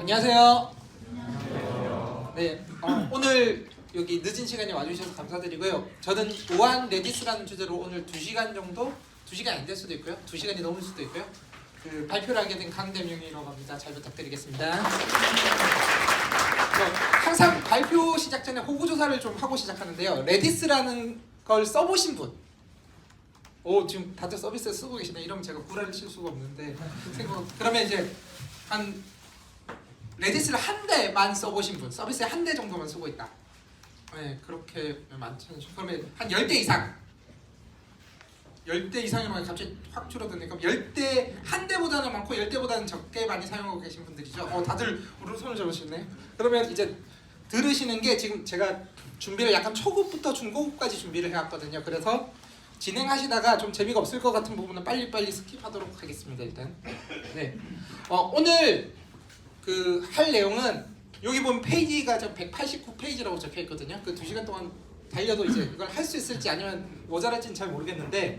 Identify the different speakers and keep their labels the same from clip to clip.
Speaker 1: 안녕하세요. 네, 오늘 여기 늦은 시간에 와주셔서 감사드리고요. 저는 우한 레디스라는 주제로 오늘 2시간 정도, 2시간 안 될 수도 있고요. 2시간이 넘을 수도 있고요. 발표를 하게 된 강대명이라고 합니다. 잘 부탁드리겠습니다. 항상 발표 시작 전에 호구조사를 좀 하고 시작하는데요. 레디스라는 걸 써보신 분? 지금 다들 서비스 쓰고 계시네. 이러면 제가 구라를 칠 수가 없는데 그러면 이제 한 레디스를 한 대만 써보신 분, 서비스에 한 대 정도만 쓰고 있다. 네, 그렇게 많지 않죠. 그러면 한 10대 이상, 10대 이상이면 갑자기 확 줄어드니까 10대 한 대보다는 많고 10대보다는 적게 많이 사용하고 계신 분들이죠. 다들 우리 손을 잡으시네. 그러면 이제 들으시는 게 지금 제가 준비를 약간 초급부터 중고급까지 준비를 해왔거든요. 그래서 진행하시다가 좀 재미가 없을 것 같은 부분은 빨리빨리 스킵하도록 하겠습니다. 일단 네, 오늘 할 내용은 여기 보면 페이지가 좀 189페이지라고 적혀 있거든요. 2시간 동안 달려도 이제 이걸 할 수 있을지 아니면 모자랄지는 잘 모르겠는데,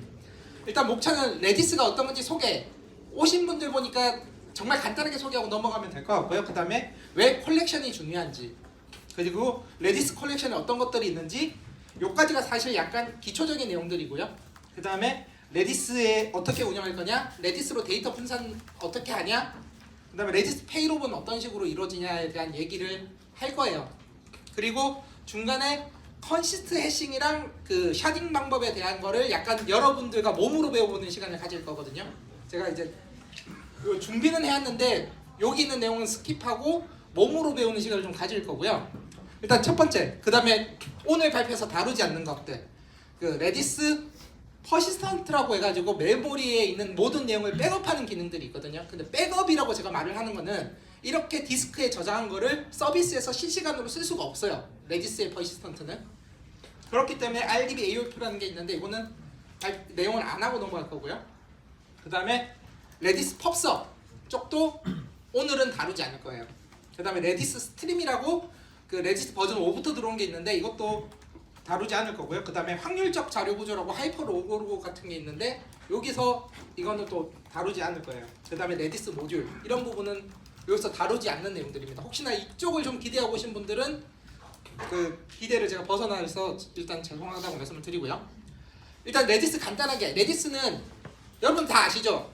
Speaker 1: 일단 목차는 레디스가 어떤 건지 소개, 오신 분들 보니까 정말 간단하게 소개하고 넘어가면 될 것 같고요. 그 다음에 왜 컬렉션이 중요한지, 그리고 레디스 컬렉션에 어떤 것들이 있는지, 요까지가 사실 약간 기초적인 내용들이고요. 그 다음에 레디스에 어떻게 운영할 거냐, 레디스로 데이터 분산 어떻게 하냐, 그 다음에 레디스 페이롭은 어떤 식으로 이루어지냐에 대한 얘기를 할 거예요. 그리고 중간에 컨시스트 해싱이랑 샤딩 방법에 대한 거를 약간 여러분들과 몸으로 배워보는 시간을 가질 거거든요. 제가 이제 준비는 해왔는데 여기 있는 내용은 스킵하고 몸으로 배우는 시간을 좀 가질 거고요. 일단 첫 번째, 그 다음에 오늘 발표에서 다루지 않는 것들, 레디스 퍼시스턴트라고 해가지고 메모리에 있는 모든 내용을 백업하는 기능들이 있거든요. 근데 백업이라고 제가 말을 하는 거는 이렇게 디스크에 저장한 거를 서비스에서 실시간으로 쓸 수가 없어요. 레디스의 퍼시스턴트는. 그렇기 때문에 RDB AOP라는 게 있는데 이거는 내용을 안 하고 넘어갈 거고요. 그 다음에 레디스 펍서 쪽도 오늘은 다루지 않을 거예요. 그 다음에 레디스 스트림이라고 레디스 버전 5부터 들어온 게 있는데 이것도 다루지 않을 거고요. 그 다음에 확률적 자료 구조라고 하이퍼 로그 같은 게 있는데 여기서 이거는 또 다루지 않을 거예요. 그 다음에 레디스 모듈, 이런 부분은 여기서 다루지 않는 내용들입니다. 혹시나 이쪽을 좀 기대하고 오신 분들은 기대를 제가 벗어나서 일단 죄송하다고 말씀을 드리고요. 일단 레디스 간단하게, 레디스는 여러분 다 아시죠?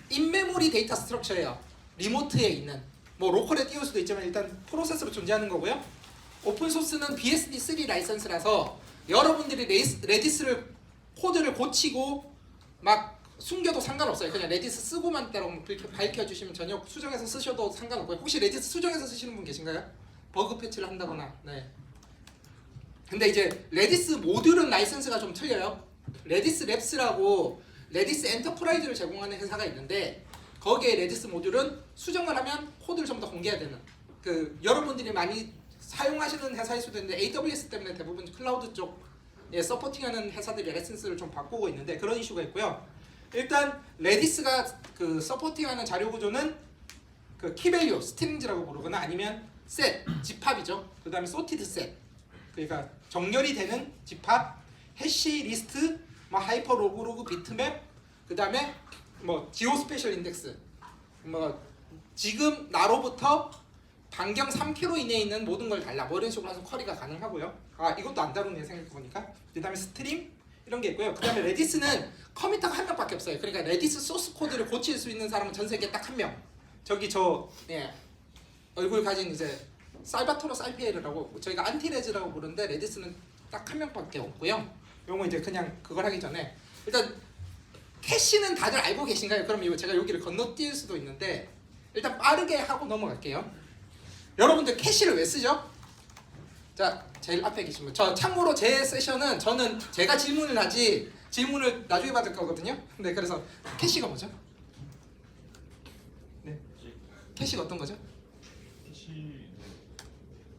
Speaker 1: 인메모리 데이터 스트럭처예요. 리모트에 있는, 로컬에 띄울 수도 있지만 일단 프로세스로 존재하는 거고요. 오픈소스는 BSD3 라이선스라서 여러분들이 레디스를 코드를 고치고 막 숨겨도 상관없어요. 그냥 레디스 쓰고만 따로 밝혀주시면 전혀 수정해서 쓰셔도 상관없고요. 혹시 레디스 수정해서 쓰시는 분 계신가요? 버그 패치를 한다거나. 네. 근데 이제 레디스 모듈은 라이선스가 좀 틀려요. 레디스 랩스라고 레디스 엔터프라이즈를 제공하는 회사가 있는데 거기에 레디스 모듈은 수정을 하면 코드를 전부 다 공개해야 되는, 여러분들이 많이 사용하시는 회사일 수도 있는데 AWS 때문에 대부분 클라우드 쪽에 서포팅하는 회사들이 라이선스를 좀 바꾸고 있는데 그런 이슈가 있고요. 일단 레디스가 서포팅하는 자료 구조는 키밸류, 스트링즈라고 부르거나 아니면 셋, 집합이죠. 그 다음에 소티드 셋, 그러니까 정렬이 되는 집합, 해시 리스트, 하이퍼 로그 비트맵, 그 다음에 지오 스페셜 인덱스, 지금 나로부터 반경 3km 이내에 있는 모든 걸 달라, 이런 식으로 해서 쿼리가 가능하고요. 이것도 안 다루네 생각해보니까. 그 다음에 스트림, 이런 게 있고요. 그 다음에 레디스는 커미터가 한 명밖에 없어요. 그러니까 레디스 소스 코드를 고칠 수 있는 사람은 전 세계에 딱 한 명. 저기 얼굴 가진 이제 살바토로 살피에르라고, 저희가 안티레즈라고 부르는데 레디스는 딱 한 명밖에 없고요. 요거 이제 그냥 그걸 하기 전에 일단 캐시는 다들 알고 계신가요? 그럼 제가 여기를 건너뛸 수도 있는데 일단 빠르게 하고 넘어갈게요. 여러분들 캐시를 왜 쓰죠? 자, 제일 앞에 계신 분. 참고로 제 세션은 저는 제가 질문을 하지 질문을 나중에 받을 거거든요. 네, 그래서 캐시가 뭐죠? 네. 캐시가 어떤 거죠?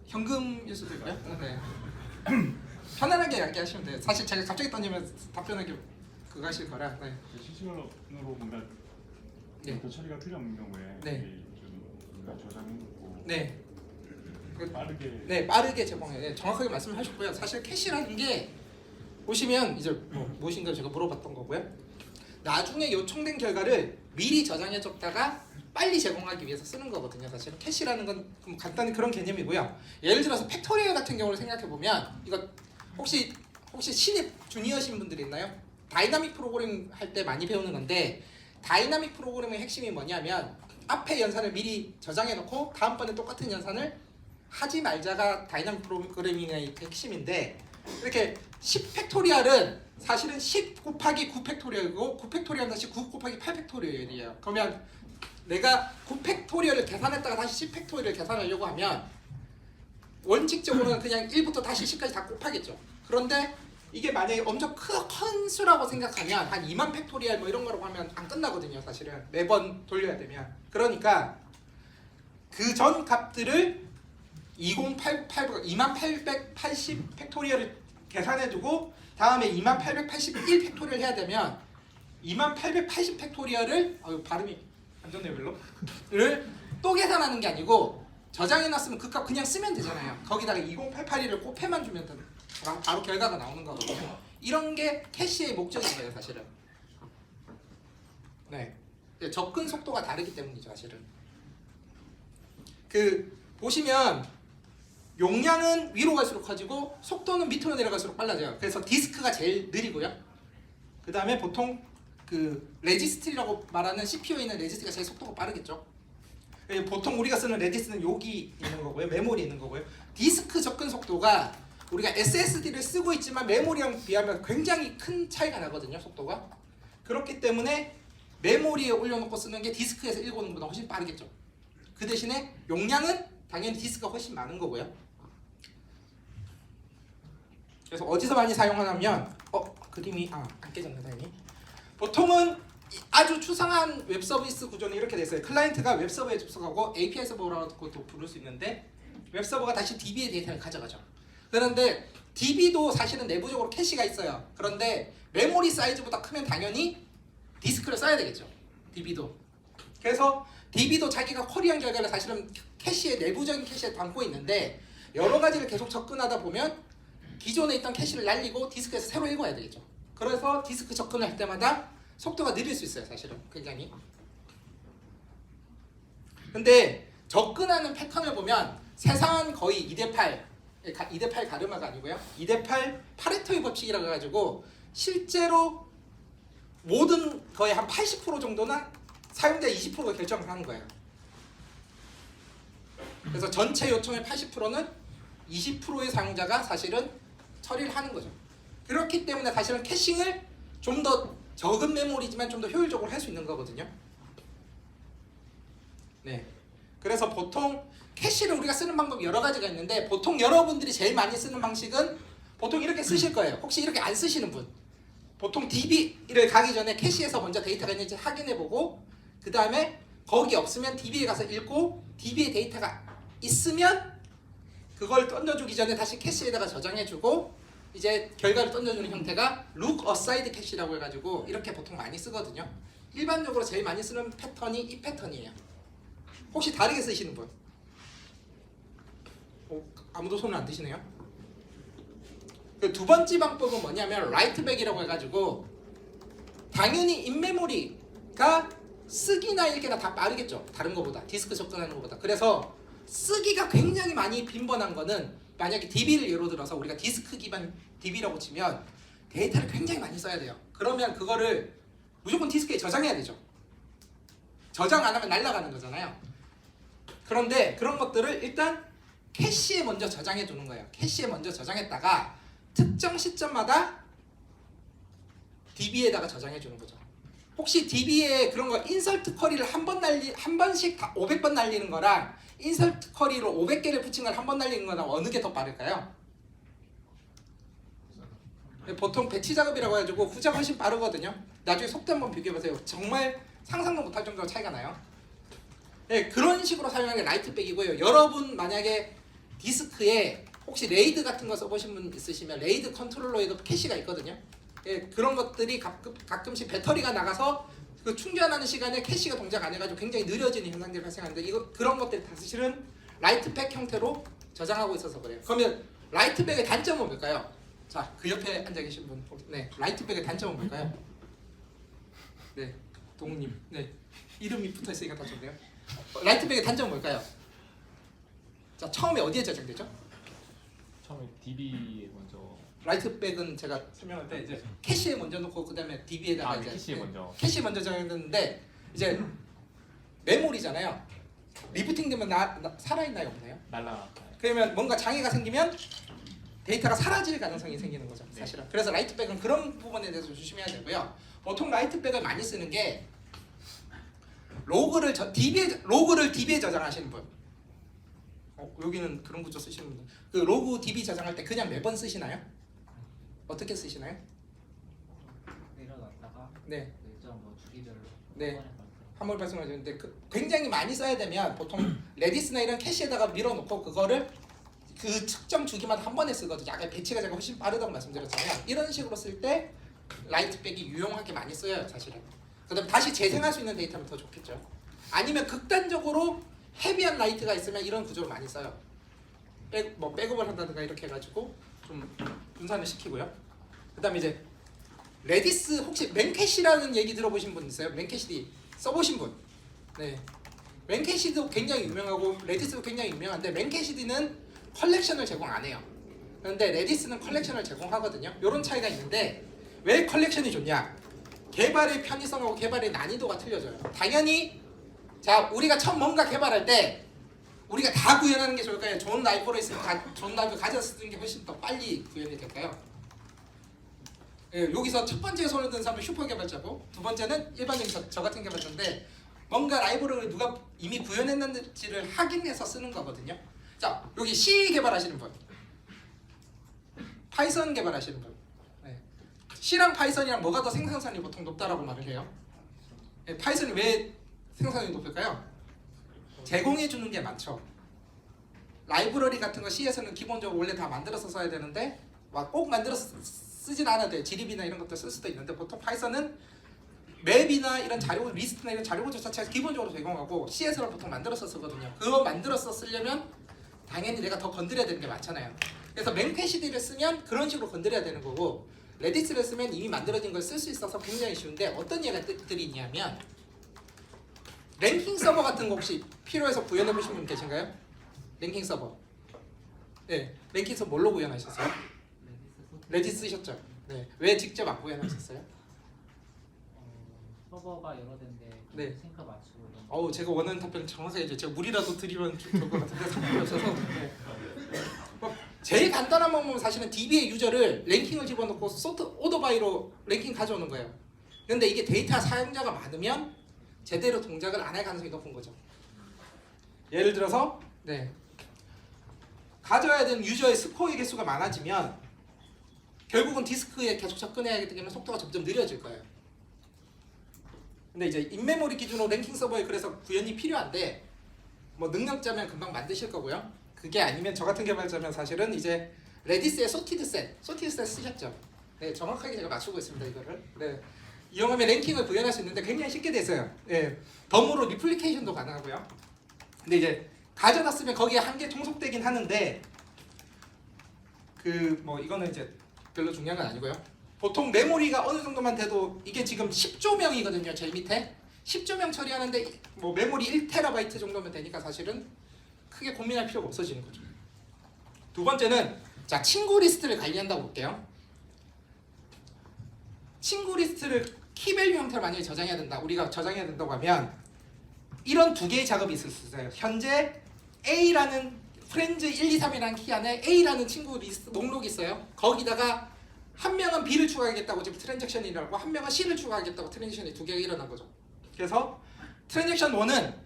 Speaker 1: 현금일 수도 있고요. 네. 편안하게 이야기하시면 돼요. 사실 제가 갑자기 던지면 답변하기 그거 하실 거라. 네.
Speaker 2: 실시간으로 뭔가 데이터 처리가 필요 없는 경우에
Speaker 1: 네.
Speaker 2: 저장해놓고
Speaker 1: 네.
Speaker 2: 빠르게
Speaker 1: 빠르게 제공해요. 네, 정확하게 말씀하셨고요. 사실 캐시라는 게 보시면 이제 무엇인가 제가 물어봤던 거고요. 나중에 요청된 결과를 미리 저장해줬다가 빨리 제공하기 위해서 쓰는 거거든요. 사실은 캐시라는 건 간단히 그런 개념이고요. 예를 들어서 팩토리얼 같은 경우를 생각해 보면 이거 혹시 신입 주니어신 분들 있나요? 다이나믹 프로그래밍 할 때 많이 배우는 건데 다이나믹 프로그래밍의 핵심이 뭐냐면 앞에 연산을 미리 저장해 놓고 다음번에 똑같은 연산을 하지 말자가 다이나믹 프로그래밍의 핵심인데 이렇게 10 팩토리얼은 사실은 10 곱하기 9 팩토리얼이고 9 팩토리얼은 다시 9 곱하기 8 팩토리얼이에요. 그러면 내가 9 팩토리얼을 계산했다가 다시 10 팩토리얼을 계산하려고 하면 원칙적으로는 그냥 1부터 다시 10까지 다 곱하겠죠. 그런데 이게 만약에 엄청 큰 수라고 생각하면 한 2만 팩토리얼 뭐 이런 거라고 하면 안 끝나거든요. 사실은 매번 돌려야 되면. 그러니까 그 전 값들을 2880 팩토리얼을 계산해두고 다음에 2881 팩토리얼 해야 되면 2880 팩토리얼을 발음이 안 좋네요 별로 또 계산하는 게 아니고 저장해놨으면 그 값 그냥 쓰면 되잖아요. 거기다가 2088을 곱해만 주면 바로 결과가 나오는 거거든요. 이런 게 캐시의 목적인 거예요 사실은. 네, 접근 속도가 다르기 때문이죠 사실은. 보시면 용량은 위로 갈수록 커지고 속도는 밑으로 내려갈수록 빨라져요. 그래서 디스크가 제일 느리고요. 그 다음에 보통 레지스트리라고 말하는 CPU에 있는 레지스트리가 제일 속도가 빠르겠죠. 보통 우리가 쓰는 레지스트는 여기 있는 거고요. 메모리 있는 거고요. 디스크 접근 속도가 우리가 SSD를 쓰고 있지만 메모리랑 비하면 굉장히 큰 차이가 나거든요. 속도가. 그렇기 때문에 메모리에 올려놓고 쓰는 게 디스크에서 읽어오는 것보다 훨씬 빠르겠죠. 그 대신에 용량은 당연히 디스크가 훨씬 많은 거고요. 그래서 어디서 많이 사용하냐면 그림이 안 깨졌네 다행히. 보통은 아주 추상한 웹 서비스 구조는 이렇게 돼 있어요. 클라이언트가 웹 서버에 접속하고 API 서버라고도 부를 수 있는데 웹 서버가 다시 DB의 데이터를 가져가죠. 그런데 DB도 사실은 내부적으로 캐시가 있어요. 그런데 메모리 사이즈보다 크면 당연히 디스크를 써야 되겠죠. DB도. 그래서 DB도 자기가 쿼리한 결과를 사실은 캐시의 내부적인 캐시에 담고 있는데 여러 가지를 계속 접근하다 보면 기존에 있던 캐시를 날리고 디스크에서 새로 읽어야 되겠죠. 그래서 디스크 접근을 할 때마다 속도가 느릴 수 있어요. 사실은 굉장히. 근데 접근하는 패턴을 보면 세상은 거의 2대8 2대8 가르마가 아니고요. 2대8 파레토의 법칙이라고 해가지고 실제로 모든 거의 한 80% 정도는 사용자 20%가 결정을 하는 거예요. 그래서 전체 요청의 80%는 20%의 사용자가 사실은 처리를 하는 거죠. 그렇기 때문에 사실은 캐싱을 좀 더 적은 메모리지만 좀 더 효율적으로 할 수 있는 거거든요. 네. 그래서 보통 캐시를 우리가 쓰는 방법이 여러 가지가 있는데 보통 여러분들이 제일 많이 쓰는 방식은 보통 이렇게 쓰실 거예요. 혹시 이렇게 안 쓰시는 분? 보통 DB를 가기 전에 캐시에서 먼저 데이터가 있는지 확인해보고 그 다음에 거기 없으면 DB에 가서 읽고 DB에 데이터가 있으면 그걸 던져주기 전에 다시 캐시에다가 저장해주고 이제 결과를 던져주는 형태가 look aside 캐시라고 해가지고 이렇게 보통 많이 쓰거든요. 일반적으로 제일 많이 쓰는 패턴이 이 패턴이에요. 혹시 다르게 쓰시는 분? 아무도 손을 안 드시네요. 그 두 번째 방법은 뭐냐면 라이트백이라고 해가지고 당연히 인메모리가 쓰기나 읽기나 다 빠르겠죠. 다른 거보다 디스크 접근하는 것보다. 그래서 쓰기가 굉장히 많이 빈번한 거는 만약에 DB를 예로 들어서 우리가 디스크 기반 DB라고 치면 데이터를 굉장히 많이 써야 돼요. 그러면 그거를 무조건 디스크에 저장해야 되죠. 저장 안 하면 날아가는 거잖아요. 그런데 그런 것들을 일단 캐시에 먼저 저장해 두는 거예요. 캐시에 먼저 저장했다가 특정 시점마다 DB에다가 저장해 주는 거죠. 혹시 DB에 그런 거 인설트 쿼리를 한 번씩 500번 날리는 거랑 인설트 쿼리로 500개를 붙인 걸 한 번 날리는 거랑 어느 게 더 빠를까요? 보통 배치 작업이라고 해가지고 후자가 훨씬 빠르거든요. 나중에 속도 한번 비교해보세요. 정말 상상도 못할 정도로 차이가 나요. 네, 그런 식으로 사용하는 게 라이트백이고요. 여러분 만약에 디스크에 혹시 레이드 같은 거 써보신 분 있으시면 레이드 컨트롤러에도 캐시가 있거든요. 예, 그런 것들이 가끔씩 배터리가 나가서 그 충전하는 시간에 캐시가 동작 안 해가지고 굉장히 느려지는 현상들이 발생하는데 그런 것들이 다 사실은 라이트백 형태로 저장하고 있어서 그래요. 그러면 라이트백의 단점은 뭘까요? 자, 그 옆에 앉아 계신 분, 네, 라이트백의 단점은 뭘까요? 네, 동우님, 네. 이름이 붙어있으니까 더 좋네요. 라이트백의 단점은 뭘까요? 자, 처음에 어디에 저장되죠?
Speaker 2: 처음에 DB 먼저.
Speaker 1: 라이트백은 제가 설명할 때 이제 캐시에 먼저 놓고 그 다음에 DB에다가 이제
Speaker 2: 캐시에 먼저.
Speaker 1: 캐시에 먼저 저장했는데 이제 메모리잖아요. 리부팅되면 살아있나요 없나요?
Speaker 2: 날라.
Speaker 1: 그러면 뭔가 장애가 생기면 데이터가 사라질 가능성이 생기는 거죠, 사실은. 그래서 라이트백은 그런 부분에 대해서 조심해야 되고요. 보통 라이트백을 많이 쓰는 게 로그를 DB에 저장하시는 분. 여기는 그런 구조 쓰시는 분. 그 로그 DB 저장할 때 그냥 매번 쓰시나요? 어떻게 쓰시나요?
Speaker 3: 내려놨다가
Speaker 1: 네.
Speaker 3: 일정 뭐 주기별로
Speaker 1: 네.
Speaker 3: 한 번에 발표.
Speaker 1: 한번 말씀하셨는데 굉장히 많이 써야 되면 보통 레디스나 이런 캐시에다가 밀어놓고 그거를 그 측정 주기마다 한 번에 쓰거든요. 아까 배치가 제가 훨씬 빠르다고 말씀드렸잖아요. 이런 식으로 쓸 때 라이트백이 유용하게 많이 쓰여요, 사실은. 그다음에 다시 재생할 수 있는 데이터면 더 좋겠죠. 아니면 극단적으로 헤비한 라이트가 있으면 이런 구조를 많이 써요. 백업을 한다든가 이렇게 해가지고 좀 분산을 시키고요. 그다음에 이제 레디스 혹시 맨캐시라는 얘기 들어보신 분 있어요? 맨캐시 써보신 분? 네. 맨캐시도 굉장히 유명하고 레디스도 굉장히 유명한데 맨캐시디는 컬렉션을 제공 안 해요. 그런데 레디스는 컬렉션을 제공하거든요. 이런 차이가 있는데 왜 컬렉션이 좋냐? 개발의 편의성하고 개발의 난이도가 틀려져요. 당연히 자 우리가 처음 뭔가 개발할 때 우리가 다 구현하는 게 좋을까요? 좋은 라이브러리 있으면 좋은 라이브러리 가져서 쓰는 게 훨씬 더 빨리 구현이 될까요? 예, 여기서 첫 번째 손을 든 사람은 슈퍼 개발자고 두 번째는 일반적인 저 같은 개발자인데 뭔가 라이브러리를 누가 이미 구현했는지를 확인해서 쓰는 거거든요. 자 여기 C 개발하시는 분, 파이썬 개발하시는 분. 네. C랑 파이썬이랑 뭐가 더 생산성이 보통 높다라고 말을 해요? 네, 파이썬이 왜 생산성이 높을까요? 제공해 주는 게 많죠. 라이브러리 같은 거 C에서는 기본적으로 원래 다 만들어서 써야 되는데 막 꼭 만들어서 쓰진 않아도 돼요. 지립이나 이런 것들 쓸 수도 있는데 보통 파이썬은 맵이나 이런 자료 리스트나 이런 자료 구조 자체가 기본적으로 제공하고 C에서는 보통 만들어서 쓰거든요. 그거 만들어서 쓰려면 당연히 내가 더 건드려야 되는 게 많잖아요. 그래서 맨캐시디를 쓰면 그런 식으로 건드려야 되는 거고 레디스를 쓰면 이미 만들어진 걸 쓸 수 있어서 굉장히 쉬운데 어떤 얘기들이 있냐면 랭킹 서버 같은 거 혹시 필요해서 구현해 보신 분 계신가요? 랭킹 서버. 네, 랭킹 서버 뭘로 구현하셨어요? 레디스 쓰셨죠? 네. 왜 직접 안 구현하셨어요?
Speaker 3: 서버가 여러 대인데
Speaker 1: 네.
Speaker 3: 싱크 맞추고 이런 거.
Speaker 1: 어우 제가 원하는 답변 정확하게 해줘. 제가 물이라도 드리면 좋을 것 같은데 상관이 없어서. 네. 제일 간단한 방법은 사실은 DB의 유저를 랭킹을 집어넣고 소트 오더바이로 랭킹 가져오는 거예요. 근데 이게 데이터 사용자가 많으면 제대로 동작을 안 할 가능성이 높은 거죠. 예를 들어서 네. 가져야 되는 유저의 스코어의 개수가 많아지면 결국은 디스크에 계속 접근해야 하기 때문에 속도가 점점 느려질 거예요. 근데 이제 인메모리 기준으로 랭킹 서버에 그래서 구현이 필요한데 뭐 능력자면 금방 만드실 거고요. 그게 아니면 저 같은 개발자면 사실은 이제 레디스의 소티드 셋 쓰셨죠? 네, 정확하게 제가 맞추고 있습니다 이거를. 네, 이용하면 랭킹을 구현할 수 있는데 굉장히 쉽게 됐어요. 네, 덤으로 리플리케이션도 가능하고요. 근데 이제 가져다 쓰면 거기에 한개 종속되긴 하는데 그 뭐 이거는 이제 별로 중요한 건 아니고요. 보통 메모리가 어느 정도만 돼도 이게 지금 10조명이거든요. 제일 밑에 10조명 처리하는데 뭐 메모리 1TB 정도면 되니까 사실은 크게 고민할 필요가 없어지는 거죠. 두 번째는 자 친구 리스트를 관리한다고 볼게요. 친구 리스트를 키밸류 형태로 만약에 저장해야 된다. 우리가 저장해야 된다고 하면 이런 두 개의 작업이 있을 수 있어요. 현재 A라는 프렌즈 1, 2, 3이라는 키 안에 A라는 친구 리스트 목록이 있어요. 거기다가 한 명은 B를 추가하겠다고 지금 트랜잭션이 일어나고 한 명은 C를 추가하겠다고 트랜잭션이 두 개가 일어난 거죠. 그래서 트랜잭션 1은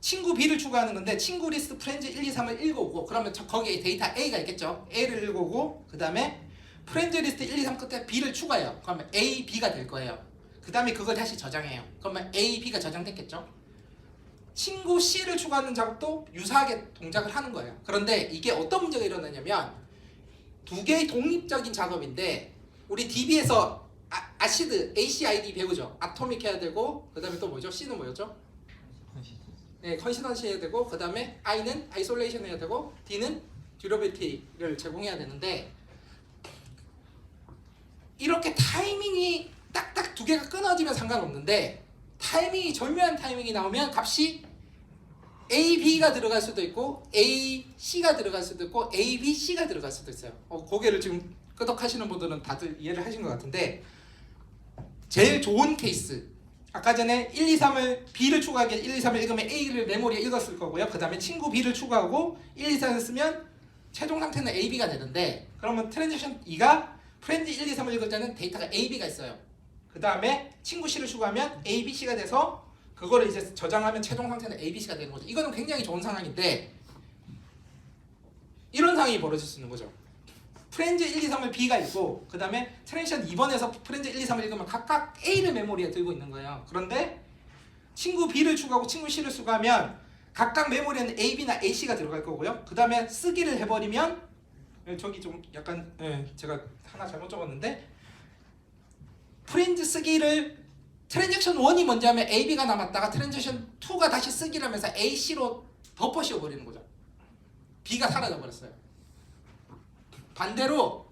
Speaker 1: 친구 B를 추가하는 건데 친구 리스트 프렌즈 1, 2, 3을 읽어오고 그러면 거기에 데이터 A가 있겠죠. A를 읽어오고 그 다음에 프렌즈 리스트 1, 2, 3 끝에 B를 추가해요. 그러면 A, B가 될 거예요. 그 다음에 그걸 다시 저장해요. 그러면 A, B가 저장됐겠죠. 친구 C를 추가하는 작업도 유사하게 동작을 하는 거예요. 그런데 이게 어떤 문제가 일어나냐면 두 개의 독립적인 작업인데 우리 DB에서 아시드 ACID 배우죠. 아토믹 해야 되고 그 다음에 또 뭐죠? C는 뭐였죠? 네, 컨시던시 해야 되고 그 다음에 I는 아이솔레이션 해야 되고 D는 듀러빌티를 제공해야 되는데 이렇게 타이밍이 딱딱 두 개가 끊어지면 상관없는데 타이밍이 절묘한 타이밍이 나오면 값이 A, B가 들어갈 수도 있고 A, C가 들어갈 수도 있고 A, B, C가 들어갈 수도 있어요. 고개를 지금 끄덕하시는 분들은 다들 이해를 하신 것 같은데 제일 좋은 케이스 아까 전에 1, 2, 3을 B를 추가하기 1, 2, 3을 읽으면 A를 메모리에 읽었을 거고요. 그 다음에 친구 B를 추가하고 1, 2, 3을 쓰면 최종 상태는 A, B가 되는데 그러면 트랜지션 2가 프렌드 1, 2, 3을 읽을 때는 데이터가 A, B가 있어요. 그 다음에 친구 C를 추가하면 A, B, C가 돼서 그거를 이제 저장하면 최종 상태는 A, B, C가 되는 거죠. 이거는 굉장히 좋은 상황인데 이런 상황이 벌어질 수 있는 거죠. 프렌즈 1, 2, 3을 B가 있고 그 다음에 트랜지션 2번에서 프렌즈 1, 2, 3을 읽으면 각각 A를 메모리에 들고 있는 거예요. 그런데 친구 B를 추가하고 친구 C를 추가하면 각각 메모리에는 A, B나 A, C가 들어갈 거고요. 그 다음에 쓰기를 해버리면 저기 좀 약간 제가 하나 잘못 적었는데 프렌즈 쓰기를 트랜잭션 1이 먼저 하면 A, B가 남았다가 트랜잭션 2가 다시 쓰기를 하면서 A, C로 덮어 씌워버리는 거죠. B가 사라져 버렸어요. 반대로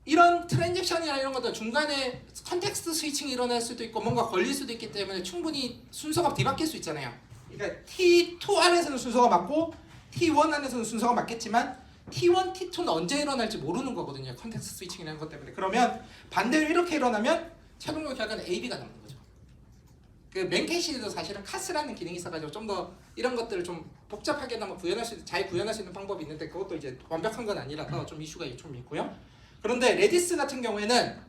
Speaker 1: 이런 트랜잭션이나 이런 것들 중간에 컨텍스트 스위칭이 일어날 수도 있고 뭔가 걸릴 수도 있기 때문에 충분히 순서가 뒤바뀔 수 있잖아요. 그러니까 T2 안에서는 순서가 맞고 T1 안에서는 순서가 맞겠지만 T1, T2는 언제 일어날지 모르는 거거든요. 컨텍스트 스위칭이라는 것 때문에. 그러면 반대로 이렇게 일어나면 최종적 결과는 AB가 남는 거죠. 그 맨캐시도 사실은 카스라는 기능이 있어가지고 좀 더 이런 것들을 좀 복잡하게나마 잘 구현할 수 있는 방법이 있는데 그것도 이제 완벽한 건 아니라서 좀 이슈가 좀 있고요. 그런데 레디스 같은 경우에는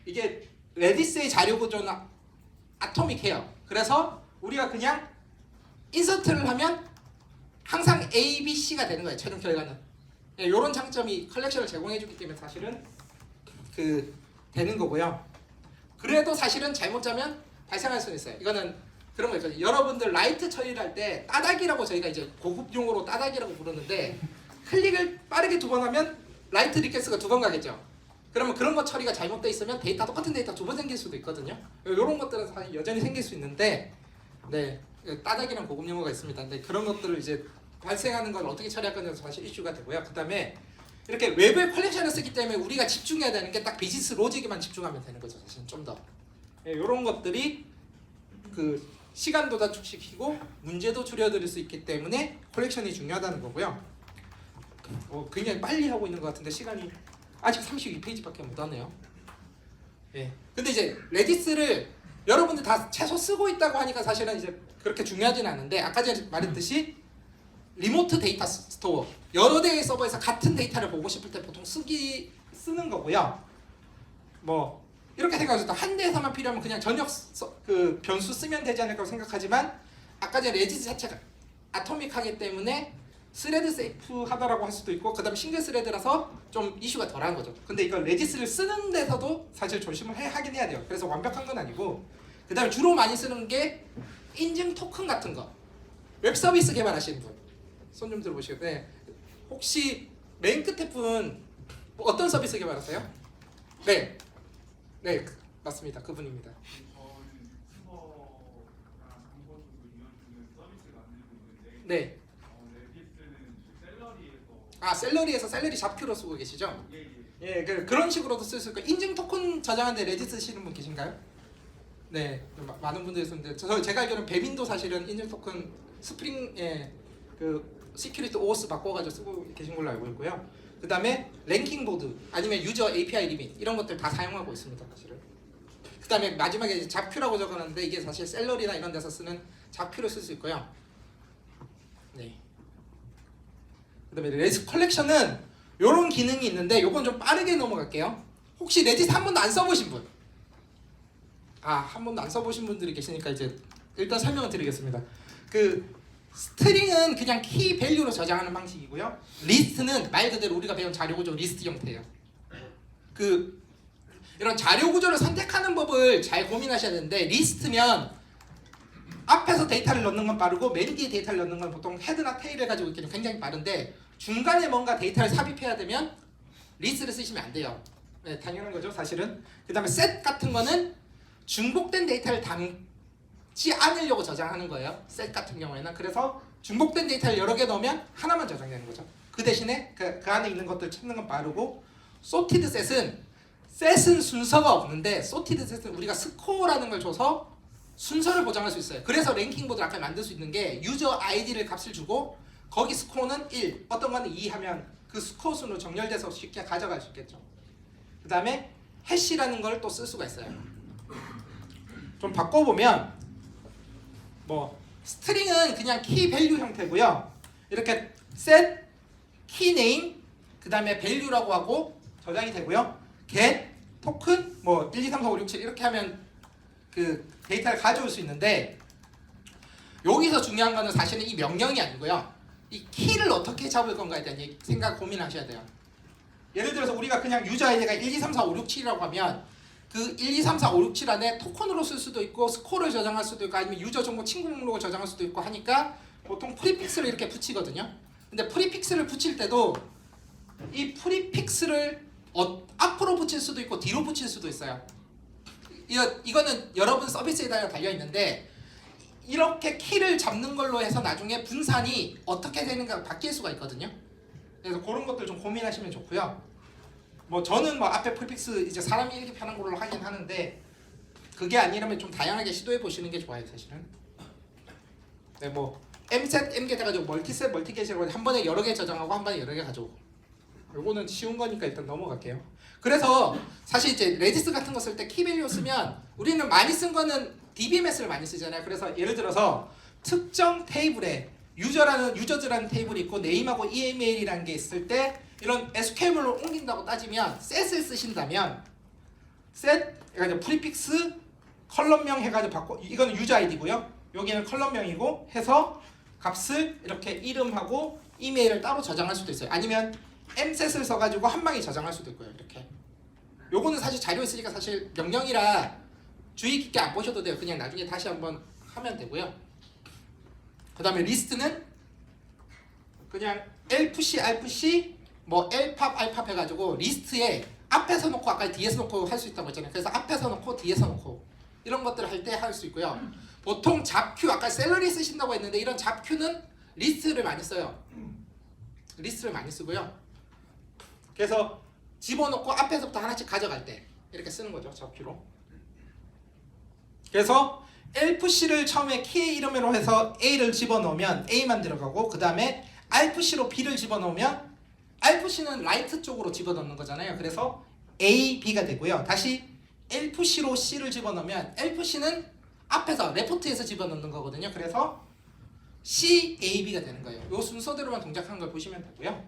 Speaker 1: 이게 레디스의 자료 구조는 아토믹해요. 그래서 우리가 그냥 인서트를 하면 항상 A, B, C가 되는 거예요. 최종 결과는. 이런 장점이 컬렉션을 제공해주기 때문에 사실은 되는 거고요. 그래도 사실은 잘못 짜면 발생할 수는 있어요. 이거는 그런 거 있거든요. 여러분들 라이트 처리를 할 때 따닥이라고 저희가 이제 고급 용어로 따닥이라고 부르는데 클릭을 빠르게 2번 하면 라이트 리퀘스트가 2번 가겠죠. 그러면 그런 거 처리가 잘못돼 있으면 데이터 똑같은 데이터 2번 생길 수도 있거든요. 이런 것들은 사실 여전히 생길 수 있는데 따닥이란 고급 용어가 있습니다. 근데 그런 것들을 이제 발생하는 걸 어떻게 처리할 건지 사실 이슈가 되고요. 그 다음에 이렇게 외부의 컬렉션을 쓰기 때문에 우리가 집중해야 되는 게 딱 비즈니스 로직에만 집중하면 되는 거죠. 사실은 좀 더. 이런 것들이 시간도 단축시키고 문제도 줄여드릴 수 있기 때문에 컬렉션이 중요하다는 거고요. 굉장히 빨리 하고 있는 것 같은데 시간이 아직 32페이지밖에 못 하네요. 근데 이제 레디스를 여러분들 다 최소 쓰고 있다고 하니까 사실은 이제 그렇게 중요하진 않은데 아까 전에 말했듯이 리모트 데이터 스토어 여러 대의 서버에서 같은 데이터를 보고 싶을 때 보통 쓰는 거고요. 뭐 이렇게 생각하셔도 한 대에서만 필요하면 그냥 전역 변수 쓰면 되지 않을까 생각하지만 아까 전에 레디스 자체가 아토믹하기 때문에 스레드 세이프 하다라고 할 수도 있고 그 다음에 싱글 스레드라서 좀 이슈가 덜한 거죠. 근데 이걸 레디스를 쓰는 데서도 사실 조심을 하긴 해야 돼요. 그래서 완벽한 건 아니고 그 다음에 주로 많이 쓰는 게 인증 토큰 같은 거 웹 서비스 개발하시는 분 손 좀 들어보시고 혹시 맨 끝에 분 어떤 서비스 개발하세요? 네, 맞습니다. 그분입니다. 네. 샐러리에서 샐러리 잡큐로 쓰고 계시죠? 그런 식으로도 쓸 수 있고 인증 토큰 저장하는데 레딧 쓰시는 분 계신가요? 네, 많은 분들이 쓰는데 제가 알기로는 배민도 사실은 인증 토큰 스프링에 시큐리티 OS 바꿔가지고 쓰고 계신 걸로 알고 있고요. 그 다음에 랭킹 보드 아니면 유저 API 리밋 이런 것들 다 사용하고 있습니다. 사실은. 그 다음에 마지막에 이제 잡큐라고 적어놨는데 이게 사실 샐러리나 이런 데서 쓰는 잡큐를 쓸 수 있고요. 네. 그 다음에 레디스 컬렉션은 이런 기능이 있는데 요건 좀 빠르게 넘어갈게요. 혹시 레디스 한 번도 안 써보신 분? 한 번도 안 써보신 분들이 계시니까 이제 일단 설명을 드리겠습니다. 스트링은 그냥 키 밸류로 저장하는 방식이고요. 리스트는 말 그대로 우리가 배운 자료 구조 리스트 형태예요. 이런 자료 구조를 선택하는 법을 잘 고민하셔야 되는데 리스트면 앞에서 데이터를 넣는 건 빠르고 맨 뒤에 데이터를 넣는 건 보통 헤드나 테일을 가지고 있기 때문에 굉장히 빠른데 중간에 뭔가 데이터를 삽입해야 되면 리스트를 쓰시면 안 돼요. 네, 당연한 거죠 사실은. 그 다음에 셋 같은 거는 중복된 데이터를 담지 않으려고 저장하는 거예요. 셋 같은 경우에는. 그래서 중복된 데이터를 여러 개 넣으면 하나만 저장되는 거죠. 그 대신에 그 안에 있는 것들 찾는 건 빠르고 sorted set은 순서가 없는데 sorted set은 우리가 스코어라는 걸 줘서 순서를 보장할 수 있어요. 그래서 랭킹 보드를 아까 만들 수 있는 게 유저 아이디를 값을 주고 거기 스코어는 1, 어떤 거는 2 하면 그 스코어 순으로 정렬돼서 쉽게 가져갈 수 있겠죠. 그 다음에 해시라는 걸 또 쓸 수가 있어요. 좀 바꿔보면 뭐 스트링은 그냥 키 밸류 형태고요. 이렇게 set, key name, 그 다음에 value라고 하고 저장이 되고요. get, token, 뭐 1, 2, 3, 4, 5, 6, 7 이렇게 하면 그 데이터를 가져올 수 있는데 여기서 중요한 거는 사실은 이 명령이 아니고요. 이 키를 어떻게 잡을 건가에 대한 생각 고민하셔야 돼요. 예를 들어서 우리가 그냥 유저 아이디가 1, 2, 3, 4, 5, 6, 7이라고 하면 그 1, 2, 3, 4, 5, 6, 7 안에 토큰으로 쓸 수도 있고 스코어를 저장할 수도 있고 아니면 유저 정보 친구 목록을 저장할 수도 있고 하니까 보통 프리픽스를 이렇게 붙이거든요. 근데 프리픽스를 붙일 때도 이 프리픽스를 앞으로 붙일 수도 있고 뒤로 붙일 수도 있어요. 이거는 여러분 서비스에 따라 달려 있는데 이렇게 키를 잡는 걸로 해서 나중에 분산이 어떻게 되는가 바뀔 수가 있거든요. 그래서 그런 것들 좀 고민하시면 좋고요. 뭐 저는 뭐 앞에 프리픽스 이제 사람이 이렇게 편한 걸로 하긴 하는데 그게 아니라면 좀 다양하게 시도해 보시는 게 좋아요, 사실은. 네, 뭐 mset, mget 해가지고 멀티셋, 멀티겟이라고 한 번에 여러 개 저장하고 한 번에 여러 개 가져오고. 요거는 쉬운 거니까 일단 넘어갈게요. 그래서 사실 이제 레디스 같은 거 쓸 때 키밸류 쓰면 우리는 많이 쓴 거는 DBMS를 많이 쓰잖아요. 그래서 예를 들어서 특정 테이블에 유저즈라는 테이블이 있고 네임하고 이메일이라는 게 있을 때 이런 SQL로 옮긴다고 따지면 set을 쓰신다면 set 그러니까 프리픽스 컬럼명 해가지고 바꿔 이거는 유저 아이디고요. 여기는 컬럼명이고 해서 값을 이렇게 이름하고 이메일을 따로 저장할 수도 있어요. 아니면 mset을 써가지고 한 방에 저장할 수도 있고요. 이렇게. 요거는 사실 자료에 쓰니까 사실 명령이라 주의 깊게 안 보셔도 돼요. 그냥 나중에 다시 한번 하면 되고요. 그 다음에 리스트는 그냥 elfc, rfc, 뭐 lpub, rpub 해가지고 리스트에 앞에서 놓고 아까 뒤에서 놓고 할 수 있다고 했잖아요. 그래서 앞에서 놓고 뒤에서 놓고 이런 것들을 할 때 할 수 있고요. 보통 잡큐 아까 셀러리 쓰신다고 했는데 이런 잡큐는 리스트를 많이 써요. 리스트를 많이 쓰고요. 그래서 집어넣고 앞에서부터 하나씩 가져갈 때 이렇게 쓰는 거죠. 잡큐로. 그래서 elfc를 처음에 키의 이름으로 해서 a를 집어넣으면 a만 들어가고 그 다음에 alfc로 b를 집어넣으면 alfc는 라이트 쪽으로 집어넣는 거잖아요. 그래서 a, b가 되고요. 다시 elfc로 c를 집어넣으면 elfc는 앞에서 레포트에서 집어넣는 거거든요. 그래서 c, a, b가 되는 거예요. 이 순서대로만 동작하는 걸 보시면 되고요.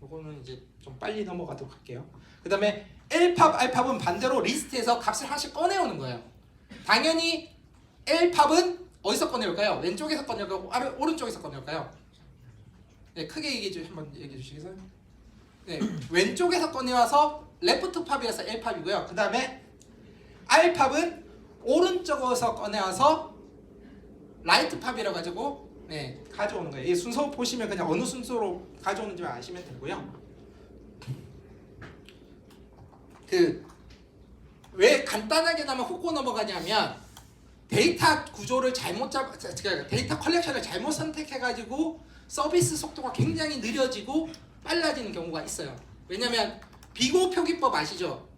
Speaker 1: 요거는 이제 좀 빨리 넘어가도록 할게요. 그 다음에 lpub, rpub은 반대로 리스트에서 값을 하나씩 꺼내오는 거예요. 당연히 lpub은 어디서 꺼내올까요? 왼쪽에서 꺼내올까요? 오른쪽에서 꺼내올까요? 네, 크게 한번 얘기해 주시겠어요? 네, 왼쪽에서 꺼내와서 left pub이라서 lpub이고요. 그 다음에 rpub은 오른쪽에서 꺼내와서 right pub이라고 가지고 네, 가져오는 거예요. 이 순서 보시면 그냥 어느 순서로 가져오는지 아시면 되고요. 왜 간단하게나마 훑고 넘어가냐면 데이터 구조를 데이터 컬렉션을 잘못 선택해가지고 서비스 속도가 굉장히 느려지고 빨라지는 경우가 있어요. 왜냐면 비고 표기법 아시죠?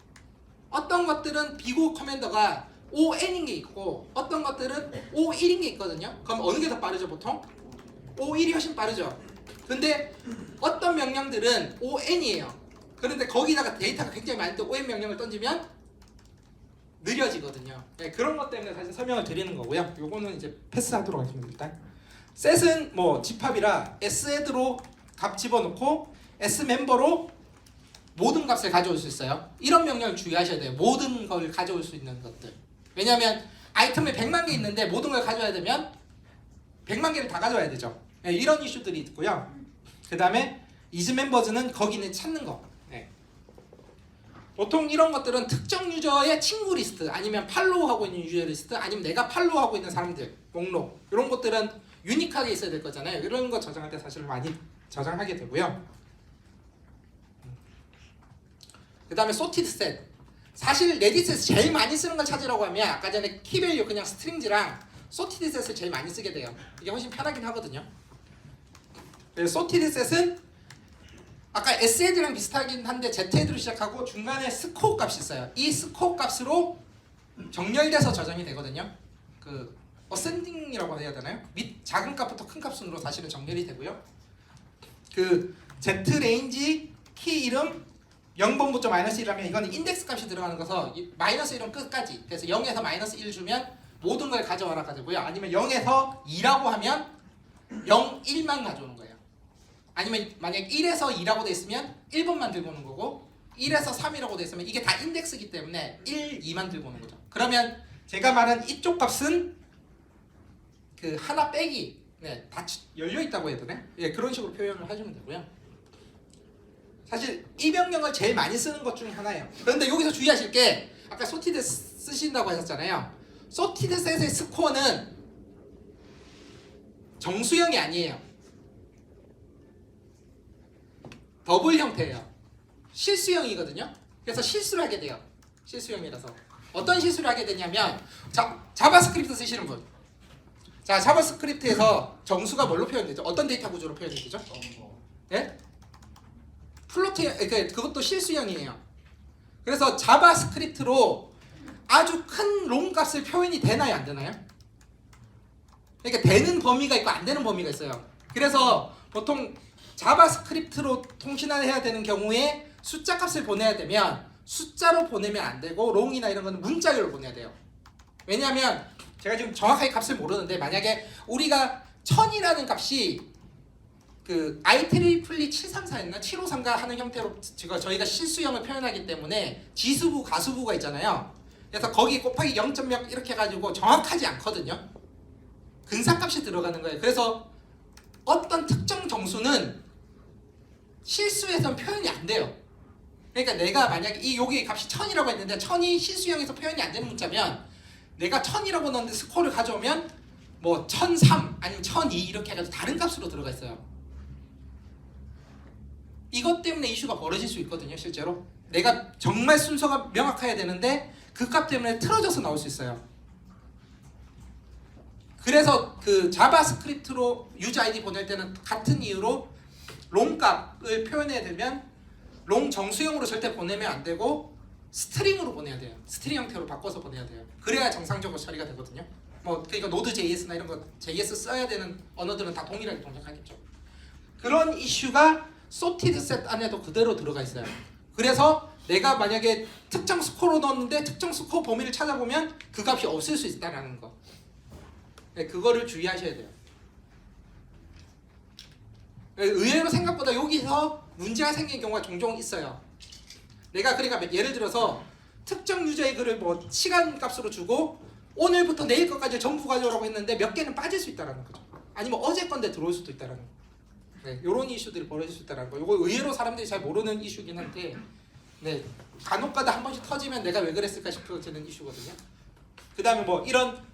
Speaker 1: 어떤 것들은 비고 커맨더가 ON인 게 있고 어떤 것들은 O1인 게 있거든요. 그럼 어느 게 더 빠르죠 보통? O1이 훨씬 빠르죠. 근데 어떤 명령들은 ON이에요. 그런데 거기다가 데이터가 굉장히 많은데 ON 명령을 던지면 느려지거든요. 네, 그런 것 때문에 사실 설명을 드리는 거고요. 요거는 이제 패스하도록 하겠습니다. 일단 set은 뭐 집합이라 sadd로 값 집어넣고 smember로 모든 값을 가져올 수 있어요. 이런 명령을 주의하셔야 돼요. 모든 걸 가져올 수 있는 것들. 왜냐하면 아이템에 100만 개 있는데 모든 걸 가져야 되면 100만 개를 다 가져와야 되죠. 네, 이런 이슈들이 있고요. 그 다음에 isMembers는 거기는 찾는 거. 네. 보통 이런 것들은 특정 유저의 친구 리스트 아니면 팔로우하고 있는 유저 리스트 아니면 내가 팔로우하고 있는 사람들 목록 이런 것들은 유니크하게 있어야 될 거잖아요. 이런 거 저장할 때 사실 많이 저장하게 되고요. 그 다음에 sorted set. 사실 레디스에서 제일 많이 쓰는 걸 찾으라고 하면 아까 전에 키밸류 그냥 스트링즈랑 sorted set을 제일 많이 쓰게 돼요. 이게 훨씬 편하긴 하거든요. sorted set은 아까 SAD랑 비슷하긴 한데 ZAD로 시작하고 중간에 스코어 값이 있어요. 이 스코어 값으로 정렬돼서 저장이 되거든요. 그 어센딩이라고 해야 되나요? 밑 작은 값부터 큰 값 순으로 사실은 정렬이 되고요. 그 Z 레인지 키 이름 0번부터 마이너스 1하면 이거는 인덱스 값이 들어가는 거서 마이너스 1은 끝까지. 그래서 0에서 마이너스 1 주면 모든 걸 가져와라 가지고요. 아니면 0에서 2라고 하면 0, 1만 가져오는 거예요. 아니면 만약 1에서 2라고 돼 있으면 1번만 들고 오는 거고 1에서 3이라고 돼 있으면 이게 다 인덱스이기 때문에 1, 2만 들고 오는 거죠. 그러면 제가 말한 이쪽 값은 그 하나 빼기 다 열려 있다고 해야 되나? 예, 그런 식으로 표현을 해주면 되고요. 사실 이 명령을 제일 많이 쓰는 것 중 하나예요. 그런데 여기서 주의하실 게 아까 소티드 쓰신다고 하셨잖아요. 소티드 셋의 스코어는 정수형이 아니에요. 더블 형태예요. 실수형이거든요. 그래서 실수를 하게 돼요. 실수형이라서 어떤 실수를 하게 되냐면 자바스크립트 쓰시는 분. 자, 자바스크립트에서 정수가 뭘로 표현되죠? 어떤 데이터 구조로 표현되죠? 예? 플로트, 그것도 실수형이에요. 그래서 자바스크립트로 아주 큰 롱 값을 표현이 되나요, 안 되나요? 그러니까 되는 범위가 있고 안 되는 범위가 있어요. 그래서 보통 자바스크립트로 통신을 해야 되는 경우에 숫자 값을 보내야 되면 숫자로 보내면 안 되고 롱이나 이런 거는 문자열로 보내야 돼요. 왜냐하면 제가 지금 정확하게 값을 모르는데 만약에 우리가 1000이라는 값이 그 IEEE 734였나 753가 하는 형태로 저희가 실수형을 표현하기 때문에 지수부, 가수부가 있잖아요. 그래서 거기 곱하기 0.몇 이렇게 해가지고 정확하지 않거든요. 근사값이 들어가는 거예요. 그래서 어떤 특정 정수는 실수해서는 표현이 안 돼요. 그러니까 내가 만약에 여기 값이 1000이라고 했는데 1000이 실수형에서 표현이 안 되는 문자면 내가 1000이라고 넣었는데 스코어를 가져오면 뭐 1003 아니면 1002 이렇게 해가지고 다른 값으로 들어가 있어요. 이것 때문에 이슈가 벌어질 수 있거든요. 실제로 내가 정말 순서가 명확해야 되는데 그 값 때문에 틀어져서 나올 수 있어요. 그래서 그 자바스크립트로 유저 아이디 보낼 때는 같은 이유로 롱 값을 표현해야 되면 롱 정수형으로 절대 보내면 안 되고 스트링으로 보내야 돼요. 스트링 형태로 바꿔서 보내야 돼요. 그래야 정상적으로 처리가 되거든요. 뭐 그러니까 노드 JS나 이런 거 JS 써야 되는 언어들은 다 동일하게 동작하겠죠. 그런 이슈가 소티드 셋 안에도 그대로 들어가 있어요. 그래서 내가 만약에 특정 스코어로 넣었는데 특정 스코어 범위를 찾아보면 그 값이 없을 수 있다는 거. 네, 그거를 주의하셔야 돼요. 의외로 생각보다 여기서 문제가 생기는 경우가 종종 있어요. 내가 그러니까 예를 들어서 특정 유저의 글을 뭐 시간 값으로 주고 오늘부터 내일 것까지 전부 가져오라고 했는데 몇 개는 빠질 수 있다는 거죠. 아니면 어제 건데 들어올 수도 있다는 거. 네, 이런 이슈들이 벌어질 수 있다는 거. 이거 의외로 사람들이 잘 모르는 이슈긴 한데, 네, 간혹가다 한 번씩 터지면 내가 왜 그랬을까 싶어지는 이슈거든요. 그 다음에 뭐 이런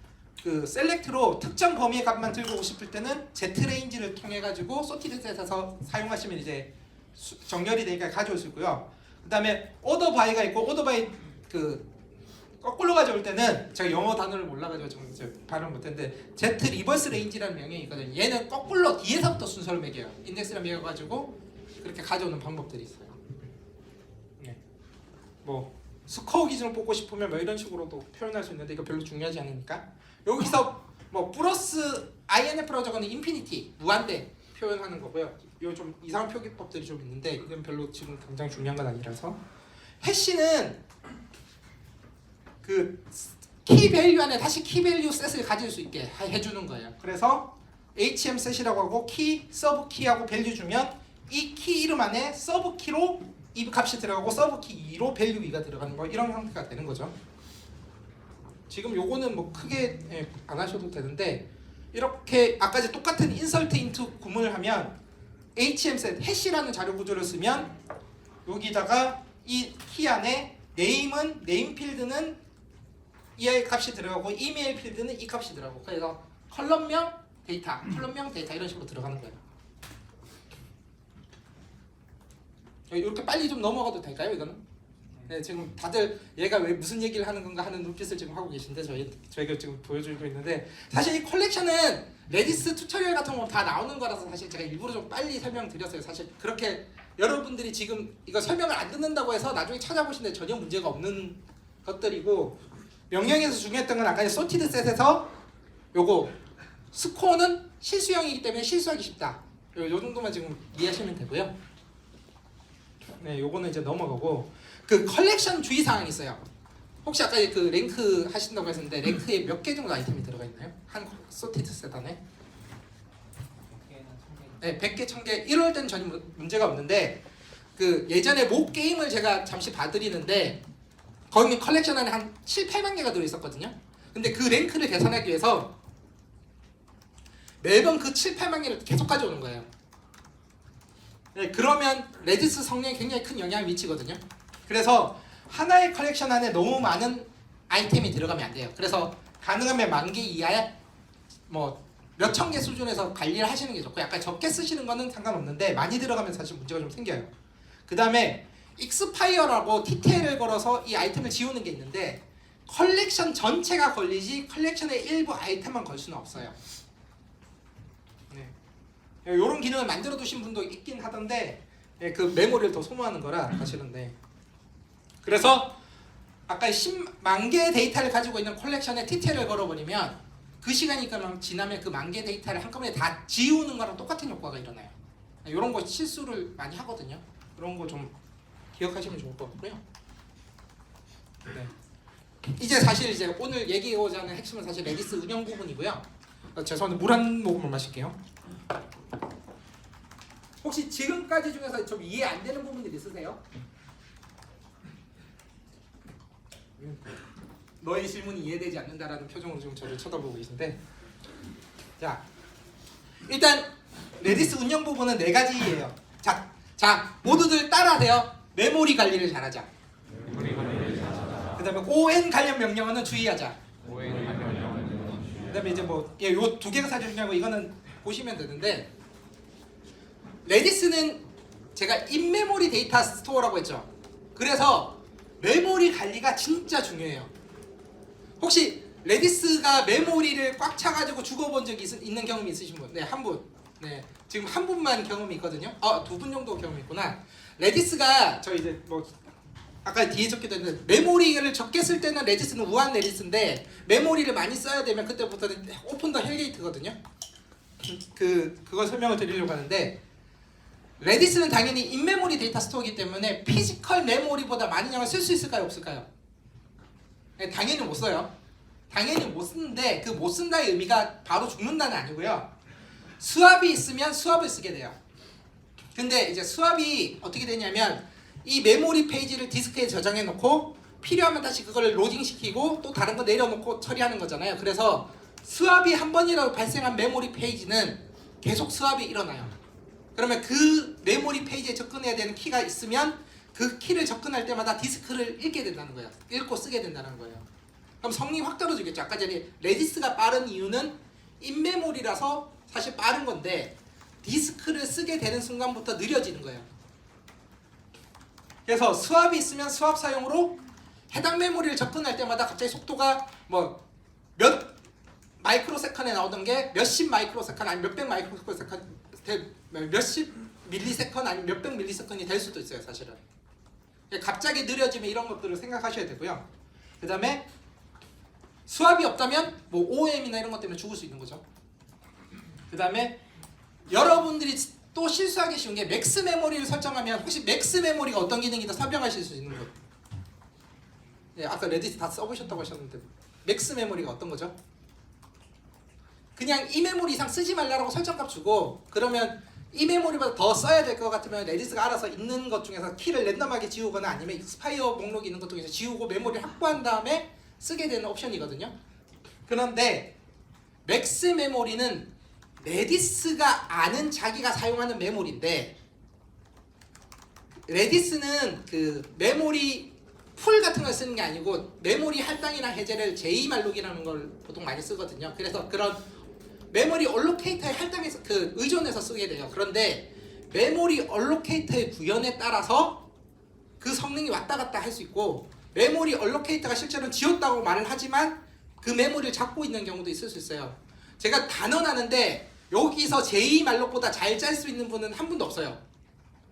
Speaker 1: 그 셀렉트로 특정 범위의 값만 들고 오고 싶을 때는 Z레인지를 통해 가지고 소티드셋에서 사용하시면 이제 정렬이 되니까 가져올 수 있고요. 그 다음에 오더 바이가 있고 오더 바이 그 거꾸로 가져올 때는 제가 영어 단어를 몰라가지고 지금 발음 못했는데 Z 리버스 레인지라는 명령이 있거든요. 얘는 거꾸로 뒤에서부터 순서를 매겨요. 인덱스를 매겨가지고 그렇게 가져오는 방법들이 있어요. 네. 뭐 스코어 기준을 뽑고 싶으면 뭐 이런 식으로도 표현할 수 있는데 이거 별로 중요하지 않으니까 여기서 뭐 플러스 INF라고 적어는 인피니티 무한대 표현하는 거고요. 요 좀 이상한 표기법들이 좀 있는데 이건 별로 지금 당장 중요한 건 아니라서 해시는 그 키 밸류 안에 다시 키 밸류 셋을 가질 수 있게 해주는 거예요. 그래서 HM 셋이라고 하고 키, 서브 키하고 밸류 주면 이 키 이름 안에 서브 키로 이 값이 들어가고 서브 키 2로 밸류 2가 들어가는 거 이런 형태가 되는 거죠. 지금 요거는 뭐 크게 안 하셔도 되는데 이렇게 아까 이제 똑같은 인설트 인투 구문을 하면 HM 셋 해시라는 자료 구조를 쓰면 여기다가 이 키 안에 네임은 네임 필드는 이 값이 들어가고 이메일 필드는 이 값이 들어가고 그래서 컬럼명 데이터, 컬럼명 데이터 이런 식으로 들어가는 거예요. 이렇게 빨리 좀 넘어가도 될까요, 이거는? 네, 지금 다들 얘가 왜 무슨 얘기를 하는 건가 하는 눈빛을 지금 하고 계신데 저희가 지금 보여주고 있는데 사실 이 컬렉션은 레디스 튜토리얼 같은 거 다 나오는 거라서 사실 제가 일부러 좀 빨리 설명드렸어요. 사실 그렇게 여러분들이 지금 이거 설명을 안 듣는다고 해서 나중에 찾아보시는데 전혀 문제가 없는 것들이고 명령에서 중요했던 건 아까 소티드 셋에서 요거 스코어는 실수형이기 때문에 실수하기 쉽다. 요 정도만 지금 이해하시면 되고요. 네, 요거는 이제 넘어가고 그 컬렉션 주의 사항이 있어요. 혹시 아까 그 랭크 하신다고 했었는데 랭크에 몇 개 정도 아이템이 들어가 있나요? 한 소티트 셋 안에?
Speaker 3: 100개나 1000개.
Speaker 1: 네, 100개, 1000개 1월 때는 전혀 문제가 없는데 그 예전에 모 게임을 제가 잠시 봐드리는데 거기 컬렉션 안에 한 7, 8만 개가 들어있었거든요. 근데 그 랭크를 계산하기 위해서 매번 그 7, 8만 개를 계속 가져오는 거예요. 네, 그러면 레디스 성능에 굉장히 큰 영향을 미치거든요. 그래서 하나의 컬렉션 안에 너무 많은 아이템이 들어가면 안 돼요. 그래서 가능하면 10,000개 이하의 뭐 몇천 개 수준에서 관리를 하시는 게 좋고 약간 적게 쓰시는 거는 상관없는데 많이 들어가면 사실 문제가 좀 생겨요. 그 다음에 익스파이어라고 TTL을 걸어서 이 아이템을 지우는 게 있는데 컬렉션 전체가 걸리지 컬렉션의 일부 아이템만 걸 수는 없어요. 네. 이런 기능을 만들어 두신 분도 있긴 하던데 그 메모리를 더 소모하는 거라 사실은. 네. 그래서 아까 10만 개의 데이터를 가지고 있는 컬렉션에 TTL을 걸어버리면 그 시간이 지나면 그 10,000개 데이터를 한꺼번에 다 지우는 거랑 똑같은 효과가 일어나요. 이런 거 실수를 많이 하거든요. 이런 거 좀 기억하시면 좋을 것 같고요. 네. 이제 사실 이제 오늘 얘기하고자 하는 핵심은 사실 레디스 운영 부분이고요. 죄송한데 물 한 모금을 마실게요. 혹시 지금까지 중에서 좀 이해 안 되는 부분들 있으세요? 너의 질문이 이해되지 않는다라는 표정으로 지금 저를 쳐다보고 계신데, 자 일단 레디스 운영 부분은 4가지예요. 자 모두들 따라하세요. 메모리 관리를 잘하자. 그 다음에 ON 관련 명령어는 주의하자. 그 다음에 이제 뭐 요 2개가 사실 중요하고 이거는 보시면 되는데, 레디스는 제가 인메모리 데이터 스토어라고 했죠. 그래서 메모리 관리가 진짜 중요해요. 혹시 레디스가 메모리를 꽉 차가지고 죽어본 적이 있는 경험이 있으신 분? 네, 한 분. 네, 지금 한 분만 경험이 있거든요. 2분 정도 경험이 있구나. 레디스가 저 이제 뭐 아까 뒤에 적혀져 있는데 메모리를 적게 쓸 때는 레디스는 우한 레디스인데 메모리를 많이 써야 되면 그때부터는 오픈 더 헬게이트거든요. 그걸 설명을 드리려고 하는데, 레디스는 당연히 인메모리 데이터 스토어이기 때문에 피지컬 메모리보다 많은 양을 쓸 수 있을까요, 없을까요? 네, 당연히 못 써요. 당연히 못 쓰는데 그 못 쓴다의 의미가 바로 죽는다는 아니고요. 수압이 있으면 수압을 쓰게 돼요. 근데 이제 수압이 어떻게 되냐면 이 메모리 페이지를 디스크에 저장해 놓고 필요하면 다시 그걸 로딩시키고 또 다른 거 내려놓고 처리하는 거잖아요. 그래서 수압이 한 번이라도 발생한 메모리 페이지는 계속 수압이 일어나요. 그러면 그 메모리 페이지에 접근해야 되는 키가 있으면 그 키를 접근할 때마다 디스크를 읽게 된다는 거예요. 읽고 쓰게 된다는 거예요. 그럼 성능이 확 떨어지겠죠. 아까 전에 레디스가 빠른 이유는 인메모리라서 사실 빠른 건데 디스크를 쓰게 되는 순간부터 느려지는 거예요. 그래서 수압이 있으면 수압 사용으로 해당 메모리를 접근할 때마다 갑자기 속도가 뭐 몇 마이크로세컨에 나오던 게 몇십 마이크로세컨 아니면 몇백 마이크로세컨, 몇십 밀리세컨 아니면 몇백 밀리세컨이 될 수도 있어요, 사실은. 갑자기 느려지면 이런 것들을 생각하셔야 되고요. 그 다음에 수압이 없다면 뭐 OM이나 이런 것 때문에 죽을 수 있는 거죠. 그 다음에 여러분들이 또 실수하기 쉬운 게 맥스 메모리를 설정하면, 혹시 맥스 메모리가 어떤 기능이다 설명하실 수 있는 분? 예, 아까 레디스 다 써보셨다고 하셨는데 맥스 메모리가 어떤 거죠? 그냥 이 메모리 이상 쓰지 말라고 설정값 주고, 그러면 이 메모리보다 더 써야 될 것 같으면 레디스가 알아서 있는 것 중에서 키를 랜덤하게 지우거나 아니면 익스파이어 목록이 있는 것 중에서 지우고 메모리를 확보한 다음에 쓰게 되는 옵션이거든요. 그런데 맥스 메모리는 레디스가 아는 자기가 사용하는 메모리인데, 레디스는 그 메모리 풀 같은 걸 쓰는 게 아니고 메모리 할당이나 해제를 제2말록이라는 걸 보통 많이 쓰거든요. 그래서 그런 메모리 얼로케이터에 할당해서 그 의존해서 쓰게 돼요. 그런데 메모리 얼로케이터의 구현에 따라서 그 성능이 왔다 갔다 할 수 있고, 메모리 얼로케이터가 실제로 지웠다고 말을 하지만 그 메모리를 잡고 있는 경우도 있을 수 있어요. 제가 단언하는데 여기서 제2말록보다 잘 짤 수 있는 분은 한 분도 없어요.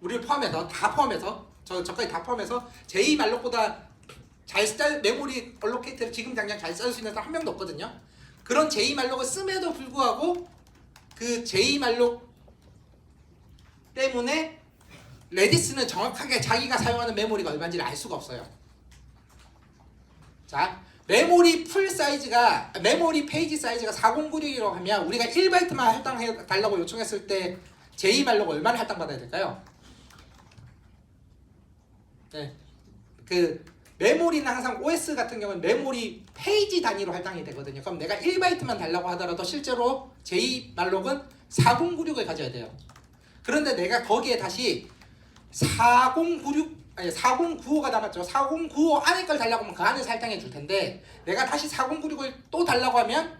Speaker 1: 우리를 포함해서, 다 포함해서, 저까지 다 포함해서 제2말록보다 잘 짤 메모리 얼로케이터를 지금 당장 잘 짤 수 있는 사람 한 명도 없거든요. 그런 J.말록을 씀에도 불구하고 그 J.말록 때문에 레디스는 정확하게 자기가 사용하는 메모리가 얼마인지를 알 수가 없어요. 자, 메모리 메모리 페이지 사이즈가 4096이라고 하면 우리가 1바이트만 할당해 달라고 요청했을 때 J.말록 얼마나 할당받아야 될까요? 네. 그 메모리는 항상 OS 같은 경우는 메모리 페이지 단위로 할당이 되거든요. 그럼 내가 1바이트만 달라고 하더라도 실제로 J.말록은 4096을 가져야 돼요. 그런데 내가 거기에 다시 4095가 남았죠. 4095 안에 걸 달라고 하면 그 안에서 할당해 줄 텐데 내가 다시 4096을 또 달라고 하면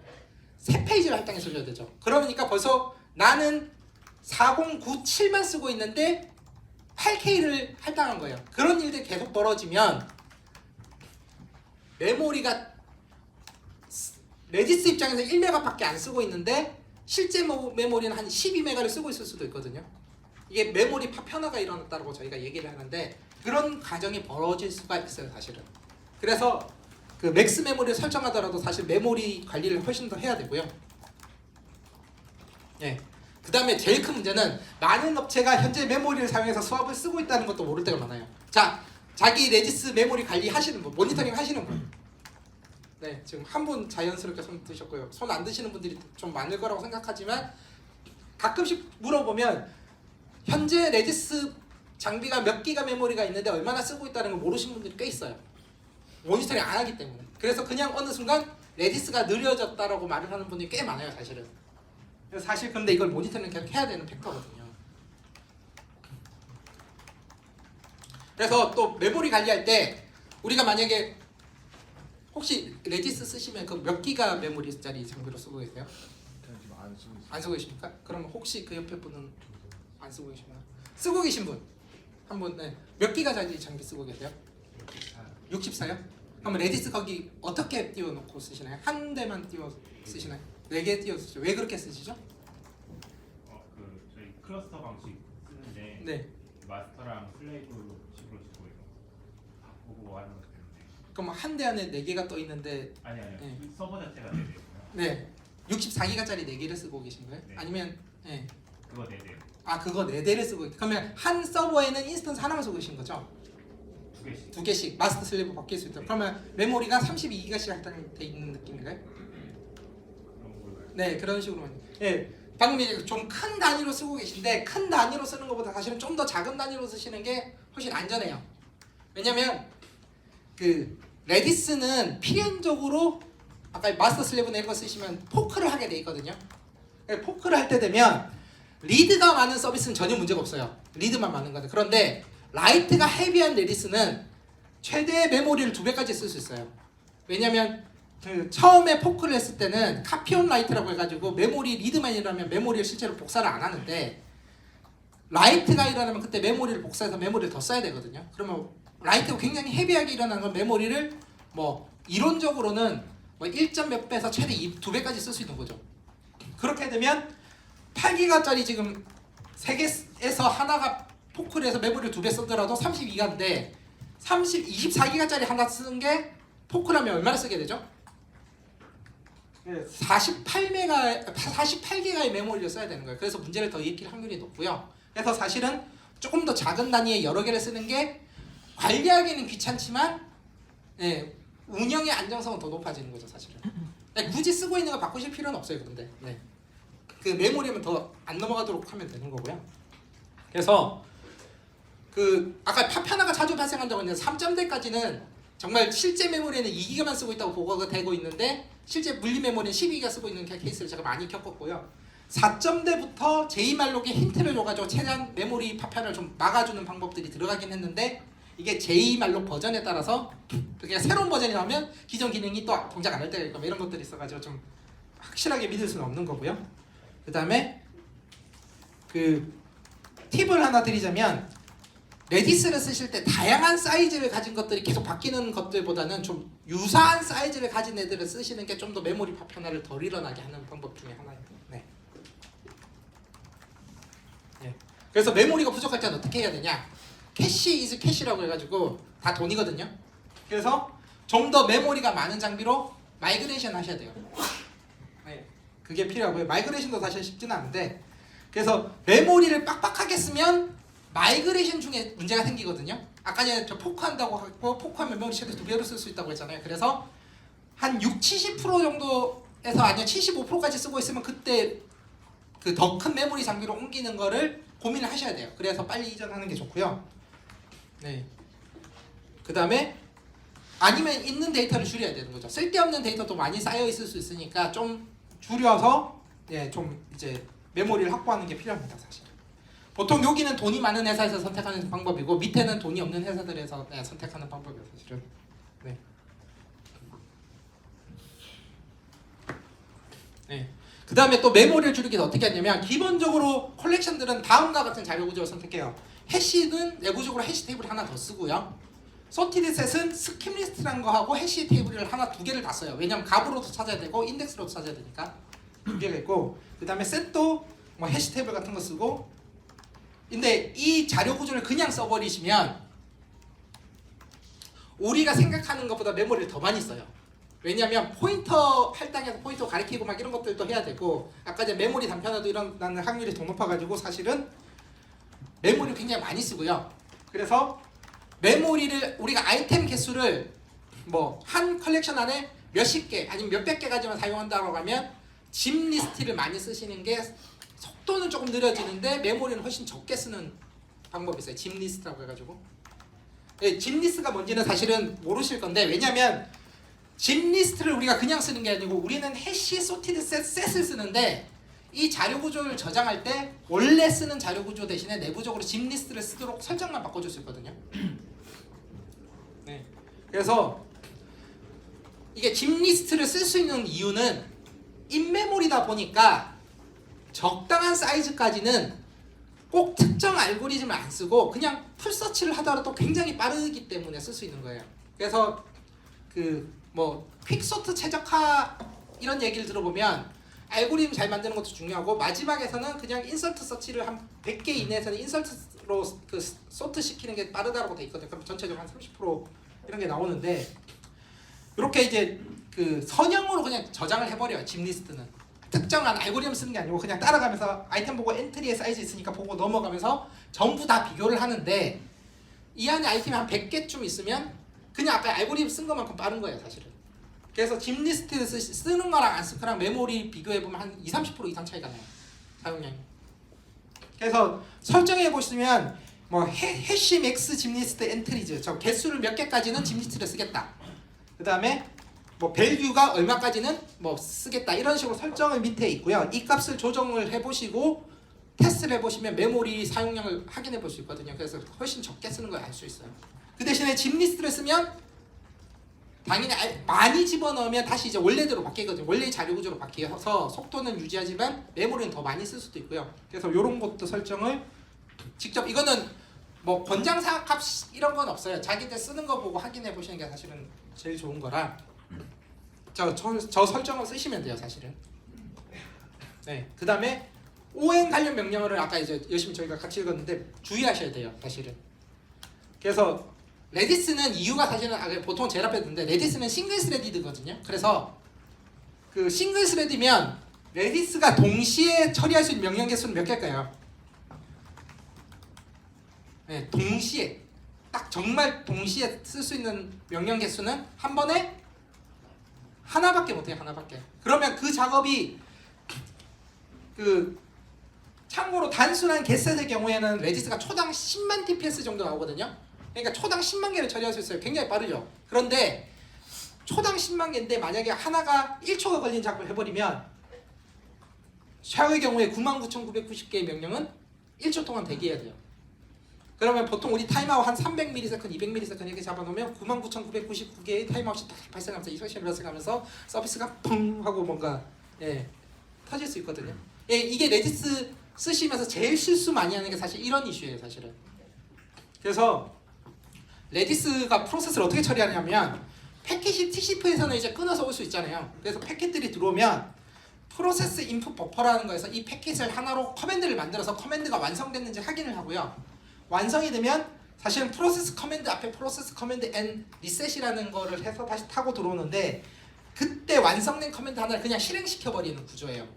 Speaker 1: 세 페이지를 할당해 줘야 되죠. 그러니까 벌써 나는 4097만 쓰고 있는데 8K를 할당한 거예요. 그런 일들이 계속 벌어지면 메모리가 레디스 입장에서 1메가밖에 안 쓰고 있는데 실제 메모리는 한 12메가를 쓰고 있을 수도 있거든요. 이게 메모리 파편화가 일어났다고 저희가 얘기를 하는데 그런 과정이 벌어질 수가 있어요, 사실은. 그래서 그 맥스 메모리를 설정하더라도 사실 메모리 관리를 훨씬 더 해야 되고요. 예. 그 다음에 제일 큰 문제는 많은 업체가 현재 메모리를 사용해서 수압을 쓰고 있다는 것도 모를 때가 많아요. 자, 자기 레디스 메모리 관리 하시는 분, 모니터링 하시는 분. 네, 지금 한 분 자연스럽게 손 드셨고요. 손 안 드시는 분들이 좀 많을 거라고 생각하지만 가끔씩 물어보면 현재 레디스 장비가 몇 기가 메모리가 있는데 얼마나 쓰고 있다는 걸 모르시는 분들이 꽤 있어요. 모니터링 안 하기 때문에. 그래서 그냥 어느 순간 레디스가 느려졌다라고 말을 하는 분들이 꽤 많아요, 사실은. 사실 근데 이걸 모니터링 계속 해야 되는 팩터거든요. 그래서 또 메모리 관리할 때 우리가 만약에 혹시 레디스 쓰시면 그 몇 기가 메모리짜리 장비로 쓰고 계세요?
Speaker 2: 저는 지금 안 쓰고 있어요.
Speaker 1: 안 쓰고 계십니까? 그럼 혹시 그 옆에 분은 안 쓰고 계시나? 쓰고 계신 분 한 분, 네. 몇 기가짜리 장비 쓰고 계세요? 64요? 그럼 레디스 거기 어떻게 띄워놓고 쓰시나요? 한 대만 띄워 쓰시나요? 4개 띄워 쓰시죠? 왜 그렇게 쓰시죠?
Speaker 4: 그 저희 클러스터 방식 쓰는데
Speaker 1: 네.
Speaker 4: 마스터랑 슬레이브 식으로 쓰고 이거 바꾸고 하는 것 때문에
Speaker 1: 그럼 한 대 안에 4개가 떠 있는데
Speaker 4: 아니요
Speaker 1: 네.
Speaker 4: 그 서버 자체가 4대고요.
Speaker 1: 네. 64기가짜리 4개를 쓰고 계신 거예요?
Speaker 4: 네.
Speaker 1: 아니면 네.
Speaker 4: 그거 4대
Speaker 1: 아 그거 4대를 쓰고 그러면 한 서버에는 인스턴스 하나만 쓰고 계신 거죠?
Speaker 4: 2개씩
Speaker 1: 2개씩 마스터 슬래브 바뀔 수 있다. 그러면 메모리가 32기가씩 할당돼 있는 느낌인가요?
Speaker 4: 그런 걸로
Speaker 1: 네, 그런 식으로만. 예, 방금 이제 좀 큰 단위로 쓰고 계신데 큰 단위로 쓰는 것보다 사실은 좀 더 작은 단위로 쓰시는 게 훨씬 안전해요. 왜냐면 그 레디스는 필연적으로 아까 마스터 슬래브 이런 거 쓰시면 포크를 하게 돼 있거든요. 포크를 할 때 되면 리드가 많은 서비스는 전혀 문제가 없어요. 리드만 많은 거는. 그런데 라이트가 헤비한 레디스는 최대 메모리를 2배까지 쓸 수 있어요. 왜냐면 그 처음에 포크를 했을 때는 카피온 라이트라고 해가지고 메모리 리드만 일어나면 메모리를 실제로 복사를 안 하는데 라이트가 일어나면 그때 메모리를 복사해서 메모리를 더 써야 되거든요. 그러면 라이트가 굉장히 헤비하게 일어나는 건 메모리를 뭐 이론적으로는 뭐 1점 몇 배에서 최대 2배까지 쓸 수 있는 거죠. 그렇게 되면 8기가짜리 지금 3개에서 하나가 포크를 해서 메모리를 2배 쓰더라도 32기가인데 24기가짜리 하나 쓰는 게 포크라면 얼마나 쓰게 되죠? 48기가의 메모리를 써야 되는 거예요. 그래서 문제를 더 일으킬 확률이 높고요. 그래서 사실은 조금 더 작은 단위의 여러 개를 쓰는 게 관리하기는 귀찮지만 네, 운영의 안정성은 더 높아지는 거죠, 사실은. 네, 굳이 쓰고 있는 거 바꾸실 필요는 없어요, 그런데. 네. 그 메모리면 더 안 넘어가도록 하면 되는 거고요. 그래서 그 아까 파편화가 자주 발생한다고 했는데 3점대까지는 정말 실제 메모리에는 2기가만 쓰고 있다고 보고가 되고 있는데 실제 물리 메모리는 12기가 쓰고 있는 케이스를 제가 많이 겪었고요. 4점대부터 J.말록에 힌트를 줘가지고 최대한 메모리 파편을 좀 막아주는 방법들이 들어가긴 했는데 이게 J.말록 버전에 따라서 그냥 새로운 버전이 나오면 기존 기능이 또 동작 안 할 때가 있고 이런 것들이 있어가지고 좀 확실하게 믿을 수는 없는 거고요. 그 다음에 그 팁을 하나 드리자면 레디스를 쓰실 때 다양한 사이즈를 가진 것들이 계속 바뀌는 것들보다는 좀 유사한 사이즈를 가진 애들을 쓰시는 게 좀 더 메모리 파편화를 덜 일어나게 하는 방법 중에 하나예요. 네. 네. 그래서 메모리가 부족할 때는 어떻게 해야 되냐? 캐시 이즈 캐시라고 해가지고 다 돈이거든요. 그래서 좀 더 메모리가 많은 장비로 마이그레이션 하셔야 돼요. 그게 필요하고요. 마이그레이션도 사실 쉽지는 않은데 그래서 메모리를 빡빡하게 쓰면 마이그레이션 중에 문제가 생기거든요. 아까 전에 저 포크한다고 하고 포크하면 메모리 최대 2배로 쓸 수 있다고 했잖아요. 그래서 한 70% 정도에서 아니면 75%까지 쓰고 있으면 그때 그 더 큰 메모리 장비로 옮기는 거를 고민을 하셔야 돼요. 그래서 빨리 이전하는 게 좋고요. 네. 그 다음에 아니면 있는 데이터를 줄여야 되는 거죠. 쓸데없는 데이터도 많이 쌓여 있을 수 있으니까 좀 줄여서 좀 이제 메모리를 확보하는 게 필요합니다. 사실. 보통 여기는 돈이 많은 회사에서 선택하는 방법이고 밑에는 돈이 없는 회사들에서 선택하는 방법이에요. 사실은. 네. 네. 그 다음에 또 메모리를 줄이기 위해서 어떻게 하냐면 기본적으로 컬렉션들은 다음과 같은 자료 구조를 선택해요. 해시는 내부적으로 해시 테이블 하나 더 쓰고요. 소티드 셋은 스킵 리스트라는 거 하고 해시 테이블을 하나 두 개를 다 써요. 왜냐면 값으로도 찾아야 되고 인덱스로도 찾아야 되니까 두 개가 있고 그 다음에 셋도 뭐 해시 테이블 같은 거 쓰고 근데 이 자료 구조를 그냥 써버리시면 우리가 생각하는 것보다 메모리를 더 많이 써요. 왜냐하면 포인터 할당해서 포인터 가리키고 막 이런 것들도 해야 되고 아까 이제 메모리 단편화도 일어나는 확률이 더 높아가지고 사실은 메모리를 굉장히 많이 쓰고요. 그래서 메모리를 우리가 아이템 개수를 뭐 한 컬렉션 안에 몇십 개 아니면 몇백 개까지만 사용한다고 하면 집 리스트를 많이 쓰시는 게 속도는 조금 느려지는데 메모리는 훨씬 적게 쓰는 방법이 있어요. 집 리스트라고 해가지고 집 리스트가 뭔지는 사실은 모르실 건데 왜냐면 집 리스트를 우리가 그냥 쓰는 게 아니고 우리는 해시 소티드 셋을 쓰는데 이 자료 구조를 저장할 때 원래 쓰는 자료 구조 대신에 내부적으로 집 리스트를 쓰도록 설정만 바꿔줄 수 있거든요. 네. 그래서 이게 집 리스트를 쓸 수 있는 이유는 인메모리다 보니까 적당한 사이즈까지는 꼭 특정 알고리즘을 안 쓰고 그냥 풀서치를 하더라도 굉장히 빠르기 때문에 쓸 수 있는 거예요. 그래서 그 뭐 퀵소트 최적화 이런 얘기를 들어보면 알고리즘 잘 만드는 것도 중요하고 마지막에서는 그냥 인서트 서치를 한 100개 이내에서는 인서트로 그 소트 시키는 게 빠르다고 돼 있거든요. 그럼 전체적으로 한 30% 이런 게 나오는데 이렇게 이제 그 선형으로 그냥 저장을 해버려요. 집 리스트는 특정한 알고리즘 쓰는 게 아니고 그냥 따라가면서 아이템 보고 엔트리의 사이즈 있으니까 보고 넘어가면서 전부 다 비교를 하는데 이 안에 아이템이 한 100개쯤 있으면 그냥 아까 알고리즘 쓴 것만큼 빠른 거예요. 사실은. 그래서 집 리스트 쓰는 거랑 안 쓰는 거랑 메모리 비교해보면 한 20-30% 이상 차이가 나요. 사용량이. 그래서 설정해 보시면 뭐 해시 맥스 집 리스트 엔트리즈 저 개수를 몇 개까지는 집 리스트를 쓰겠다. 그 다음에 뭐 밸류가 얼마까지는 뭐 쓰겠다 이런 식으로 설정을 밑에 있고요. 이 값을 조정을 해보시고 테스트를 해보시면 메모리 사용량을 확인해 볼 수 있거든요. 그래서 훨씬 적게 쓰는 걸 알 수 있어요. 그 대신에 집 리스트를 쓰면 당연히 많이 집어넣으면 다시 이제 원래대로 바뀌거든요. 원래의 자료 구조로 바뀌어서 속도는 유지하지만 메모리는 더 많이 쓸 수도 있고요. 그래서 이런 것도 설정을 직접 이거는 뭐 권장사항 값 이런 건 없어요. 자기들 쓰는 거 보고 확인해 보시는 게 사실은 제일 좋은 거라 저 설정을 쓰시면 돼요. 사실은. 네. 그 다음에 ON 관련 명령어를 아까 이제 열심히 저희가 같이 읽었는데 주의하셔야 돼요. 사실은. 그래서 레디스는 이유가 사실은 보통 제일 앞에 있는데 레디스는 싱글 스레디드거든요. 그래서 그 싱글 스레디면 레디스가 동시에 처리할 수 있는 명령 개수는 몇 개일까요? 네, 동시에 딱 정말 동시에 쓸 수 있는 명령 개수는 한 번에 하나밖에 못해요. 하나밖에. 그러면 그 작업이 그 참고로 단순한 getset의 경우에는 레디스가 초당 10만 TPS 정도 나오거든요. 그러니까 초당 10만 개를 처리할 수 있어요. 굉장히 빠르죠. 그런데 초당 10만 개인데 만약에 하나가 1초가 걸린 작업을 해버리면 샤오의 경우에 99,990개의 명령은 1초 동안 대기해야 돼요. 그러면 보통 우리 타임아웃 한 300ms, 200ms 이렇게 잡아놓으면 99,999개의 타임아웃이 딱 발생하면서 이소시얼 발생하면서 서비스가 펑 하고 뭔가 터질 수 있거든요. 이게 레디스 쓰시면서 제일 실수 많이 하는 게 사실 이런 이슈예요. 사실은. 그래서 레디스가 프로세스를 어떻게 처리하냐면 패킷이 TCP에서는 이제 끊어서 올 수 있잖아요. 그래서 패킷들이 들어오면 프로세스 인풋 버퍼라는 거에서 이 패킷을 하나로 커맨드를 만들어서 커맨드가 완성됐는지 확인을 하고요. 완성이 되면 사실은 프로세스 커맨드 앞에 프로세스 커맨드 N 리셋이라는 거를 해서 다시 타고 들어오는데 그때 완성된 커맨드 하나를 그냥 실행시켜버리는 구조예요.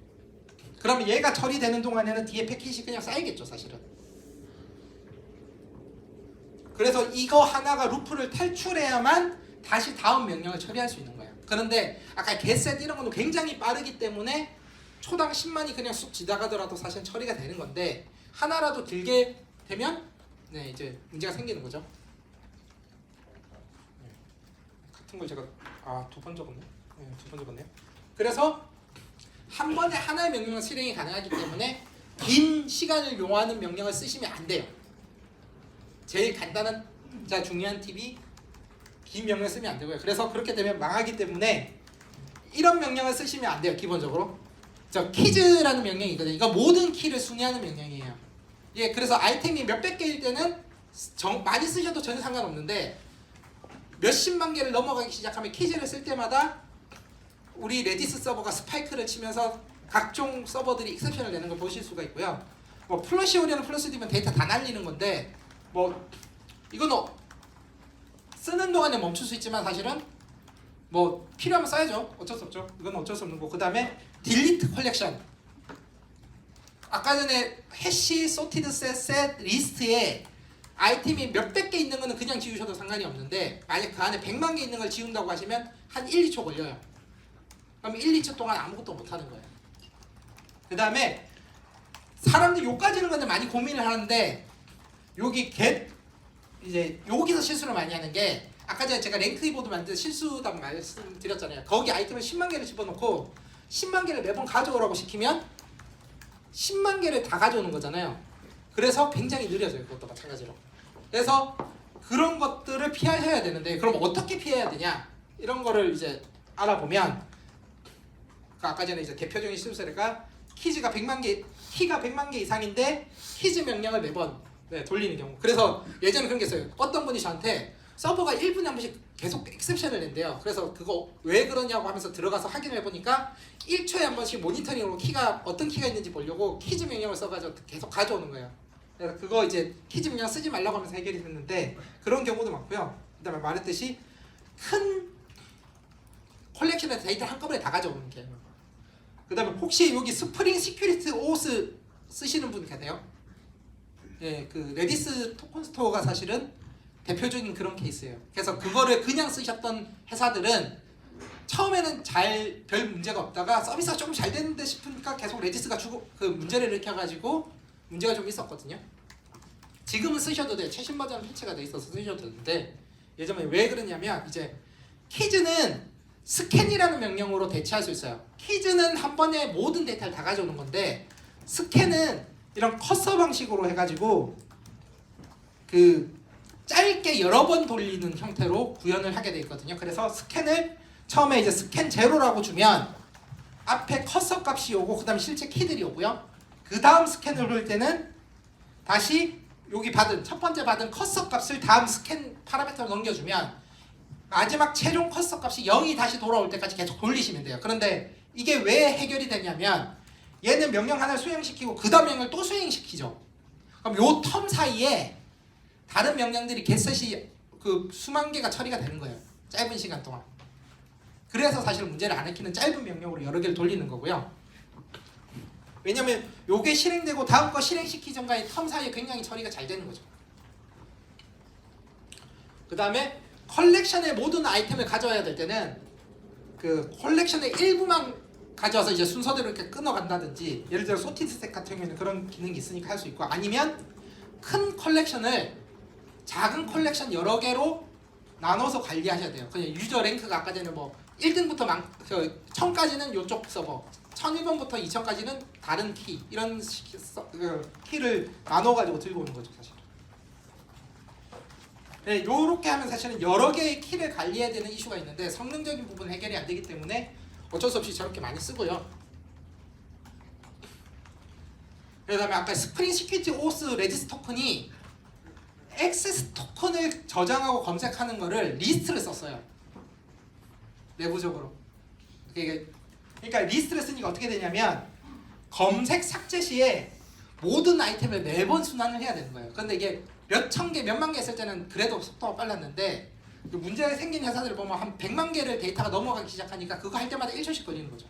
Speaker 1: 그러면 얘가 처리되는 동안에는 뒤에 패킷이 그냥 쌓이겠죠, 사실은. 그래서 이거 하나가 루프를 탈출해야만 다시 다음 명령을 처리할 수 있는 거예요. 그런데 아까 getset 이런 거는 굉장히 빠르기 때문에 초당 10만이 그냥 쑥 지나가더라도 사실 처리가 되는 건데 하나라도 길게 되면 네, 이제 문제가 생기는 거죠. 네. 같은 걸 제가 두 번 적었네. 네, 두 번 적었네요. 그래서 한 번에 하나의 명령은 실행이 가능하기 때문에 긴 시간을 요하는 명령을 쓰시면 안 돼요. 제일 간단한 자 중요한 팁이 긴 명령 쓰면 안 되고요. 그래서 그렇게 되면 망하기 때문에 이런 명령을 쓰시면 안 돼요. 기본적으로 저 키즈라는 명령이 있거든요. 이거 모든 키를 순위하는 명령이에요. 예, 그래서 아이템이 몇백 개일 때는 많이 쓰셔도 전혀 상관없는데 몇십만 개를 넘어가기 시작하면 키즈를 쓸 때마다 우리 레디스 서버가 스파이크를 치면서 각종 서버들이 익셉션을 내는 걸 보실 수가 있고요. 뭐 플러시 오리는 플러스 디면 데이터 다 날리는 건데 뭐 이건 쓰는 동안에 멈출 수 있지만 사실은 뭐 필요하면 써야죠. 어쩔 수 없죠. 이건 어쩔 수 없는 거. 그 다음에 딜리트 컬렉션. 아까 전에 해시, 소티드 셋, 셋, 리스트에 아이템이 몇백 개 있는 거는 그냥 지우셔도 상관이 없는데 만약 그 안에 100만 개 있는 걸 지운다고 하시면 한 1, 2초 걸려요. 그럼 1, 2초 동안 아무것도 못 하는 거예요. 그 다음에 사람들이 요까지는 건데 많이 고민을 하는데 여기 get 이제 여기서 실수를 많이 하는 게 아까 전에 제가 랭크 키보드 만들 실수담 말씀드렸잖아요. 거기 아이템을 10만 개를 집어넣고 10만 개를 매번 가져오라고 시키면 10만 개를 다 가져오는 거잖아요. 그래서 굉장히 느려져요. 그것도 마찬가지로. 그래서 그런 것들을 피하셔야 되는데 그럼 어떻게 피해야 되냐? 이런 거를 이제 알아보면 아까 전에 이제 대표적인 실수 사례가 키가 100만 개 이상인데 키즈 명령을 매번 돌리는 경우. 그래서 예전에 그런 게 있어요. 어떤 분이 저한테 서버가 1분에 한 번씩 계속 exception을 낸대요. 그래서 그거 왜 그러냐고 하면서 들어가서 확인을 해보니까 1초에 한 번씩 모니터링으로 어떤 키가 있는지 보려고 키즈 명령을 써가지고 계속 가져오는 거예요. 그래서 그거 이제 키즈 명령 쓰지 말라고 하면서 해결이 됐는데 그런 경우도 많고요. 그 다음에 말했듯이 큰 컬렉션의 데이터를 한꺼번에 다 가져오는 게. 그 다음에 혹시 여기 스프링 시큐리티 오스 쓰시는 분 계세요? 예, 그 레디스 토큰 스토어가 사실은 대표적인 그런 케이스예요. 그래서 그거를 그냥 쓰셨던 회사들은 처음에는 별 문제가 없다가 서비스가 조금 잘 되는데 싶으니까 계속 레디스가 그 문제를 일으켜가지고 문제가 좀 있었거든요. 지금은 쓰셔도 돼요. 최신 버전 패치가 돼 있어서 쓰셔도 되는데 예전에 왜 그러냐면 이제 키즈는 스캔이라는 명령으로 대체할 수 있어요. 키즈는 한 번에 모든 데이터를 다 가져오는 건데 스캔은 이런 커서 방식으로 해가지고 그 짧게 여러 번 돌리는 형태로 구현을 하게 돼 있거든요. 그래서 스캔을 처음에 이제 스캔 제로라고 주면 앞에 커서 값이 오고 그 다음 실제 키들이 오고요. 그 다음 스캔을 볼 때는 다시 여기 첫 번째 받은 커서 값을 다음 스캔 파라미터로 넘겨주면 마지막 최종 커서 값이 0이 다시 돌아올 때까지 계속 돌리시면 돼요. 그런데 이게 왜 해결이 되냐면 얘는 명령 하나를 수행시키고 그 다음 명령을 또 수행시키죠. 그럼 요 텀 사이에 다른 명령들이 getset이 그 수만 개가 처리가 되는 거예요. 짧은 시간 동안. 그래서 사실 문제를 안 일으키는 짧은 명령으로 여러 개를 돌리는 거고요. 왜냐면 요게 실행되고 다음 거 실행시키기 전까지 텀 사이에 굉장히 처리가 잘 되는 거죠. 그 다음에 컬렉션의 모든 아이템을 가져와야 될 때는 그 컬렉션의 일부만 가져와서 이제 순서대로 이렇게 끊어간다든지 예를 들어 소티드 스택 같은 경우에는 그런 기능이 있으니까 할 수 있고 아니면 큰 컬렉션을 작은 컬렉션 여러 개로 나눠서 관리하셔야 돼요. 그냥 유저 랭크가 아까 전에 뭐 1등부터 1000까지는 요쪽 서버 1001번부터 2000까지는 다른 키 이런 키를 나눠가지고 들고 오는 거죠 사실. 네, 요렇게 하면 사실은 여러 개의 키를 관리해야 되는 이슈가 있는데 성능적인 부분 해결이 안 되기 때문에 어쩔 수 없이 저렇게 많이 쓰고요. 그 다음에 아까 스프링 시큐리티 오스 레디스 토큰이 액세스 토큰을 저장하고 검색하는 거를 리스트를 썼어요. 내부적으로. 그러니까 리스트를 쓰니까 어떻게 되냐면 검색 삭제 시에 모든 아이템을 매번 순환을 해야 되는 거예요. 근데 이게 몇천 개, 몇만 개 했을 때는 그래도 속도가 빨랐는데 그 문제가 생긴 회사들 보면 한 100만 개를 데이터가 넘어가기 시작하니까 그거 할 때마다 1초씩 걸리는 거죠.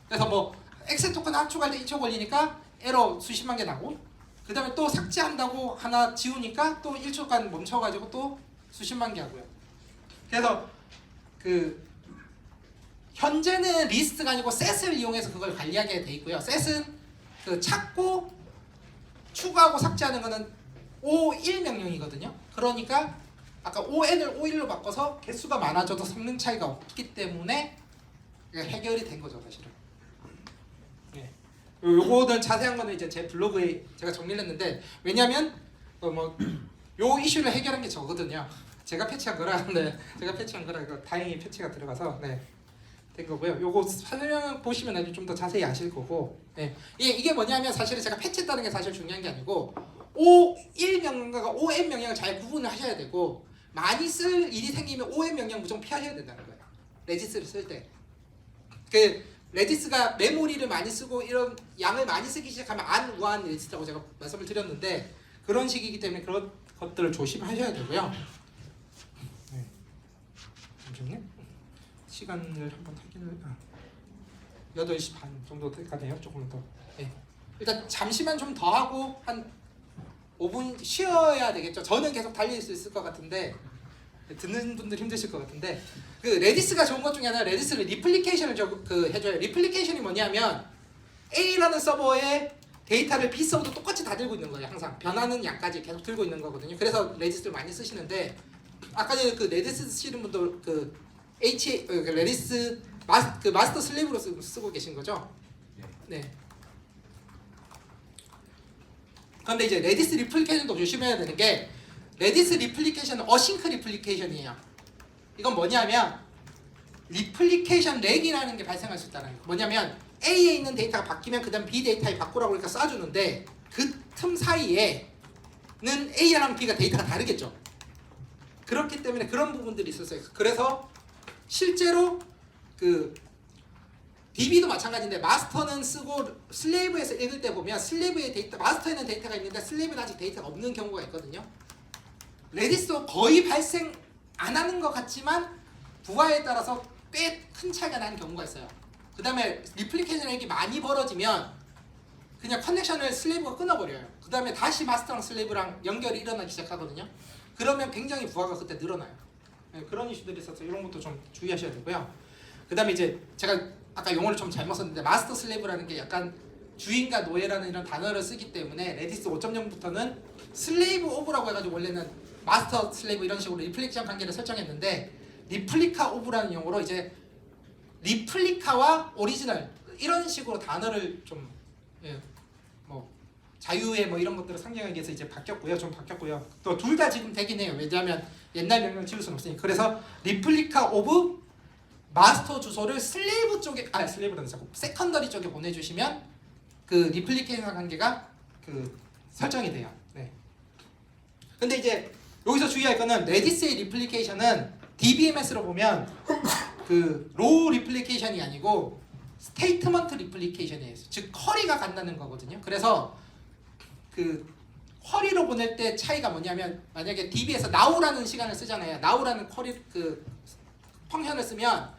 Speaker 1: 그래서 뭐 엑셀 토큰 압축할 때 2초 걸리니까 에러 수십만 개 나고, 그 다음에 또 삭제한다고 하나 지우니까 또 1초간 멈춰가지고 또 수십만 개 하고요. 그래서 그 현재는 리스트가 아니고 셋을 이용해서 그걸 관리하게 돼 있고요. 셋은 그 찾고 추가하고 삭제하는 거는 O1 명령이거든요. 그러니까 아까 ON을 O1로 바꿔서 개수가 많아져도 성능 차이가 없기 때문에 해결이 된 거죠, 사실은. 네. 요거는 자세한 거는 이제 제 블로그에 제가 정리를 했는데, 왜냐면 요 이슈를 해결한 게 저거든요. 제가 패치한 거라, 네, 제가 패치한 거라 이거 다행히 패치가 들어가서 네, 된 거고요. 요거 설명 보시면 아주 좀 더 자세히 아실 거고, 네. 이게 뭐냐면 사실은 제가 패치했다는 게 사실 중요한 게 아니고 O1 명령과 OM 명령을 잘 구분을 하셔야 되고, 많이 쓸 일이 생기면 OM 명령 무조건 피하셔야 된다는 거예요. 레지스를 쓸 때. 그 레디스가 메모리를 많이 쓰고 이런 양을 많이 쓰기 시작하면 안우한 레디스라고 제가 말씀을 드렸는데, 그런 식이기 때문에 그런 것들을 조심하셔야 되고요. 네. 잠시만요. 시간을 한번 확인을. 8시 반 정도 가네요. 조금 더. 네. 일단 잠시만 좀 더 하고 한 5분 쉬어야 되겠죠. 저는 계속 달릴 수 있을 것 같은데 듣는 분들 힘드실 것 같은데, 그 레디스가 좋은 것 중에 하나, 레디스를 리플리케이션을 해줘요. 리플리케이션이 뭐냐면 A라는 서버에 데이터를 B 서버도 똑같이 다 들고 있는 거예요. 항상 변하는 양까지 계속 들고 있는 거거든요. 그래서 레디스를 많이 쓰시는데, 아까 전에 그 레디스 쓰시는 분도 그 레디스 마스터 슬립으로 쓰고 계신 거죠? 네. 그런데 이제 레디스 리플리케이션도 조심해야 되는 게, 레디스 리플리케이션은 어싱크 리플리케이션이에요. 이건 뭐냐면 리플리케이션 렉이라는 게 발생할 수 있다는 거예요. 뭐냐면 A에 있는 데이터가 바뀌면 그 다음 B 데이터에 바꾸라고 그러니까 쏴주는데, 그 틈 사이에는 A랑 B가 데이터가 다르겠죠. 그렇기 때문에 그런 부분들이 있었어요. 그래서 실제로 그 DB도 마찬가지인데, 마스터는 쓰고 슬레이브에서 읽을 때 보면 슬레이브의 데이터, 마스터에는 데이터가 있는데 슬레이브는 아직 데이터가 없는 경우가 있거든요. 레디스도 거의 발생 안 하는 것 같지만 부하에 따라서 꽤 큰 차이가 나는 경우가 있어요. 그 다음에 리플리케이션 렉이 많이 벌어지면 그냥 커넥션을 슬레이브가 끊어버려요. 그 다음에 다시 마스터랑 슬레이브랑 연결이 일어나기 시작하거든요. 그러면 굉장히 부하가 그때 늘어나요. 네, 그런 이슈들이 있어서 이런 것도 좀 주의하셔야 되고요. 그 다음에 이제 제가 아까 용어를 좀 잘못 썼는데, 마스터 슬레이브라는 게 약간 주인과 노예라는 이런 단어를 쓰기 때문에 레디스 5.0부터는 슬레이브 오브라고 해가지고 원래는 마스터 슬레이브 이런 식으로 리플리케이션 관계를 설정했는데, 리플리카 오브라는 용어로 이제 리플리카와 오리지널 이런 식으로 단어를 좀 자유의 이런 것들을 상징하기 위해서 이제 바뀌었고요. 좀 바뀌었고요. 또 둘 다 지금 되긴 해요. 왜냐하면 옛날 명령을 지울 수는 없으니까. 그래서 리플리카 오브 마스터 주소를 슬레이브 쪽에, 슬레이브라는 자꾸 세컨더리 쪽에 보내주시면 그 리플리케이션 관계가 그 설정이 돼요. 네. 근데 이제 여기서 주의할 거는, 레디스의 리플리케이션은 DBMS로 보면 그 로우 리플리케이션이 아니고 스테이트먼트 리플리케이션이에요. 즉 쿼리가 간다는 거거든요. 그래서 그 쿼리로 보낼 때 차이가 뭐냐면, 만약에 DB에서 now라는 시간을 쓰잖아요. now라는 쿼리 그 펑션을 쓰면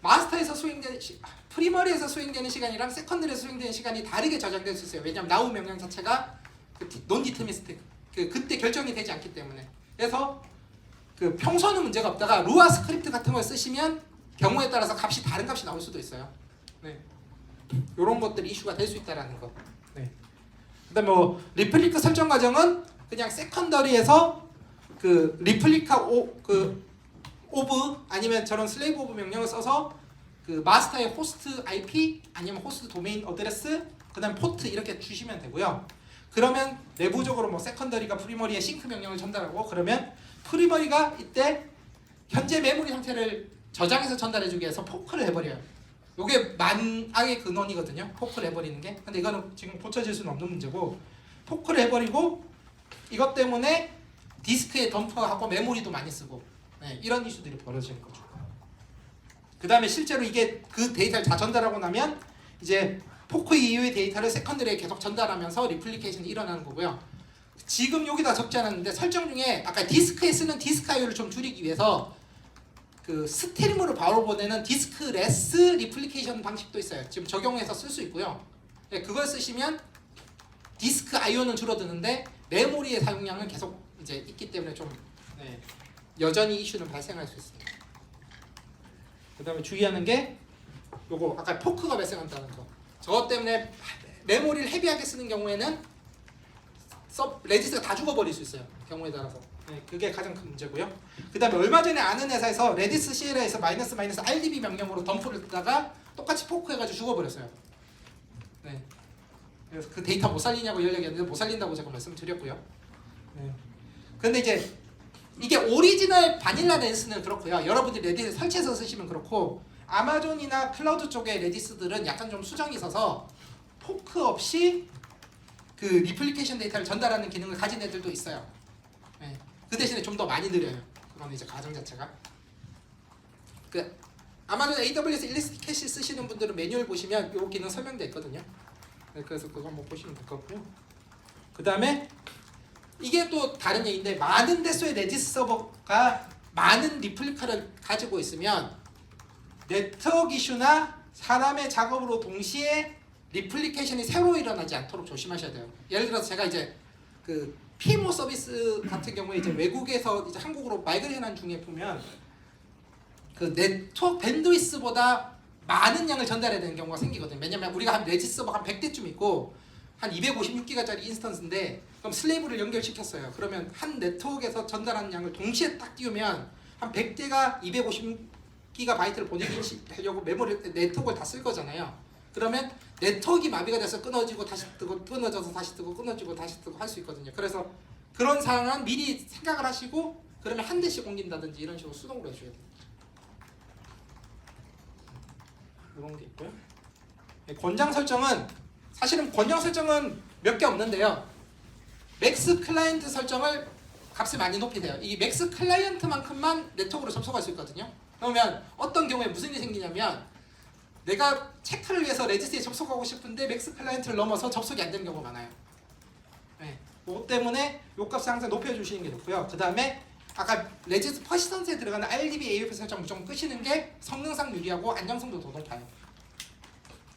Speaker 1: 마스터에서 수행되는 프리머리에서 수행되는 시간이랑 세컨더리에서 수행되는 시간이 다르게 저장될 수 있어요. 왜냐하면 now 명령 자체가 논 디터미니스틱 그때 결정이 되지 않기 때문에. 그래서 그 평소는 문제가 없다가 루아 스크립트 같은 걸 쓰시면 경우에 따라서 값이 다른 값이 나올 수도 있어요. 네. 이런 것들이 이슈가 될 수 있다라는 거. 네. 그다음에 리플리카 설정 과정은 그냥 세컨더리에서 그 리플리카 오브 아니면 저런 슬레이브 오브 명령을 써서 그 마스터의 호스트 IP 아니면 호스트 도메인 어드레스 그다음 포트 이렇게 주시면 되고요. 그러면 내부적으로 세컨더리가 프리머리에 싱크 명령을 전달하고, 그러면 프리머리가 이때 현재 메모리 상태를 저장해서 전달해주기 위해서 포크를 해버려요. 이게 만악의 근원이거든요. 포크를 해버리는 게. 근데 이거는 지금 고쳐질 수는 없는 문제고, 포크를 해버리고 이것 때문에 디스크에 덤프하고 메모리도 많이 쓰고, 네, 이런 이슈들이 벌어지는 거죠. 그 다음에 실제로 이게 그 데이터를 다 전달하고 나면 이제 포크 이후의 데이터를 세컨더리에 계속 전달하면서 리플리케이션이 일어나는 거고요. 지금 여기다 적지 않았는데 설정 중에 아까 디스크에 쓰는 디스크 IO를 좀 줄이기 위해서 그 스트림으로 바로 보내는 디스크레스 리플리케이션 방식도 있어요. 지금 적용해서 쓸 수 있고요. 네, 그걸 쓰시면 디스크 IO는 줄어드는데 메모리의 사용량은 계속 이제 있기 때문에 좀 네, 여전히 이슈는 발생할 수 있습니다. 그다음에 주의하는 게 요거 아까 포크가 발생한다는 거. 저것 때문에 메모리를 헤비하게 쓰는 경우에는 레지스가 다 죽어버릴 수 있어요. 경우에 따라서. 네, 그게 가장 큰 문제고요. 그 다음에 얼마 전에 아는 회사에서 레디스 CL에서 마이너스 RDB 명령으로 덤프를 뜨다가 똑같이 포크해가지고 죽어버렸어요. 네. 그래서 그 데이터 못 살리냐고 연락했는데 못 살린다고 제가 말씀드렸고요. 네. 근데 이제 이게 오리지널 바닐라 레디스는 그렇고요. 여러분들이 레디스 설치해서 쓰시면 그렇고 아마존이나 클라우드 쪽의 레디스들은 약간 좀 수정이 있어서 포크 없이 그 리플리케이션 데이터를 전달하는 기능을 가진 애들도 있어요. 네. 그 대신에 좀 더 많이 느려요. 그건 이제 가정 자체가. 그 아마존 AWS 일리스트 캐시 쓰시는 분들은 매뉴얼 보시면 이 기능 설명돼 있거든요. 네, 그래서 그거 한번 보시면 될 것 같고요. 그 다음에 이게 또 다른 얘기인데 많은 대수의 레디스 서버가 많은 리플리카를 가지고 있으면 네트워크 이슈나 사람의 작업으로 동시에 리플리케이션이 새로 일어나지 않도록 조심하셔야 돼요. 예를 들어서 제가 이제 그 PMO 서비스 같은 경우에 이제 외국에서 이제 한국으로 마이그레이션 중에 보면 그 네트워크 밴드위스보다 많은 양을 전달해야 되는 경우가 생기거든요. 왜냐면 우리가 한 레지스 서버 한 100대쯤 있고 한 256기가짜리 인스턴스인데 그럼 슬레이브를 연결시켰어요. 그러면 한 네트워크에서 전달하는 양을 동시에 딱 띄우면 한 100대가 256기가바이트를 보내려고 메모리 네트워크를 다 쓸 거잖아요. 그러면 네트워크가 마비가 돼서 끊어지고 다시 뜨고 끊어져서 다시 뜨고 끊어지고 다시 뜨고 할 수 있거든요. 그래서 그런 상황은 미리 생각을 하시고 그러면 한 대씩 옮긴다든지 이런 식으로 수동으로 해줘야 돼요. 이런 게 있고요. 권장 설정은 사실은 권장 설정은 몇 개 없는데요. 맥스 클라이언트 설정을 값을 많이 높이세요. 이 맥스 클라이언트만큼만 네트워크로 접속할 수 있거든요. 그러면 어떤 경우에 무슨 일이 생기냐면 내가 체크를 위해서 레지스에 접속하고 싶은데 맥스 클라이언트를 넘어서 접속이 안 되는 경우가 많아요. 네, 그것 때문에 요 값을 항상 높여주시는 게 좋고요. 그 다음에 아까 레지스 퍼시스턴스에 들어가는 RDB AF 설정 무조건 끄시는 게 성능상 유리하고 안정성도 더 높아요.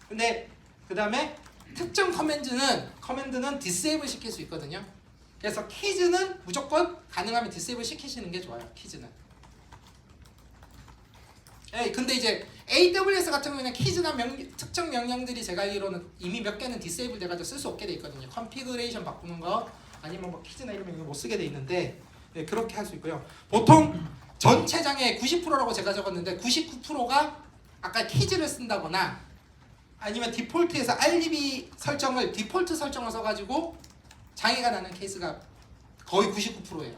Speaker 1: 근데 그 다음에 특정 커맨드는 디세이블 시킬 수 있거든요. 그래서 키즈는 무조건 가능하면 디세이블 시키시는 게 좋아요. 키즈는. 예, 근데 이제 AWS 같은 경우는 키즈나 특정 명령들이 제가 알기로는 이미 몇 개는 디세이블 돼가지고 쓸 수 없게 돼 있거든요. 컨피그레이션 바꾸는 거 아니면 뭐 키즈나 이런 거 못 쓰게 돼 있는데 예, 그렇게 할 수 있고요. 보통 전체 장의 90%라고 제가 적었는데 99%가 아까 키즈를 쓴다거나 아니면 디폴트에서 RDB 설정을 디폴트 설정을 써가지고 장애가 나는 케이스가 거의 99%예요.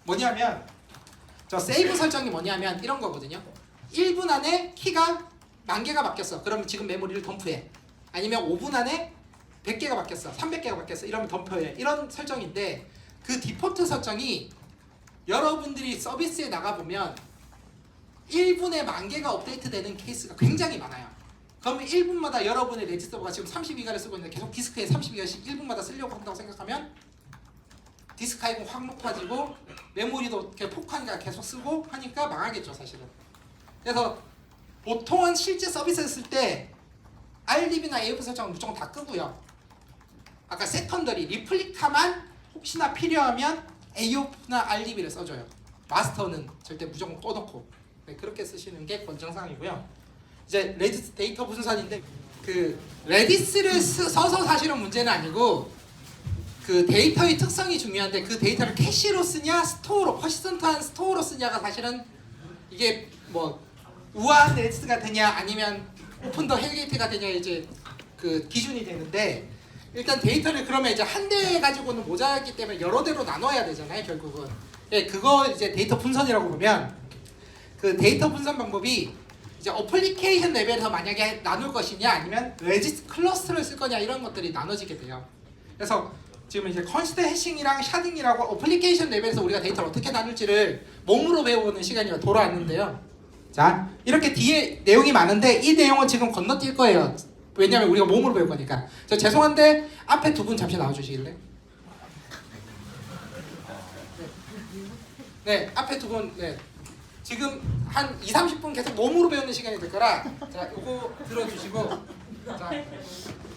Speaker 1: 뭐냐면 저 세이브 설정이 뭐냐면 이런 거거든요. 1분 안에 키가 10,000개가 바뀌었어. 그러면 지금 메모리를 덤프해. 아니면 5분 안에 100개가 바뀌었어. 300개가 바뀌었어. 이러면 덤프해. 이런 설정인데 그 디폴트 설정이 여러분들이 서비스에 나가보면 1분에 10,000개가 업데이트되는 케이스가 굉장히 많아요. 그러면 1분마다 여러분의 레지 서버가 지금 32기가를 쓰고 있는데 계속 디스크에 32기가씩 1분마다 쓰려고 한다고 생각하면 디스크 하이가 확 높아지고 메모리도 폭하니까 계속 쓰고 하니까 망하겠죠 사실은. 그래서 보통은 실제 서비스를 쓸 때 RDB나 AF 설정은 무조건 다 끄고요. 아까 세컨더리 리플리카만 혹시나 필요하면 AOF나 RDB를 써줘요. 마스터는 절대 무조건 꺼놓고 네, 그렇게 쓰시는 게 권장사항이고요. 이제 레디스 데이터 분산인데 그 레디스를 써서 사실은 문제는 아니고 그 데이터의 특성이 중요한데 그 데이터를 캐시로 쓰냐 스토어로 퍼시스턴트한 스토어로 쓰냐가 사실은 이게 뭐 우아한 레디스가 되냐 아니면 오픈 더 헬게이트가 되냐 이제 그 기준이 되는데 일단 데이터를 그러면 이제 한 대 가지고는 모자라기 때문에 여러 대로 나눠야 되잖아요 결국은. 예, 그거 이제 데이터 분선이라고 보면 그 데이터 분선 방법이 이제 어플리케이션 레벨에서 만약에 나눌 것이냐 아니면 레지스 클러스터를 쓸 거냐 이런 것들이 나눠지게 돼요. 그래서 지금 이제 컨시더 해싱이랑 샤딩이라고 어플리케이션 레벨에서 우리가 데이터를 어떻게 나눌지를 몸으로 배워보는 시간이 돌아왔는데요. 자, 이렇게 뒤에 내용이 많은데 이 내용은 지금 건너뛸 거예요. 왜냐면 우리가 몸으로 배울 거니까. 저 죄송한데 앞에 두 분 잠시 나와주시길래. 네, 앞에 두 분, 네. 지금 한 2-30분 계속 몸으로 배우는 시간이 될 거라 자, 요거 들어주시고 자,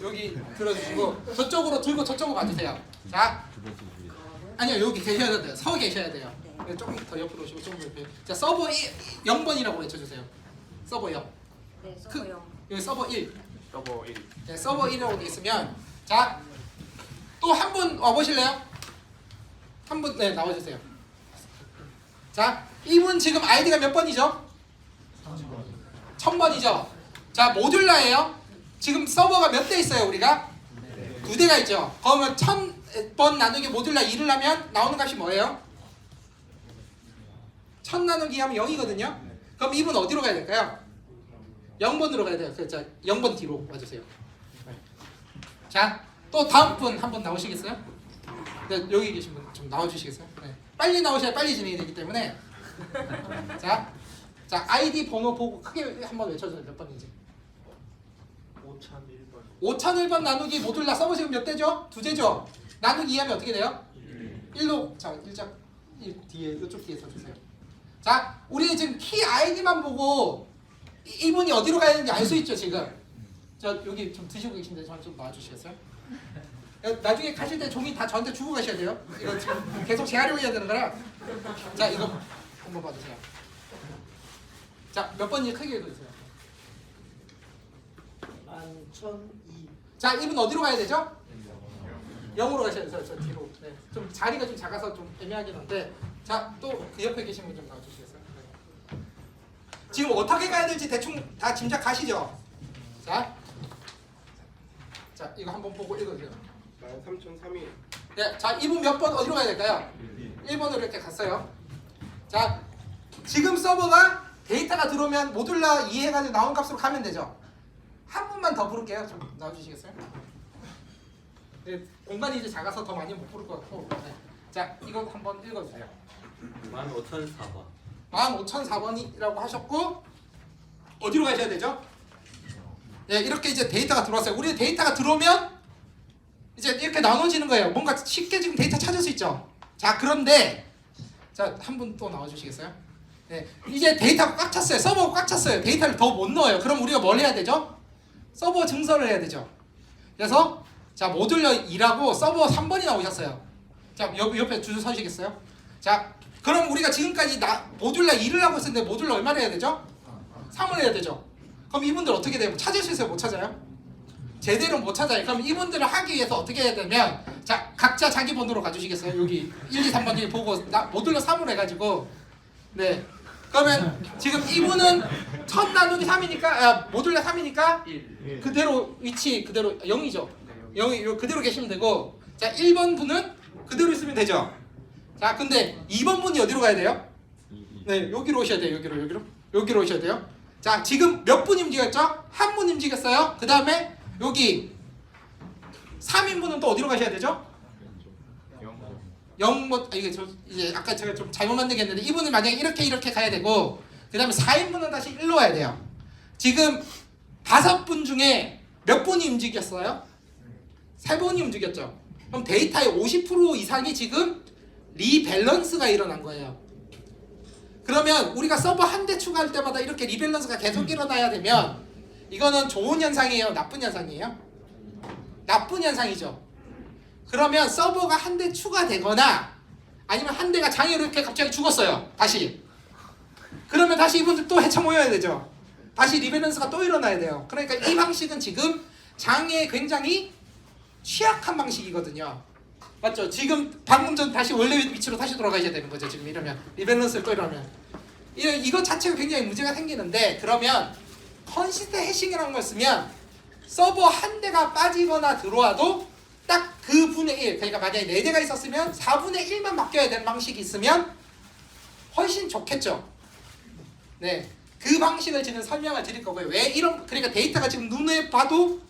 Speaker 1: 여기 들어주시고 저쪽으로 들고 저쪽으로 봐주세요. 자, 아니요, 여기 계셔야 돼요. 서 계셔야 돼요. 네, 조금 더 옆으로 오시고 조금 옆에. 자, 서버 0번이라고 외쳐주세요. 서버 0.
Speaker 5: 네, 서버요.
Speaker 1: 여기 서버 1.
Speaker 2: 서버 1.
Speaker 1: 네, 서버 1이라고 돼 있으면 자, 또 한 분 와보실래요? 한 분, 네, 나와주세요. 자, 이분 지금 아이디가 몇 번이죠? 1000번이죠? 자, 모듈라예요. 지금 서버가 몇 대 있어요, 우리가? 2대가 있죠. 그러면 1000번 나누기 모듈라 2를 하면 나오는 값이 뭐예요? 1000 나누기 하면 0이거든요. 그럼 이분 어디로 가야 될까요? 0번으로 가야 돼요. 자, 0번 뒤로 와주세요. 자, 또 다음 분 한 번 나오시겠어요? 네, 여기 계신 분 좀 나와주시겠어요? 네. 빨리 나오셔야 빨리 진행이 되기 때문에 자, 아이디 번호 보고 크게 한번 외쳐주세요. 몇 번인지.
Speaker 2: 5001번.
Speaker 1: 5001번 나누기 모듈라 서버 지금 몇 대죠? 2대죠? 나누기 2하면 어떻게 돼요? 1로 자, 1 뒤에 이쪽 뒤에 써주세요. 자, 우리 지금 키 아이디만 보고 이분이 어디로 가야 되는지 알 수 있죠 지금. 저 여기 좀 드시고 계신데 저한테 좀 놔주시겠어요? 나중에 가실 때 종이 다 저한테 주고 가셔야 돼요. 이거 지금 계속 재활용해야 되는 거라. 자, 이거 한번 봐주세요. 자, 몇 번인지 크게 읽어주세요.
Speaker 3: 11,002.
Speaker 1: 자, 이분 어디로 가야 되죠? 0으로 가셔야 돼요. 저 뒤로. 네. 좀 자리가 좀 작아서 좀 애매하긴 한데. 자, 또 그 옆에 계신 분 좀 나와주시겠어요? 네. 지금 어떻게 가야 될지 대충 다 짐작하시죠? 자, 이거 한번 보고 읽어주세요.
Speaker 2: 13003이.
Speaker 1: 네, 자, 이분 몇 번 어디로 가야 될까요? 1번으로 이렇게 갔어요. 자, 지금 서버가 데이터가 들어오면 모듈라 이해해가지고 나온 값으로 가면 되죠. 한 분만 더 부를게요. 좀 나와주시겠어요? 네, 공간이 이제 작아서 더 많이 못 부를 것 같고. 네. 자, 이거 한번 읽어주세요.
Speaker 3: 15,004번.
Speaker 1: 15,004번이라고 하셨고 어디로 가셔야 되죠? 네, 이렇게 이제 데이터가 들어왔어요. 우리 데이터가 들어오면 이제 이렇게 나눠지는 거예요. 뭔가 쉽게 지금 데이터 찾을 수 있죠. 자, 그런데 자, 한 분 또 나와주시겠어요? 네, 이제 데이터가 꽉 찼어요. 서버가 꽉 찼어요. 데이터를 더 못 넣어요. 그럼 우리가 뭘 해야 되죠? 서버 증설을 해야 되죠. 그래서 자, 모듈러 2라고 서버 3번이 나오셨어요. 자, 옆에 줄 서시겠어요? 자, 그럼 우리가 지금까지 모듈러 2를 하고 있었는데 모듈러 얼마를 해야 되죠? 3을 해야 되죠. 그럼 이분들 어떻게 돼요? 찾을 수 있어요? 못 찾아요? 제대로 못 찾아요. 그럼 이분들을 하기 위해서 어떻게 해야 되면 자, 각자 자기 번호로 가주시겠어요? 여기 1, 2, 3번 여기 보고 모듈러 3으로 해가지고 네. 그러면 지금 이분은 1000 나누기 3이니까 모듈러 3이니까 그대로 위치 그대로 0이죠. 0이 그대로 계시면 되고 자, 1번 분은 그대로 있으면 되죠. 자, 근데 2번 분이 어디로 가야 돼요? 네, 여기로 오셔야 돼요. 여기로 오셔야 돼요. 자, 지금 몇 분 움직였죠? 한 분 움직였어요. 그 다음에 여기 3인분은 또 어디로 가셔야 되죠? 0번 이게 이제 아까 제가 좀 잘못 만들겠는데 이분은 만약에 이렇게 가야 되고 그 다음에 4인분은 다시 1로 와야 돼요. 지금 5분 중에 몇 분이 움직였어요? 3분이 움직였죠. 그럼 데이터의 50% 이상이 지금 리밸런스가 일어난 거예요. 그러면 우리가 서버 한 대 추가할 때마다 이렇게 리밸런스가 계속 일어나야 되면 이거는 좋은 현상이에요? 나쁜 현상이에요? 나쁜 현상이죠. 그러면 서버가 한 대 추가되거나 아니면 한 대가 장애로 이렇게 갑자기 죽었어요. 다시. 그러면 다시 이분들 또 헤쳐 모여야 되죠. 다시 리밸런스가 또 일어나야 돼요. 그러니까 이 방식은 지금 장애에 굉장히 취약한 방식이거든요. 맞죠? 지금 방금 전 다시 원래 위치로 다시 돌아가셔야 되는 거죠. 지금 이러면 리밸런스를 또 이러면 이거 자체가 굉장히 문제가 생기는데 그러면 컨시스트 해싱이라는 걸 쓰면 서버 한 대가 빠지거나 들어와도 딱 그 분의 1 그러니까 만약에 4대가 있었으면 4분의 1만 바뀌어야 되는 방식이 있으면 훨씬 좋겠죠. 네, 그 방식을 지금 설명을 드릴 거고요. 왜 이런 그러니까 데이터가 지금 눈에 봐도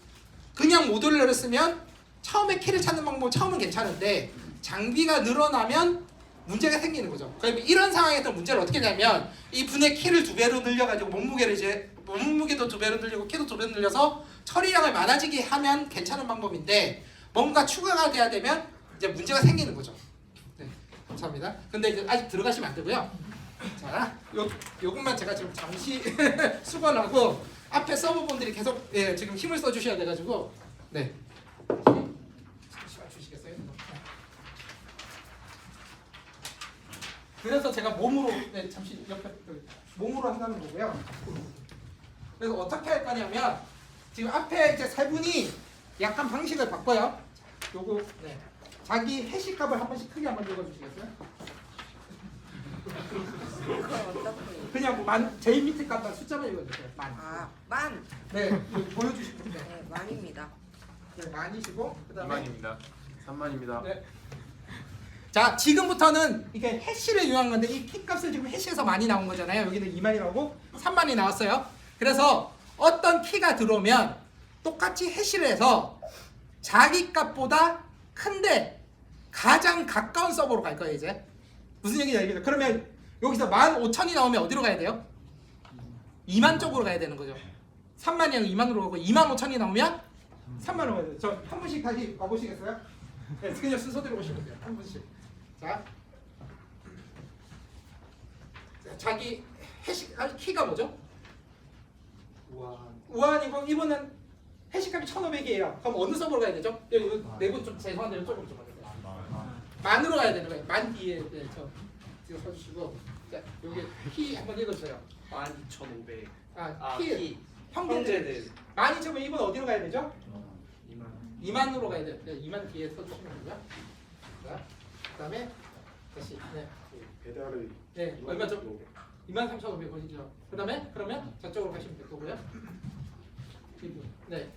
Speaker 1: 그냥 모듈러를 쓰면 처음에 키를 찾는 방법은 처음은 괜찮은데 장비가 늘어나면 문제가 생기는 거죠. 그러면 이런 상황에서 문제를 어떻게 하냐면 이 분의 키를 2배로 늘려가지고 몸무게도 2배로 늘리고 키도 2배로 늘려서 처리량을 많아지게 하면 괜찮은 방법인데 뭔가 추가가 돼야 되면 이제 문제가 생기는 거죠. 네. 감사합니다. 근데 이제 아직 들어가시면 안 되고요. 자, 요것만 제가 지금 잠시 수건하고 앞에 서버분들이 계속 지금 힘을 써주셔야 돼가지고 네. 주시겠어요? 그래서 제가 몸으로 잠시 옆에 몸으로 한다는 거고요. 그래서 어떻게 할 거냐면 지금 앞에 이제 세 분이 약간 방식을 바꿔요. 요거 자기 해시값을 한 번씩 크게 한번 읽어주시겠어요? 그냥 제일 밑에 값만 숫자만 읽어주세요. 만.
Speaker 5: 아, 만.
Speaker 1: 네, 여기 보여주시면 돼요.
Speaker 5: 네, 만입니다.
Speaker 1: 네, 만이시고 그다음에
Speaker 2: 2만입니다. 3만입니다.
Speaker 1: 네. 자, 지금부터는 이게 해시를 이용한 건데 이 키값을 지금 해시에서 많이 나온 거잖아요. 여기는 2만이라고 3만이 나왔어요. 그래서 어떤 키가 들어오면 똑같이 해시를 해서 자기 값보다 큰데 가장 가까운 서버로 갈 거예요. 이제 무슨 얘기인지 알겠죠? 그러면 여기서 15,000이 나오면 어디로 가야 돼요? 2만 쪽으로 가야 되는 거죠. 3만이 아니고 2만으로 가고 25,000이 나오면 3만으로 가야 돼요. 저 한 분씩 다시 가보시겠어요? 네, 그냥 순서대로 오시면 돼요. 한 분씩. 자, 자기 해시 키가 뭐죠? 우한이고 이분은 해시값이 1,500이에요. 그럼 어느 서버로 가야 되죠? 여기 내부 좀 죄송한데 이쪽으로 좀 가주세요. 만으로 가야 되는 거예요. 만 뒤에 저 지금 써주시고 자 여기 키 한번 읽어주세요.
Speaker 3: 12,500.
Speaker 1: 키 형제들 12,000면 이분 어디로 가야 되죠? 2만으로 가야 돼요. 2만 뒤에 써주시면 되고요. 자, 그다음에 다시
Speaker 2: 배달의
Speaker 1: 얼마죠? 23,500원이죠. 그다음에 그러면 저쪽으로 가시면 될 거고요. 네.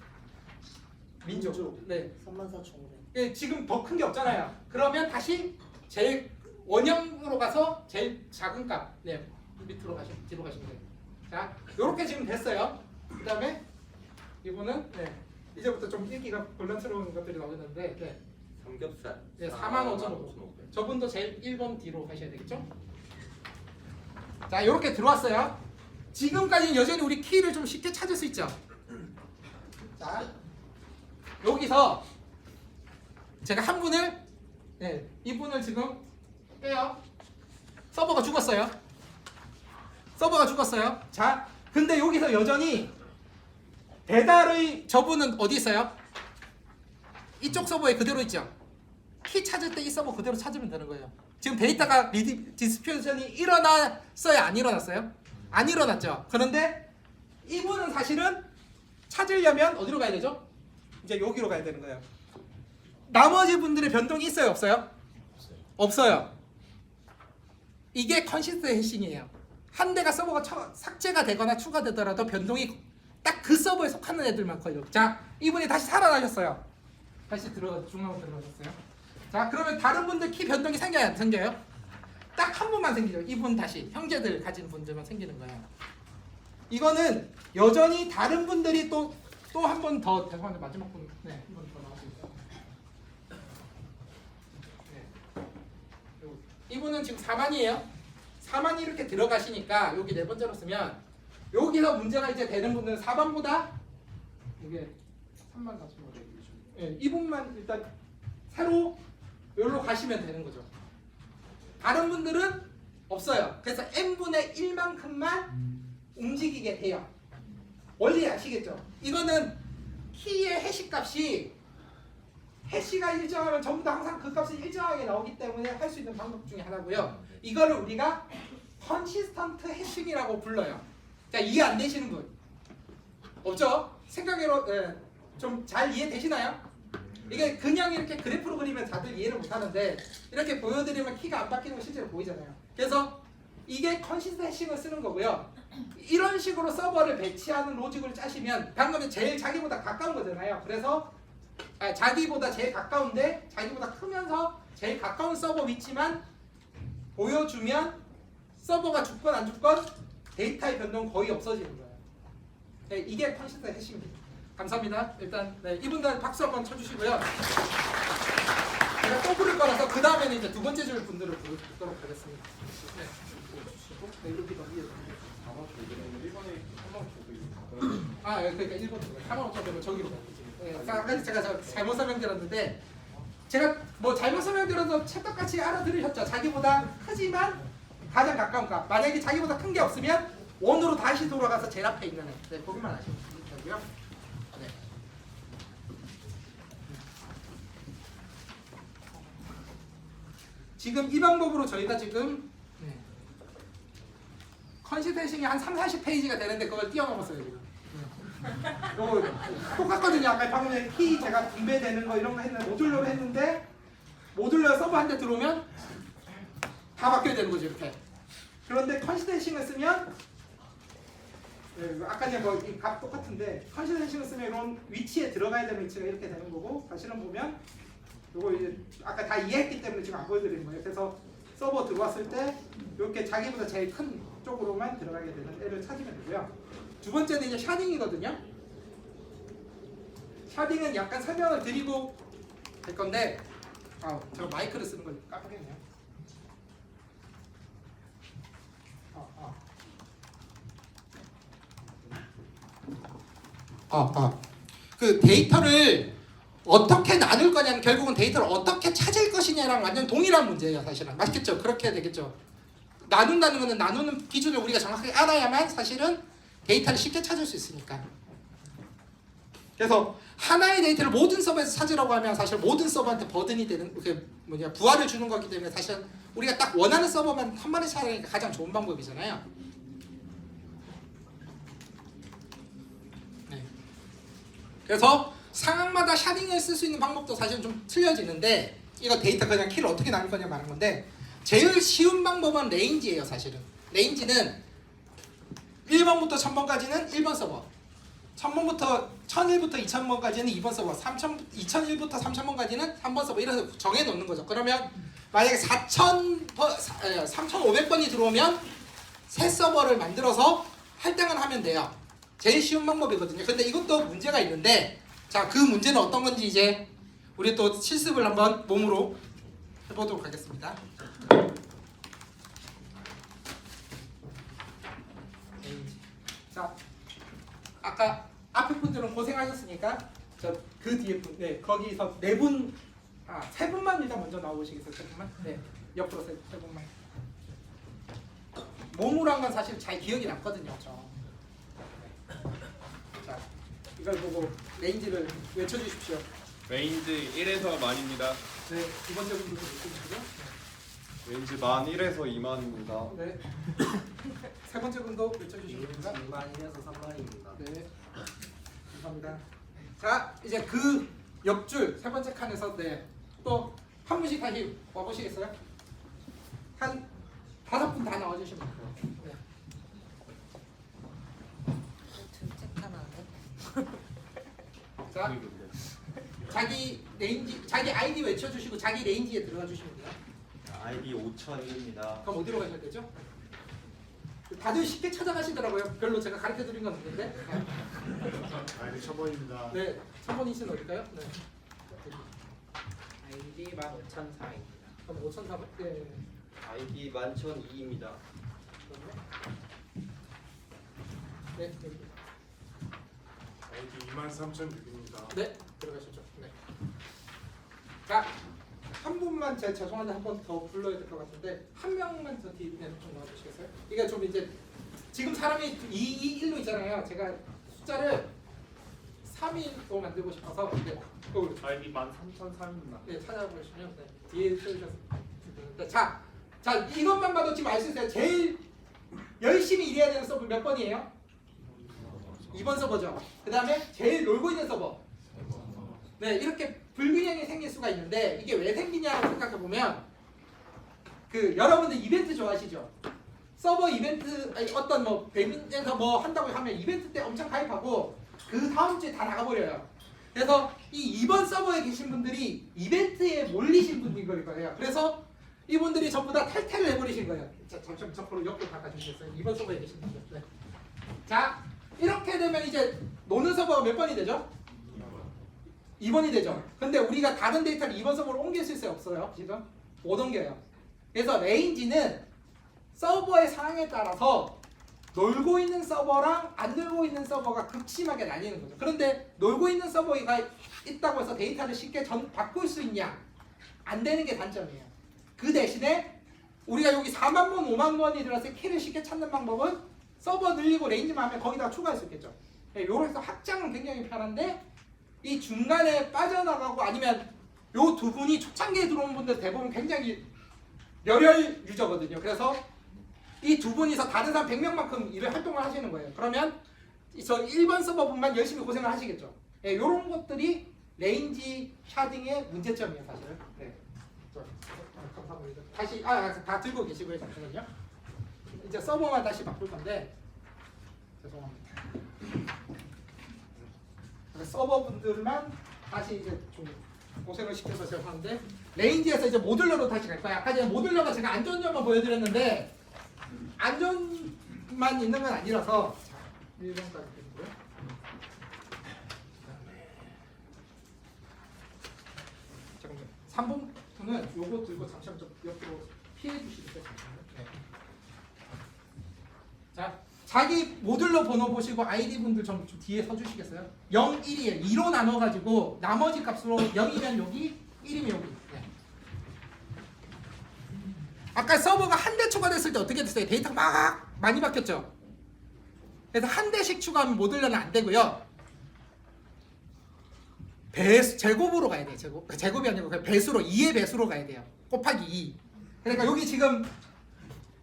Speaker 1: 민족. 네.
Speaker 5: 34,500.
Speaker 1: 지금 더 큰 게 없잖아요. 그러면 다시 제일 원형으로 가서 제일 작은 값. 네. 밑으로 뒤로 가시면 돼요. 자, 요렇게 지금 됐어요. 그다음에 이분은 이제부터 좀 읽기가 곤란스러운 것들이 나오는데
Speaker 3: 삼겹살.
Speaker 1: 45,500. 저분도 제일 1번 뒤로 가셔야 되겠죠? 자, 이렇게 들어왔어요. 지금까지는 여전히 우리 키를 좀 쉽게 찾을 수 있죠? 자, 여기서 제가 한 분을 이분을 지금 빼요. 서버가 죽었어요. 자, 근데 여기서 여전히 배달의 저분은 어디 있어요? 이쪽 서버에 그대로 있죠? 키 찾을 때 이 서버 그대로 찾으면 되는 거예요. 지금 데이터가 디스퓨전이 일어났어요? 안 일어났어요? 안 일어났죠. 그런데 이분은 사실은 찾으려면 어디로 가야 되죠? 이제 여기로 가야 되는 거예요. 나머지 분들의 변동이 있어요? 없어요? 없어요. 이게 컨시스트 해싱이에요. 한 대가 서버가 삭제가 되거나 추가되더라도 변동이 딱 그 서버에 속하는 애들만 걸려. 자, 이분이 다시 살아나셨어요. 다시 중앙으로 들어가셨어요. 자, 그러면 다른 분들 키 변동이 생겨요? 안 생겨요? 딱 한 분만 생기죠. 이분 다시 형제들 가진 분들만 생기는 거예요. 이거는 여전히 다른 분들이 또 한 번 더 죄송한데 마지막 분 한 번 더 나왔습니다. 이분은 지금 4만이에요. 4만이 이렇게 들어가시니까 여기 네 번째로 쓰면 여기서 문제가 이제 되는 분들은 4반보다 이게 34,500. 이분만 일단 새로 여기로 가시면 되는 거죠. 다른 분들은 없어요. 그래서 n분의 1만큼만 움직이게 돼요. 원리 아시겠죠? 이거는 키의 해시 값이 해시가 일정하면 전부 다 항상 그 값이 일정하게 나오기 때문에 할 수 있는 방법 중에 하나고요. 이거를 우리가 컨시스턴트 해싱이라고 불러요. 자, 이해 안 되시는 분 없죠? 생각으로 좀 잘 이해되시나요? 이게 그냥 이렇게 그래프로 그리면 다들 이해를 못하는데 이렇게 보여드리면 키가 안 바뀌는 거 실제로 보이잖아요. 그래서 이게 컨시스턴트 해싱을 쓰는 거고요. 이런 식으로 서버를 배치하는 로직을 짜시면 방금은 제일 자기보다 가까운 거잖아요. 그래서 자기보다 제일 가까운데 자기보다 크면서 제일 가까운 서버 위치만 보여주면 서버가 죽건 안 죽건 데이터의 변동은 거의 없어지는 거예요. 이게 컨시스턴트 해싱입니다. 감사합니다. 일단 이분들 박수 한번 쳐주시고요. 제가 또 부를 거라서 그 다음에는 이제 두 번째 줄 분들을 부르도록 하겠습니다. 여기가 위에.
Speaker 2: 1번에 3만 5,500.
Speaker 1: 그러니까 1번 45,500원 저기로 가요. 아까 제가 잘못 설명드렸는데 제가 뭐 잘못 설명드려도 찰떡같이 알아들으셨죠? 자기보다 크지만 가장 가까운 값. 만약에 자기보다 큰 게 없으면 원으로 다시 돌아가서 제일 앞에 있는 애. 네, 거기만 아시면 되고요. 네. 지금 이 방법으로 저희가 지금 컨시텐싱이 한 3, 40페이지가 되는데 그걸 뛰어넘었어요 지금. 이거 똑같거든요. 아까 방금 전에 키 제가 분배되는 거 이런 거 했는데 모듈러로 했는데 모듈러 서버한테 들어오면 다 바뀌어야 되는 거죠 이렇게. 그런데 컨시텐싱을 쓰면 아까 전에 뭐이 값 똑같은데 컨시텐싱을 쓰면 이런 위치에 들어가야 되는 위치가 이렇게 되는 거고 사실은 보면 요거 이제 아까 다 이해했기 때문에 지금 안 보여드리는 거예요. 그래서 서버 들어왔을 때 이렇게 자기보다 제일 큰 쪽으로만 들어가게 되는 애를 찾으면 되고요. 두 번째는 이제 샤딩이거든요. 샤딩은 약간 설명을 드리고 할 건데 저 마이크를 쓰는 걸 깜빡했네요. 그 데이터를 어떻게 나눌 거냐는 결국은 데이터를 어떻게 찾을 것이냐랑 완전 동일한 문제예요 사실은. 맞겠죠? 그렇게 해야 되겠죠. 나눈다는 거는 나누는 기준을 우리가 정확하게 알아야만 사실은 데이터를 쉽게 찾을 수 있으니까. 그래서 하나의 데이터를 모든 서버에서 찾으라고 하면 사실 모든 서버한테 버든이 되는 그 부하를 주는 거기 때문에 사실 우리가 딱 원하는 서버만 한 번에 찾아내니까 가장 좋은 방법이잖아요. 네. 그래서 상황마다 샤딩을 쓸 수 있는 방법도 사실은 좀 틀려지는데 이거 데이터 그냥 키를 어떻게 나눌 거냐 말하는 건데 제일 쉬운 방법은 레인지예요 사실은. 레인지는 1번부터 1000번까지는 1번 서버 1000번부터 1001부터 2000번까지는 2번 서버 2001부터 3000번까지는 3번 서버 이래서 정해놓는 거죠. 그러면 만약에 3500번이 들어오면 새 서버를 만들어서 할당을 하면 돼요. 제일 쉬운 방법이거든요. 근데 이것도 문제가 있는데 자, 그 문제는 어떤 건지 이제 우리 또 실습을 한번 몸으로 해보도록 하겠습니다. 자, 아까 앞에 분들은 고생하셨으니까 저 그 뒤에 분, 네 거기서 네 분, 세 분만 일단 먼저 나오시겠어요? 세 분만? 네, 옆으로 세 분만. 몸으로 한 건 사실 잘 기억이 남거든요. 자, 이걸 보고 레인지를 외쳐주십시오.
Speaker 2: 레인지 1에서 만입니다.
Speaker 1: 네, 두 번째 분도 외쳐주시고요.
Speaker 2: 레인지 만 1에서 2만입니다.
Speaker 1: 네. 세 번째 분도 외쳐주시겠습니다.
Speaker 3: 2만이라서 3만입니다.
Speaker 1: 네. 감사합니다. 자, 이제 그 옆줄 세 번째 칸에서 또 한 분씩 다시 와보시겠어요? 한 5분 다 나와주시면 돼요. 네. 자, 자기 레인지, 자기 아이디 외쳐주시고 자기 레인지에 들어가 주시면 돼요.
Speaker 3: 아이디 5001입니다.
Speaker 1: 그럼 어디로 가셔야 되죠? 다들 쉽게 찾아가시더라고요. 별로 제가 가르쳐드린 건 없는데.
Speaker 2: 아이디 1000번입니다.
Speaker 1: 네, 3번이신 어딜까요? 네.
Speaker 5: 아이디 15,400입니다.
Speaker 1: 그럼 5,400. 네.
Speaker 3: 아이디 11,002입니다.
Speaker 1: 네, 여기.
Speaker 2: 아이디 23,600입니다.
Speaker 1: 네, 들어가셨죠. 네. 자, 한 분만 제가 죄송한데 한 번 더 불러야 될 것 같은데 한 명만 더 뒤에 좀 나와주시겠어요? 이게 좀 이제 지금 사람이 2, 1로 있잖아요. 제가 숫자를 3위로 만들고 싶어서
Speaker 4: 아이디 13,300입니다.
Speaker 1: 네, 찾아보시면 뒤에 써주셨어요. 자, 이것만 봐도 지금 알 수 있어요. 제일 열심히 일해야 되는 서버 몇 번이에요? 2번 서버죠. 그 다음에 제일 놀고 있는 서버. 네, 이렇게 불균형이 생길 수가 있는데 이게 왜 생기냐고 생각해 보면 여러분들 이벤트 좋아하시죠? 서버 이벤트 어떤 뭐 배민에서 뭐 한다고 하면 이벤트 때 엄청 가입하고 그 다음 주에 다 나가버려요. 그래서 이 2번 서버에 계신 분들이 이벤트에 몰리신 분인 거예요. 그래서 이분들이 전부 다 탈퇴를 해버리신 거예요. 자, 잠시만 옆으로 바꿔주시겠어요? 2번 서버에 계신 분들. 네. 자, 이렇게 되면 이제 노는 서버가 몇 번이 되죠? 2번이 되죠. 근데 우리가 다른 데이터를 2번 서버로 옮길 수 있어요? 없어요? 지금? 못 옮겨요. 그래서 레인지는 서버의 상황에 따라서 놀고 있는 서버랑 안 놀고 있는 서버가 극심하게 나뉘는 거죠. 그런데 놀고 있는 서버가 있다고 해서 데이터를 쉽게 바꿀 수 있냐? 안 되는 게 단점이에요. 그 대신에 우리가 여기 4만 번, 5만 번이 들어서 키를 쉽게 찾는 방법은 서버 늘리고 레인지만 하면 거기다 추가할 수 있겠죠. 요렇게 해서 확장은 굉장히 편한데 이 중간에 빠져나가고 아니면 요 두 분이 초창기에 들어온 분들 대부분 굉장히 열혈 유저거든요. 그래서 이 두 분이서 다른 사람 100명만큼 일을 활동을 하시는 거예요. 그러면 저 1번 서버분만 열심히 고생을 하시겠죠. 요런 것들이 레인지 샤딩의 문제점이에요, 사실은. 네. 감사합니다. 다시 다 들고 계시고요, 잠시만요. 이제 서버만 다시 바꿀 건데 죄송합니다. 서버분들만 다시 이제 좀 고생을 시켜서 제가 하는데 레인지에서 이제 모듈러로 다시 갈 거예요. 아까 전에 모듈러가 제가 안전점만 보여드렸는데 안전만 있는 건 아니라서 자, 1번까지 드리고요. 잠깐만요. 3번은 요거 들고 잠시만 좀 옆으로 피해 주시겠어요? 네. 자, 자기 모듈러 번호 보시고 아이디 분들 좀 뒤에 서주시겠어요? 0, 1이에요. 2로 나눠가지고 나머지 값으로 0이면 여기, 1이면 여기. 네. 아까 서버가 한 대 추가됐을 때 어떻게 됐어요? 데이터가 막 많이 바뀌었죠? 그래서 한 대씩 추가하면 모듈러는 안 되고요. 제곱으로 가야 돼요. 제곱이 아니고 그냥 배수로 2의 배수로 가야 돼요. 곱하기 2. 그러니까 여기 지금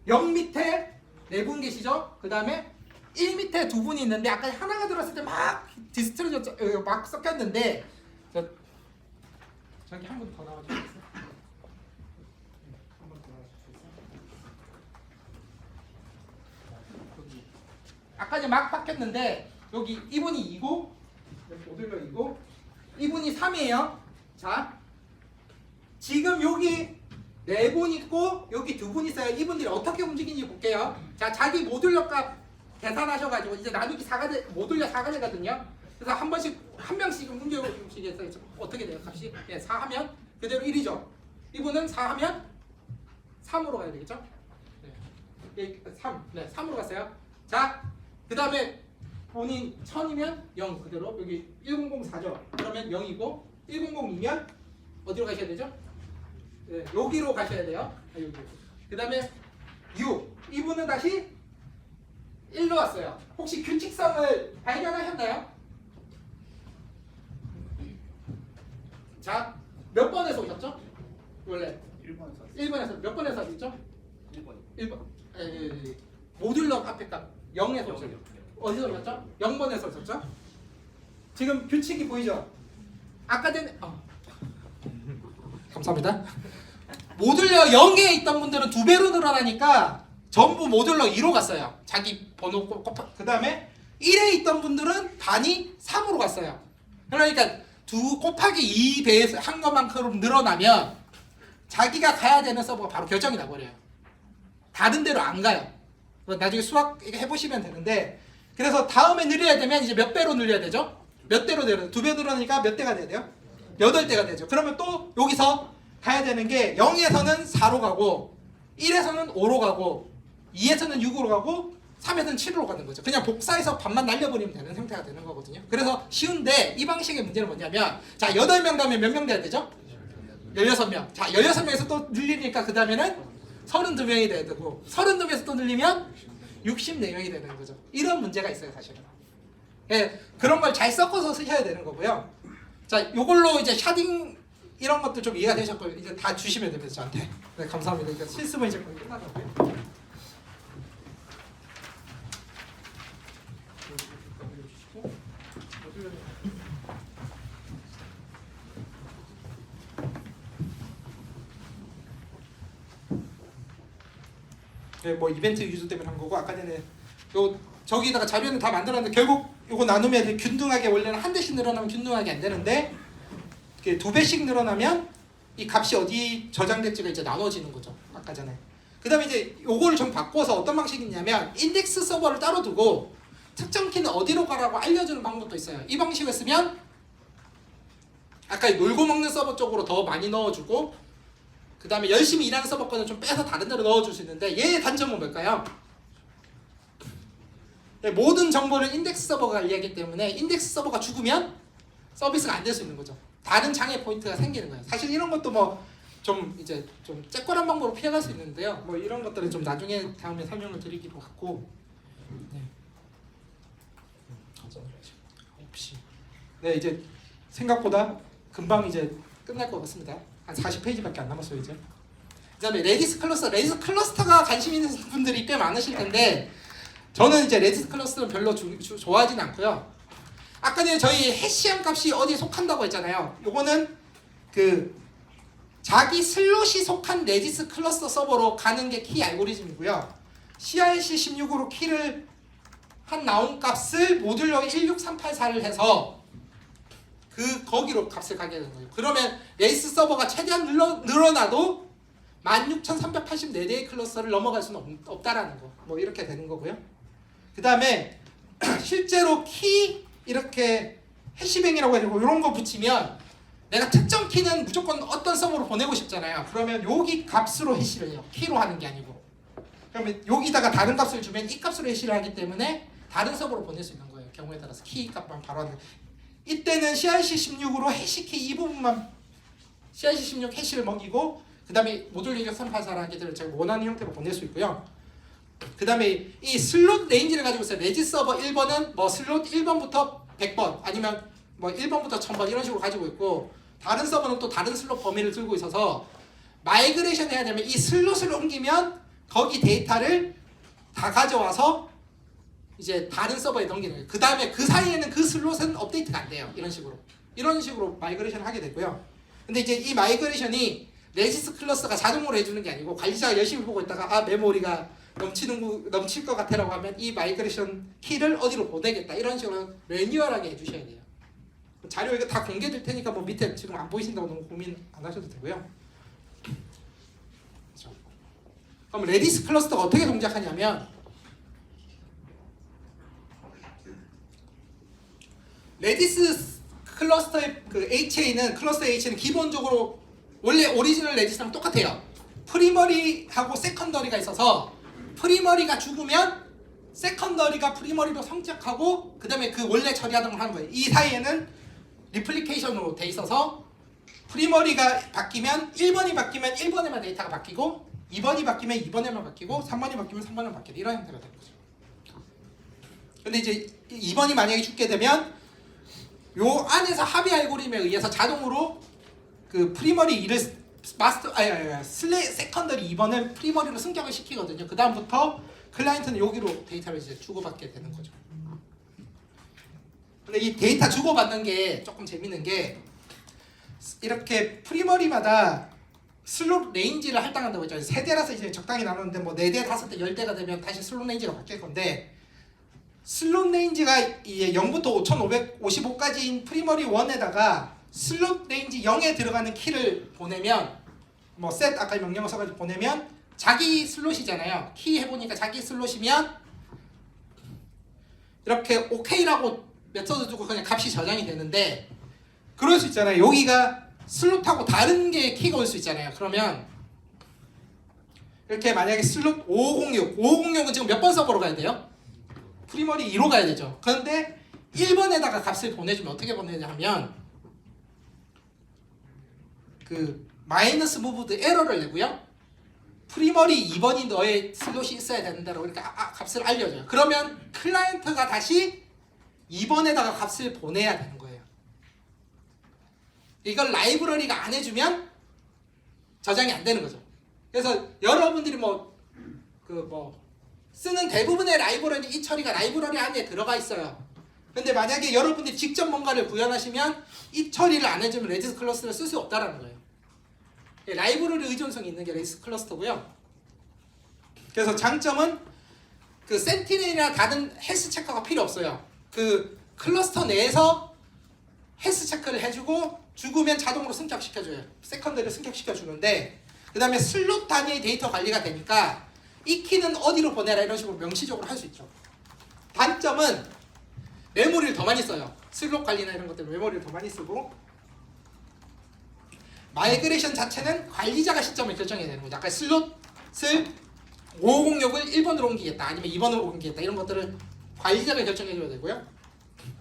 Speaker 1: 0 밑에 4분 계시죠? 그 다음에 1 밑에 2분이 있는데 아까 하나가 들어왔을 때 막 디스트로졌죠? 막 섞였는데 저기 한 분 더 나와주시겠어요? 한 번 더 나와주시겠어요? 아까 이제 막 바뀌었는데 여기 이분이 2고 모듈러 2고 이분이 3이에요. 자, 지금 여기 4분 있고 여기 2분 있어요. 이분들이 어떻게 움직이는지 볼게요. 자, 자기 모듈러 값 계산하셔가지고 이제 나누기 4가 돼, 모듈러 4가 되거든요. 그래서 한 명씩 움직이겠어요. 어떻게 돼요? 값이? 네, 4 하면 그대로 1이죠. 이분은 4 하면 3으로 가야 되겠죠? 네, 3. 네, 3으로 갔어요. 자, 그 다음에 본인 1000이면 0 그대로 여기 1004죠. 그러면 0이고 1002면 어디로 가셔야 되죠? 네, 여기로 가셔야 돼요. 여기. 그 다음에 6. 이분은 다시 1로 왔어요. 혹시 규칙성을 발견하셨나요? 자, 몇 번에서 오셨죠? 원래 1번에서 몇 번에서 오셨죠? 1번. 모듈러 앞에 값 0에서 오셨죠? 어디서 오셨죠? 0번에서 오셨죠? 지금 규칙이 보이죠? 아까 전에 감사합니다. 모듈러 0에 있던 분들은 2배로 늘어나니까 전부 모듈러 2로 갔어요. 자기 번호 그 다음에 1에 있던 분들은 반이 3으로 갔어요. 그러니까 2 곱하기 2배에서 한 것만큼 늘어나면 자기가 가야 되는 서버가 바로 결정이 나버려요. 다른 데로 안 가요. 나중에 수학 해보시면 되는데 그래서 다음에 늘려야 되면 이제 몇 배로 늘려야 되죠? 몇 대로 늘려야 돼요? 2배 늘어나니까 몇 대가 돼야 돼요? 8대가 되죠. 그러면 또 여기서 가야 되는 게 0에서는 4로 가고 1에서는 5로 가고 2에서는 6으로 가고 3에서는 7으로 가는 거죠. 그냥 복사해서 반만 날려버리면 되는 형태가 되는 거거든요. 그래서 쉬운데 이 방식의 문제는 뭐냐면 자 8명 다음에 몇 명 돼야 되죠? 16명. 자 16명에서 또 늘리니까 그 다음에는 32명이 돼야 되고 32명에서 또 늘리면 64명이 되는 거죠. 이런 문제가 있어요, 사실은. 예, 그런 걸 잘 섞어서 쓰셔야 되는 거고요. 자, 요걸로 이제 샤딩 이런 것도 좀 이해가 되셨고 이제 다 주시면 됩니다, 저한테. 네, 감사합니다. 이제 실습은 이제 거의 끝나가고요. 네, 뭐 이벤트 유저 때문에 한 거고 아까 전에 요 저기다가 자료는 다 만들었는데 결국 요거 나누면 균등하게 원래는 한 대씩 늘어나면 균등하게 안 되는데 이렇게 2배씩 늘어나면 이 값이 어디 저장될지가 이제 나눠지는 거죠. 아까 전에. 그다음에 이제 요거를 좀 바꿔서 어떤 방식이 있냐면 인덱스 서버를 따로 두고 특정 키는 어디로 가라고 알려주는 방법도 있어요. 이 방식을 쓰면 아까 놀고 먹는 서버 쪽으로 더 많이 넣어주고 그 다음에 열심히 일하는 서버 거는 좀 빼서 다른 데로 넣어줄 수 있는데 얘의 단점은 뭘까요? 모든 정보를 인덱스 서버가 관리하기 때문에 인덱스 서버가 죽으면 서비스가 안 될 수 있는 거죠. 다른 장애 포인트가 생기는 거예요. 사실 이런 것도 뭐 좀 이제 좀 쬐꼬란 방법으로 피해갈 수 있는데요. 뭐 이런 것들은 좀 나중에 다음에 설명을 드리기로 하고. 네. 혹시 네 이제 생각보다 금방 이제 끝날 것 같습니다. 한 40페이지밖에 안 남았어요 이제. 그다음에 레디스 클러스터가 관심 있는 분들이 꽤 많으실 텐데 저는 이제 레디스 클러스터는 별로 좋아하진 않고요. 아까 전에 저희 해시한 값이 어디에 속한다고 했잖아요. 요거는 그 자기 슬롯이 속한 레디스 클러스터 서버로 가는 게 키 알고리즘이고요. CRC16으로 키를 한 나온 값을 모듈러 16384를 해서 거기로 값을 가게 되는 거예요. 그러면 레이스 서버가 최대한 늘어나도 16,384개의 클러스터를 넘어갈 수는 없다라는 거. 뭐 이렇게 되는 거고요. 그 다음에 실제로 키 이렇게 해시뱅이라고 해가지고 이런 거 붙이면 내가 특정 키는 무조건 어떤 서버로 보내고 싶잖아요. 그러면 여기 값으로 해시를 해요. 키로 하는 게 아니고. 그러면 여기다가 다른 값을 주면 이 값으로 해시를 하기 때문에 다른 서버로 보낼 수 있는 거예요. 경우에 따라서 키 값만 바로 하는. 이때는 CRC16으로 해시키 이 부분만 CRC16 해시를 먹이고 그 다음에 모듈 16384를 하게 되면 제가 원하는 형태로 보낼 수 있고요. 그 다음에 이 슬롯 레인지를 가지고 있어요. 레지 서버 1번은 뭐 슬롯 1번부터 100번 아니면 뭐 1번부터 1000번 이런 식으로 가지고 있고 다른 서버는 또 다른 슬롯 범위를 들고 있어서 마이그레이션 해야 되면 이 슬롯을 옮기면 거기 데이터를 다 가져와서 이제 다른 서버에 넘기는 거예요. 그 다음에 그 사이에는 그 슬롯은 업데이트가 안 돼요. 이런 식으로 마이그레이션을 하게 되고요. 근데 이제 이 마이그레이션이 레지스 클러스가 자동으로 해주는 게 아니고 관리자가 열심히 보고 있다가 메모리가 넘칠 것 같아라고 하면 이 마이그레이션 키를 어디로 보내겠다 이런 식으로 매뉴얼하게 해주셔야 돼요. 자료 이거 다 공개될 테니까 뭐 밑에 지금 안 보이신다고 너무 고민 안 하셔도 되고요. 그렇죠. 그럼 레디스 클러스터가 어떻게 동작하냐면 레디스 클러스터의 그 클러스터 H는 기본적으로 원래 오리지널 레디스랑 똑같아요. 프리머리하고 세컨더리가 있어서 프리머리가 죽으면 세컨더리가 프리머리로 성장하고 그 다음에 그 원래 처리하던 걸 하는 거예요. 이 사이에는 리플리케이션으로 돼 있어서 프리머리가 바뀌면 1번이 바뀌면 1번에만 데이터가 바뀌고 2번이 바뀌면 2번에만 바뀌고 3번이 바뀌면 3번에만 바뀌고 이런 형태가 되는 거죠. 근데 이제 2번이 만약에 죽게 되면 요 안에서 합의 알고리즘에 의해서 자동으로 그 프리머리 1을 세컨더리 2번을 프리머리로 승격을 시키거든요. 그 다음부터 클라이언트는 여기로 데이터를 이제 주고받게 되는 거죠. 근데 이 데이터 주고받는 게 조금 재밌는 게 이렇게 프리머리마다 슬롯 레인지를 할당한다고 했죠. 세대라서 이제 적당히 나누는데 뭐 4대, 5대, 10대가 되면 다시 슬롯 레인지가 바뀔 건데 슬롯 레인지가 이제 0부터 5555까지인 프리머리 1에다가 슬롯 레인지 0에 들어가는 키를 보내면 뭐 set 아까 명령어 써가지고 보내면 자기 슬롯이잖아요. 키 해보니까 자기 슬롯이면 이렇게 OK라고 메서드 두고 그냥 값이 저장이 되는데 그럴 수 있잖아요. 여기가 슬롯하고 다른 게 키가 올 수 있잖아요. 그러면 이렇게 만약에 슬롯 556은 지금 몇 번 서버로 가야 돼요? 프리머리 2로 가야 되죠. 그런데 1번에다가 값을 보내주면 어떻게 보내냐 하면 그 마이너스 무브드 에러를 내고요. 프리머리 2번이 너의 슬롯이 있어야 된다라고 그러니까 값을 알려줘요. 그러면 클라이언트가 다시 2번에다가 값을 보내야 되는 거예요. 이걸 라이브러리가 안 해주면 저장이 안 되는 거죠. 그래서 여러분들이 쓰는 대부분의 라이브러리 이 처리가 라이브러리 안에 들어가 있어요. 근데 만약에 여러분들이 직접 뭔가를 구현하시면 이 처리를 안 해주면 레디스 클러스터를 쓸 수 없다라는 거예요. 라이브러리 의존성이 있는 게 레디스 클러스터고요. 그래서 장점은 그 센티넬이나 다른 헬스 체커가 필요 없어요. 그 클러스터 내에서 헬스 체크를 해주고 죽으면 자동으로 승격시켜줘요. 세컨드를 승격시켜주는데 그 다음에 슬롯 단위의 데이터 관리가 되니까 이 키는 어디로 보내라 이런 식으로 명시적으로 할 수 있죠. 단점은 메모리를 더 많이 써요. 슬롯 관리나 이런 것들 메모리를 더 많이 쓰고 마이그레이션 자체는 관리자가 시점을 결정해야 되는 거죠. 아까 슬롯을 556을 1번으로 옮기겠다 아니면 2번으로 옮기겠다 이런 것들을 관리자가 결정해줘야 되고요.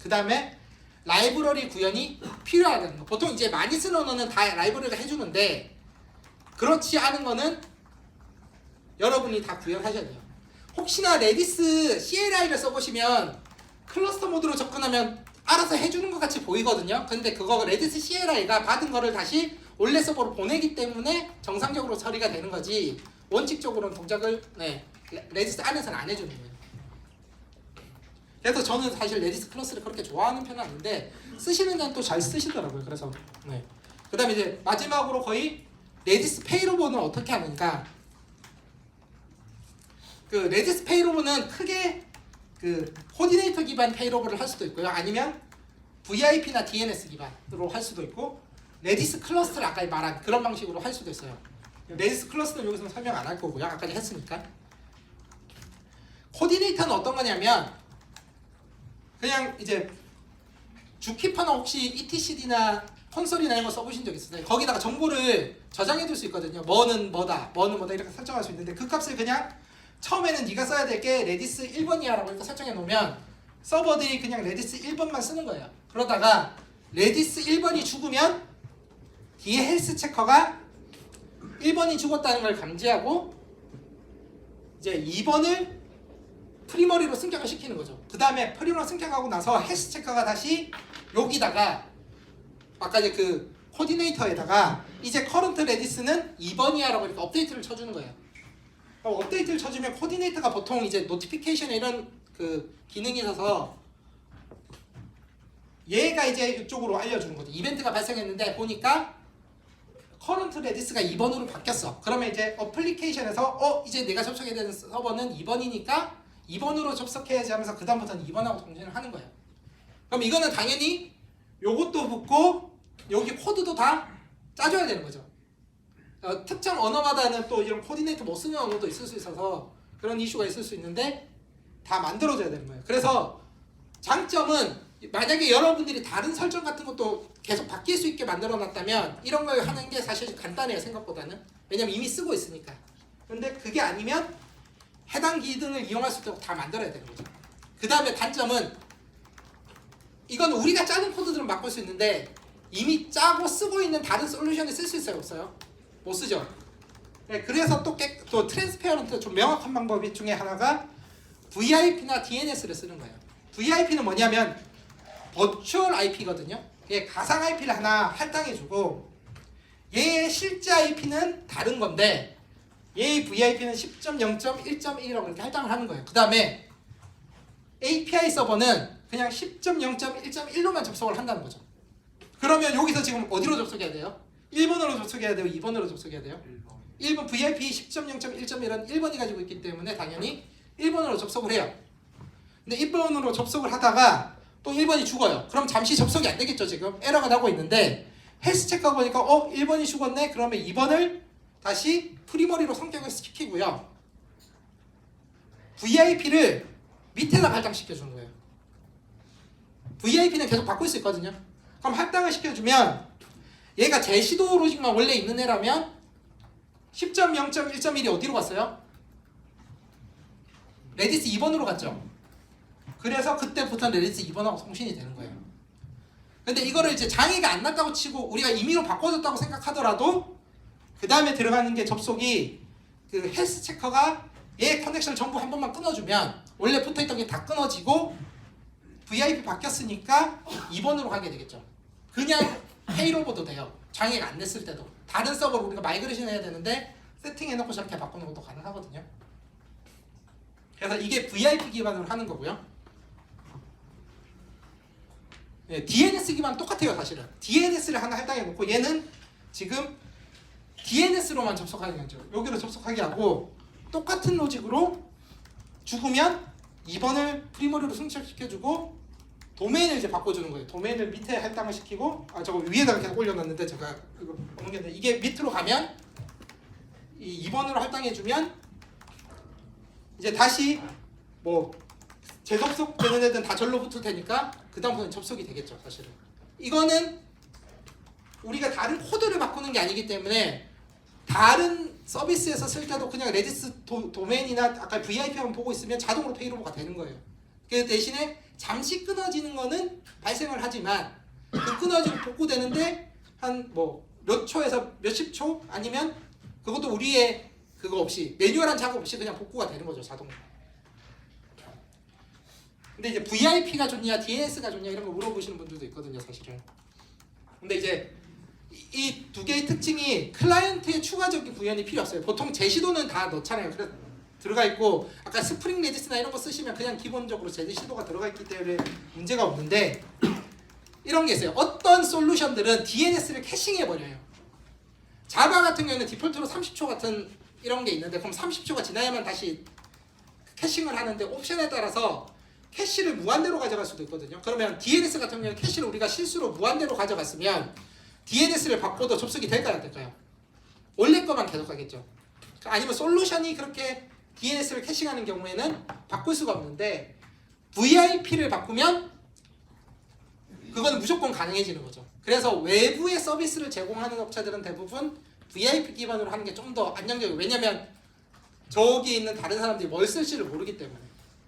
Speaker 1: 그 다음에 라이브러리 구현이 필요하다는 거. 보통 이제 많이 쓰는 언어는 다 라이브러리가 해주는데 그렇지 않은 거는 여러분이 다 구현하셔야 돼요. 혹시나 레디스 CLI를 써보시면 클러스터 모드로 접근하면 알아서 해주는 것 같이 보이거든요. 근데 그거 레디스 CLI가 받은 거를 다시 원래 서버로 보내기 때문에 정상적으로 처리가 되는 거지, 원칙적으로는 동작을 레디스 안에서는 안 해주는 거예요. 그래서 저는 사실 레디스 클러스를 그렇게 좋아하는 편은 아닌데 쓰시는 데는 또 잘 쓰시더라고요. 그래서 그 다음에 이제 마지막으로 거의 레디스 페이로버는 어떻게 하는가. 그 레디스 페이로버는 크게 그 코디네이터 기반 페이로버를 할 수도 있고요. 아니면 VIP나 DNS 기반으로 할 수도 있고, 레디스 클러스터를 아까 말한 그런 방식으로 할 수도 있어요. 레디스 클러스터는 여기서는 설명 안 할 거고요. 아까 했으니까. 코디네이터는 어떤 거냐면 그냥 이제 주키퍼나 혹시 etcd나 콘솔이나 이런 거 써보신 적 있으세요? 거기다가 정보를 저장해둘 수 있거든요. 뭐는 뭐다, 뭐는 뭐다 이렇게 설정할 수 있는데, 그 값을 그냥 처음에는 네가 써야 될 게 레디스 1번이야 라고 이렇게 설정해 놓으면 서버들이 그냥 레디스 1번만 쓰는 거예요. 그러다가 레디스 1번이 죽으면 뒤에 헬스 체커가 1번이 죽었다는 걸 감지하고 이제 2번을 프리머리로 승격을 시키는 거죠. 그 다음에 프리머리 승격하고 나서 헬스 체커가 다시 여기다가 아까 이제 그 코디네이터에다가 이제 커런트 레디스는 2번이야 라고 이렇게 업데이트를 쳐주는 거예요. 업데이트를 쳐주면 코디네이터가 보통 이제 노티피케이션 이런 그 기능이 있어서 얘가 이제 이쪽으로 알려주는 거죠. 이벤트가 발생했는데 보니까 커런트 레디스가 2번으로 바뀌었어. 그러면 이제 어플리케이션에서 이제 내가 접속해야 되는 서버는 2번이니까 2번으로 접속해야지 하면서 그 다음부터는 2번하고 동전을 하는 거예요. 그럼 이거는 당연히 요것도 붙고 여기 코드도 다 짜줘야 되는 거죠. 특정 언어마다는 또 이런 코디네이터 못 쓰는 언어도 있을 수 있어서 그런 이슈가 있을 수 있는데 다 만들어줘야 되는 거예요. 그래서 장점은 만약에 여러분들이 다른 설정 같은 것도 계속 바뀔 수 있게 만들어 놨다면 이런 걸 하는 게 사실 간단해요, 생각보다는. 왜냐면 이미 쓰고 있으니까. 근데 그게 아니면 해당 기능을 이용할 수 있도록 다 만들어야 되는 거죠. 그 다음에 단점은 이건 우리가 짜는 코드들은 바꿀 수 있는데 이미 짜고 쓰고 있는 다른 솔루션을 쓸 수 있어요, 없어요? 못 쓰죠. 네, 그래서 또 트랜스페어런트 좀 명확한 방법 중에 하나가 VIP나 DNS를 쓰는 거예요. VIP는 뭐냐면 버추얼 IP거든요. 얘 가상 IP를 하나 할당해주고 얘의 실제 IP는 다른 건데 얘의 VIP는 10.0.1.1이라고 이렇게 할당을 하는 거예요. 그 다음에 API 서버는 그냥 10.0.1.1로만 접속을 한다는 거죠. 그러면 여기서 지금 어디로 접속해야 돼요? 1번으로 접속해야 돼요? 2번으로 접속해야 돼요? 1번 VIP 10.0.1.1은 1번이 가지고 있기 때문에 당연히 1번으로 접속을 해요. 근데 1번으로 접속을 하다가 또 1번이 죽어요. 그럼 잠시 접속이 안 되겠죠. 지금 에러가 나고 있는데 헬스 체크하고 보니까 1번이 죽었네? 그러면 2번을 다시 프리머리로 성격을 시키고요. VIP를 밑에다 할당시켜주는 거예요. VIP는 계속 바꿀 수 있거든요. 그럼 할당을 시켜주면 얘가 제시도 로직만 원래 있는 애라면 10.0.1.1이 어디로 갔어요? 레디스 2번으로 갔죠. 그래서 그때부터 레디스 2번하고 통신이 되는 거예요. 근데 이거를 이제 장애가 안 났다고 치고 우리가 임의로 바꿔줬다고 생각하더라도 그 다음에 들어가는 게 접속이 그 헬스 체커가 얘 커넥션을 전부 한 번만 끊어주면 원래 붙어있던 게 다 끊어지고 VIP 바뀌었으니까 2번으로 가게 되겠죠. 그냥 페이로버도 돼요. 장애가 안 냈을 때도. 다른 서버로 우리가 마이그레이션 해야 되는데 세팅해놓고 저렇게 바꾸는 것도 가능하거든요. 그래서 이게 VIP 기반으로 하는 거고요. 네, DNS 기반 똑같아요, 사실은. DNS를 하나 할당해놓고 얘는 지금 DNS로만 접속하게 하죠. 여기로 접속하게 하고 똑같은 로직으로 죽으면 2번을 프리머리로 승천시켜주고 도메인을 이제 바꿔주는 거예요. 도메인을 밑에 할당을 시키고 저거 위에다가 계속 올려놨는데 제가 이거 옮겼는데 이게 밑으로 가면 이 2번으로 할당해주면 이제 다시 뭐 재접속되는 애들은 다 절로 붙을 테니까 그 다음부터는 접속이 되겠죠. 사실은 이거는 우리가 다른 코드를 바꾸는 게 아니기 때문에 다른 서비스에서 쓸 때도 그냥 레디스 도메인이나 아까 VIP만 보고 있으면 자동으로 페이로버가 되는 거예요. 그 대신에 잠시 끊어지는 거는 발생을 하지만 그 끊어지고 복구되는데 한 뭐 몇 초에서 몇십 초 아니면 그것도 우리의 그거 없이 매뉴얼한 작업 없이 그냥 복구가 되는 거죠, 자동으로. 근데 이제 VIP가 좋냐 DNS가 좋냐 이런 거 물어보시는 분들도 있거든요, 사실은. 근데 이제 이 두 개의 특징이 클라이언트의 추가적인 구현이 필요 없어요. 보통 제시도는 다 넣잖아요. 그래서 들어가 있고 아까 스프링 레디스나 이런 거 쓰시면 그냥 기본적으로 제시도가 들어가 있기 때문에 문제가 없는데 이런 게 있어요. 어떤 솔루션들은 DNS를 캐싱해 버려요. 자바 같은 경우는 디폴트로 30초 같은 이런 게 있는데 그럼 30초가 지나야만 다시 캐싱을 하는데 옵션에 따라서 캐시를 무한대로 가져갈 수도 있거든요. 그러면 DNS 같은 경우는 캐시를 우리가 실수로 무한대로 가져갔으면 DNS를 바꿔도 접속이 될까요, 안 될까요? 원래 거만 계속 가겠죠. 아니면 솔루션이 그렇게 DNS를 캐싱하는 경우에는 바꿀 수가 없는데 VIP를 바꾸면 그건 무조건 가능해지는 거죠. 그래서 외부의 서비스를 제공하는 업체들은 대부분 VIP 기반으로 하는 게 좀 더 안정적이에요. 왜냐면 저기 있는 다른 사람들이 뭘 쓸지를 모르기 때문에.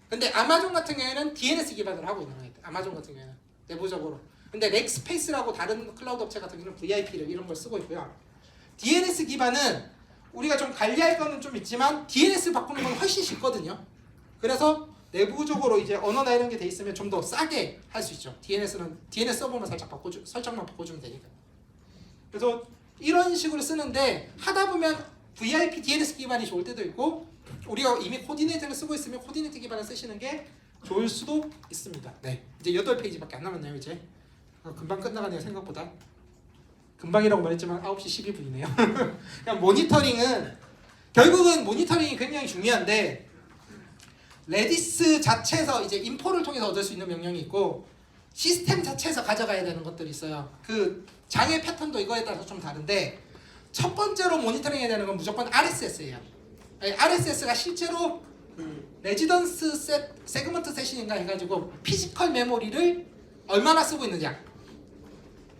Speaker 1: 근데 아마존 같은 경우에는 DNS 기반으로 하고 있는 거예요. 아마존 같은 경우에는 내부적으로. 근데 렉스페이스라고 다른 클라우드 업체 같은 경우는 VIP를 이런 걸 쓰고 있고요. DNS 기반은 우리가 좀 관리할 거는 좀 있지만 DNS 바꾸는 건 훨씬 쉽거든요. 그래서 내부적으로 이제 언어나 이런 게 돼 있으면 좀 더 싸게 할 수 있죠. DNS는 DNS 서버만 살짝 설정만 바꿔주면 되니까. 그래서 이런 식으로 쓰는데 하다 보면 VIP DNS 기반이 좋을 때도 있고 우리가 이미 코디네이터를 쓰고 있으면 코디네이터 기반을 쓰시는 게 좋을 수도 있습니다. 네, 이제 8페이지밖에 안 남았네요. 이제 금방 끝나가네요. 생각보다. 금방이라고 말했지만 9시 12분이네요. 그냥 모니터링은 결국은 모니터링이 굉장히 중요한데 레디스 자체에서 이제 인포를 통해서 얻을 수 있는 명령이 있고 시스템 자체에서 가져가야 되는 것들이 있어요. 그 장애 패턴도 이거에 따라서 좀 다른데 첫 번째로 모니터링 해야 되는 건 무조건 RSS예요. RSS가 실제로 레지던스 세그먼트 세션인가 해가지고 피지컬 메모리를 얼마나 쓰고 있느냐.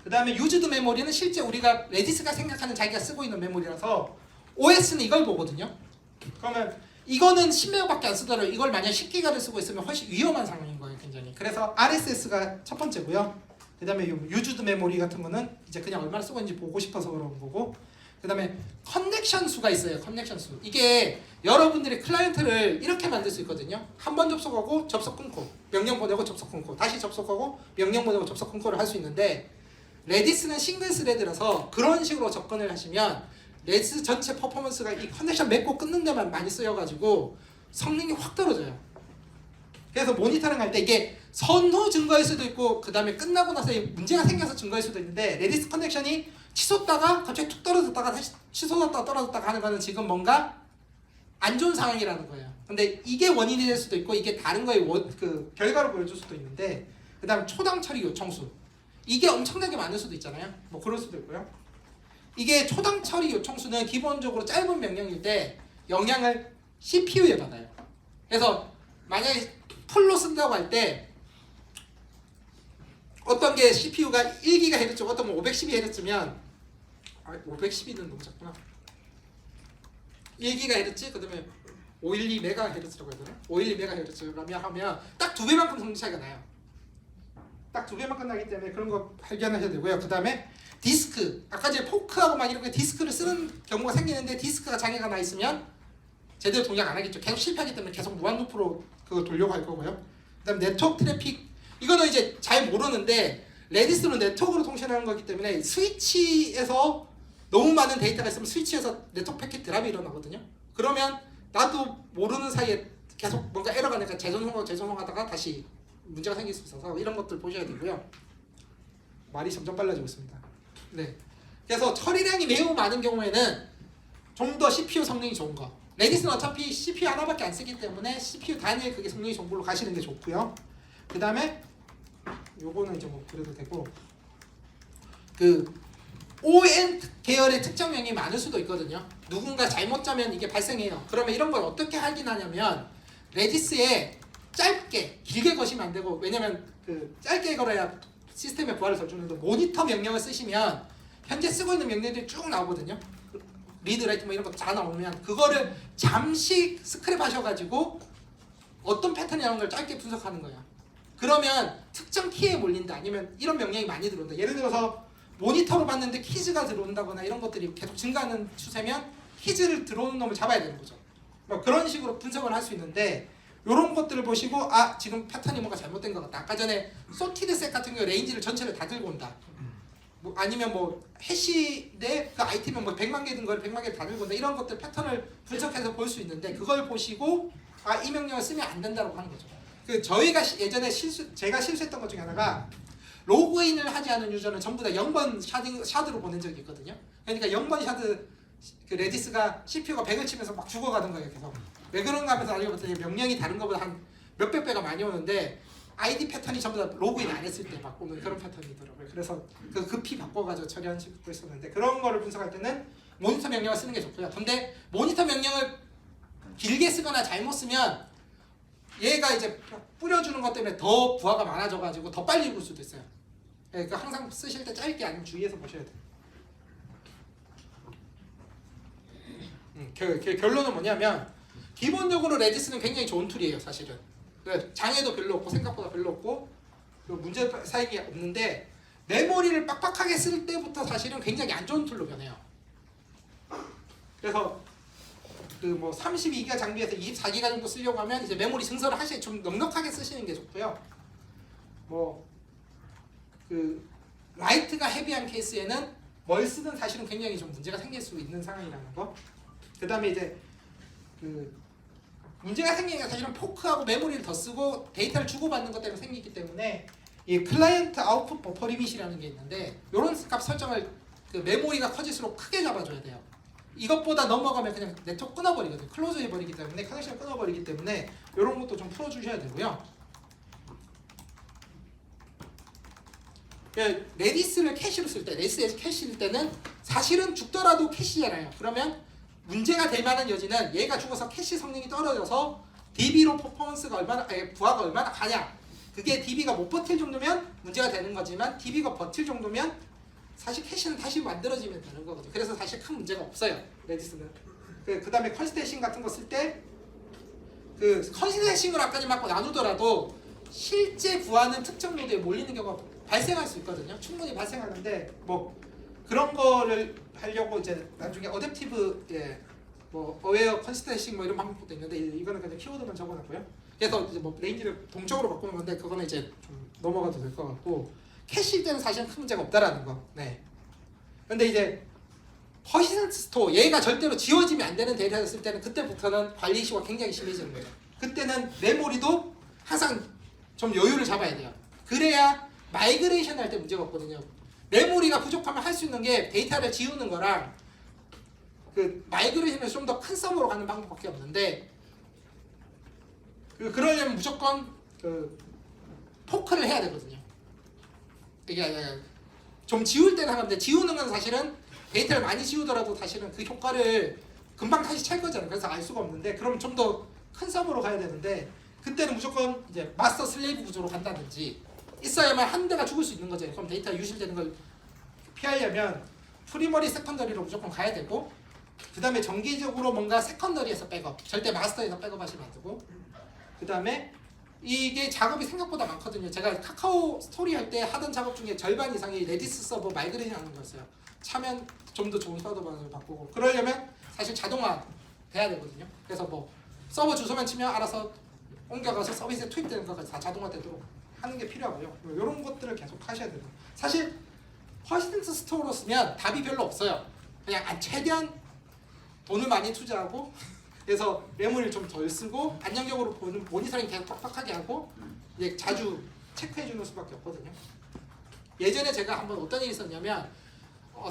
Speaker 1: 그 다음에 유즈드 메모리는 실제 우리가 레디스가 생각하는 자기가 쓰고 있는 메모리라서 OS는 이걸 보거든요. 그러면 이거는 10메가밖에 안 쓰더라도 이걸 만약 10기가를 쓰고 있으면 훨씬 위험한 상황인 거예요, 굉장히. 그래서 RSS가 첫 번째고요. 그 다음에 유즈드 메모리 같은 거는 이제 그냥 얼마나 쓰고 있는지 보고 싶어서 그런 거고. 그 다음에 커넥션 수가 있어요. 커넥션 수. 이게 여러분들이 클라이언트를 이렇게 만들 수 있거든요. 한 번 접속하고 접속 끊고 명령 보내고 접속 끊고 다시 접속하고 명령 보내고 접속 끊고를 할 수 있는데 레디스는 싱글 스레드라서 그런 식으로 접근을 하시면 레디스 전체 퍼포먼스가 이 커넥션 맺고 끊는 데만 많이 쓰여가지고 성능이 확 떨어져요. 그래서 모니터링 할 때 이게 선후 증거일 수도 있고 그 다음에 끝나고 나서 문제가 생겨서 증거일 수도 있는데 레디스 커넥션이 치솟다가 갑자기 툭 떨어졌다가 다시 치솟았다가 떨어졌다가 하는 거는 지금 뭔가 안 좋은 상황이라는 거예요. 근데 이게 원인이 될 수도 있고 이게 다른 거의 그 결과를 보여줄 수도 있는데 그 다음 초당 처리 요청수 이게 엄청나게 많을 수도 있잖아요. 뭐 그럴 수도 있고요. 이게 초당 처리 요청수는 기본적으로 짧은 명령일 때 영향을 CPU에 받아요. 그래서 만약에 풀로 쓴다고 할 때 어떤 게 CPU가 1GHz, 어떤 건 512Hz면 512는 너무 작구나. 1GHz, 그 다음에 512MHz라고 해야 되나? 512MHz라면 하면 딱 2배만큼 성능 차이가 나요. 딱 2배만큼 나기 때문에 그런 거 발견하셔야 되고요. 그 다음에 디스크, 아까 이제 포크하고 막 이렇게 디스크를 쓰는 경우가 생기는데 디스크가 장애가 나 있으면 제대로 동작 안 하겠죠. 계속 실패하기 때문에 계속 무한 루프로 그거 돌려고 할 거고요. 그 다음 네트워크 트래픽, 이거는 이제 잘 모르는데 레디스는 네트워크로 통신하는 거기 때문에 스위치에서 너무 많은 데이터가 있으면 스위치에서 네트워크 패킷 드랍이 일어나거든요. 그러면 나도 모르는 사이에 계속 뭔가 에러가 나니까 재전송하다가 다시 문제가 생길 수 있어서 이런 것들 보셔야 되고요. 말이 점점 빨라지고 있습니다. 네. 그래서 처리량이 매우 많은 경우에는 좀 더 CPU 성능이 좋은 거. 레디스는 어차피 CPU 하나밖에 안 쓰기 때문에 CPU 단위의 그게 성능이 좋은 걸로 가시는 게 좋고요. 그 다음에 요거는 이제 뭐 그래도 되고 그 ON 계열의 특정명이 많을 수도 있거든요. 누군가 잘못 짜면 이게 발생해요. 그러면 이런 걸 어떻게 확인하냐면 레디스에 짧게 길게 거시면 안 되고 왜냐면 그 짧게 걸어야 시스템에 부하를 덜 주는데 모니터 명령을 쓰시면 현재 쓰고 있는 명령들이 쭉 나오거든요. 리드 라이트 뭐 이런 거 다 나오면 그거를 잠시 스크랩 하셔가지고 어떤 패턴이 나오는 걸 짧게 분석하는 거예요. 그러면 특정 키에 몰린다 아니면 이런 명령이 많이 들어온다. 예를 들어서 모니터로 봤는데 키즈가 들어온다거나 이런 것들이 계속 증가하는 추세면 히즈를 들어오는 놈을 잡아야 되는 거죠. 뭐 그런 식으로 분석을 할 수 있는데 이런 것들을 보시고 아 지금 패턴이 뭔가 잘못된 것 같다. 아까 전에 소티드 셋 같은 경우 레인지를 전체를 다 들고 온다. 뭐 아니면 뭐 해시 내그 아이템은 뭐 100만 개 든 거를 100만 개 다 들고 온다. 이런 것들 패턴을 분석해서 볼 수 있는데 그걸 보시고 아 이 명령을 쓰면 안 된다고 하는 거죠. 그 저희가 예전에 제가 실수했던 것 중에 하나가 로그인을 하지 않은 유저는 전부 다 0번 샤드로 보낸 적이 있거든요. 그러니까 0번 샤드 그 레디스가 CPU가 100을 치면서 막 죽어가는 거예요. 계속. 왜 그런가 하면서 알고 봤더니 명령이 다른 것보다 한 몇백 배가 많이 오는데 아이디 패턴이 전부 다 로그인 안 했을 때 막 오는 그런 패턴이더라고요. 그래서 그 급히 바꿔가지고 처리한 식으로 했었는데 그런 거를 분석할 때는 모니터 명령을 쓰는 게 좋고요. 근데 모니터 명령을 길게 쓰거나 잘못 쓰면 얘가 이제 뿌려주는 것 때문에 더 부하가 많아져가지고 더 빨리 읽을 수도 있어요. 그러니까 항상 쓰실 때 짧게 아니면 주의해서 보셔야 돼요. 결론은 뭐냐면 기본적으로 레디스는 굉장히 좋은 툴이에요. 사실은 장애도 별로 없고 생각보다 별로 없고 문제 사항이 없는데 메모리를 빡빡하게 쓸 때부터 사실은 굉장히 안 좋은 툴로 변해요. 그래서 그 뭐 32기가 장비에서 24기가 정도 쓰려고 하면 이제 메모리 증설을 하시 좀 넉넉하게 쓰시는 게 좋고요. 뭐 그 라이트가 헤비한 케이스에는 뭘 쓰든 사실은 굉장히 좀 문제가 생길 수 있는 상황이라는 거. 그다음에 이제 그 문제가 생기는 게 사실은 포크하고 메모리를 더 쓰고 데이터를 주고받는 것 때문에 생기기 때문에 이 클라이언트 아웃풋 버퍼 리밋이라는 게 있는데 이런 값 설정을 그 메모리가 커질수록 크게 잡아줘야 돼요. 이것보다 넘어가면 그냥 네트워크 끊어버리거든요. 클로즈 해버리기 때문에 커넥션 끊어버리기 때문에 이런 것도 좀 풀어주셔야 되고요. 레디스를 캐시로 쓸 때, 레디스에서 캐시일 때는 사실은 죽더라도 캐시잖아요. 그러면 문제가 될 만한 여지는 얘가 죽어서 캐시 성능이 떨어져서 DB로 퍼포먼스가 얼마나 부하가 얼마나 가냐. 그게 DB가 못 버틸 정도면 문제가 되는 거지만 DB가 버틸 정도면 사실 캐시는 다시 만들어지면 되는 거거든요. 그래서 사실 큰 문제가 없어요. 레디스는. 그 다음에 컨시데이싱 같은 거 쓸 때 그 컨시데이싱을 아까 맞고 나누더라도 실제 부하는 특정 노드에 몰리는 경우가 발생할 수 있거든요. 충분히 발생하는데 뭐 그런 거를 하려고 이제 나중에 어댑티브 뭐 어웨어 컨시데이싱 뭐 이런 방법도 있는데 이거는 그냥 키워드만 적어놨고요. 그래서 이제 뭐 레인지를 동적으로 바꾸는 건데 그거는 이제 좀 넘어가도 될 것 같고 캐시일 때는 사실은 큰 문제가 없다라는 거. 네. 근데 이제 퍼시스턴트 스토어 얘가 절대로 지워지면 안 되는 데이터를 쓸 때는 그때부터는 관리 이슈가 굉장히 심해지는 거예요. 그때는 메모리도 항상 좀 여유를 잡아야 돼요. 그래야 마이그레이션 할 때 문제가 없거든요. 메모리가 부족하면 할 수 있는 게 데이터를 지우는 거랑 그 마이그레이션을 좀 더 큰 서버로 가는 방법밖에 없는데 그러려면 무조건 그 포크를 해야 되거든요. 이게 좀 지울 때는 하는데 지우는 건 사실은 데이터를 많이 지우더라도 사실은 그 효과를 금방 다시 찰 거잖아요. 그래서 알 수가 없는데 그럼 좀 더 큰 서버로 가야 되는데 그때는 무조건 이제 마스터 슬레이브 구조로 간다든지 있어야만 한 대가 죽을 수 있는 거죠. 그럼 데이터 유실되는 걸 피하려면 프리머리 세컨더리로 무조건 가야 되고 그 다음에 정기적으로 뭔가 세컨더리에서 백업 절대 마스터에서 백업 하시면 안 되고 그 다음에 이게 작업이 생각보다 많거든요. 제가 카카오 스토리 할 때 하던 작업 중에 절반 이상이 레디스 서버 마이그레이션 하는 거였어요. 차면 좀 더 좋은 서버로 바꾸고 그러려면 사실 자동화 돼야 되거든요. 그래서 뭐 서버 주소만 치면 알아서 옮겨가서 서비스에 투입되는 것까지 다 자동화되도록 하는 게 필요하고요. 이런 것들을 계속 하셔야 돼요. 사실 퍼시스턴트 스토어로 쓰면 답이 별로 없어요. 그냥 최대한 돈을 많이 투자하고 그래서 메모리를 좀 덜 쓰고 안정적으로 보는 모니터링 계속 빡빡하게 하고 이제 자주 체크해주는 수밖에 없거든요. 예전에 제가 한번 어떤 일이 있었냐면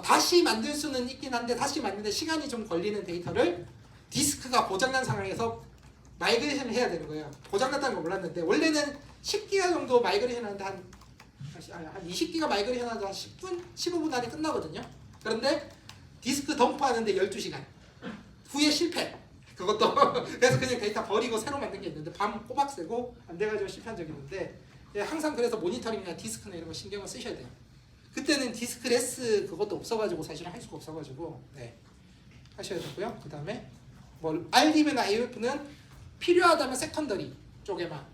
Speaker 1: 다시 만들 수는 있긴 한데 다시 만드는데 시간이 좀 걸리는 데이터를 디스크가 고장난 상황에서 마이그레이션을 해야 되는 거예요. 고장났다는 걸 몰랐는데 원래는 10기가 정도 마이그레이션 하는데 한 20기가 마이그레이션 하는데 한 10분, 15분 안에 끝나거든요. 그런데 디스크 덤프하는데 12시간 후에 실패. 그것도 그래서 그냥 데이터 버리고 새로 만든 게 있는데 밤 꼬박 새고 안 돼가지고 실패한 적이 있는데 항상 그래서 모니터링이나 디스크나 이런 거 신경을 쓰셔야 돼요. 그때는 디스크레스 그것도 없어가지고 사실은 할 수가 없어가지고 네 하셔야 되고요. 그 다음에 뭐 RDB나 AOF는 필요하다면 세컨더리 쪽에만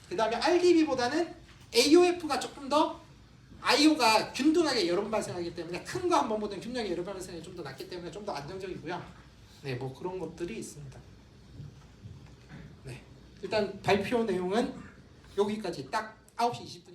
Speaker 1: 그 다음에 RDB보다는 AOF가 조금 더 IO가 균등하게 여러 번 발생하기 때문에 큰 거 한 번 보던 균형이 여러 번 발생이 좀 더 낫기 때문에 좀 더 안정적이고요. 네, 뭐 그런 것들이 있습니다. 네, 일단 발표 내용은 여기까지 딱 9시 20분.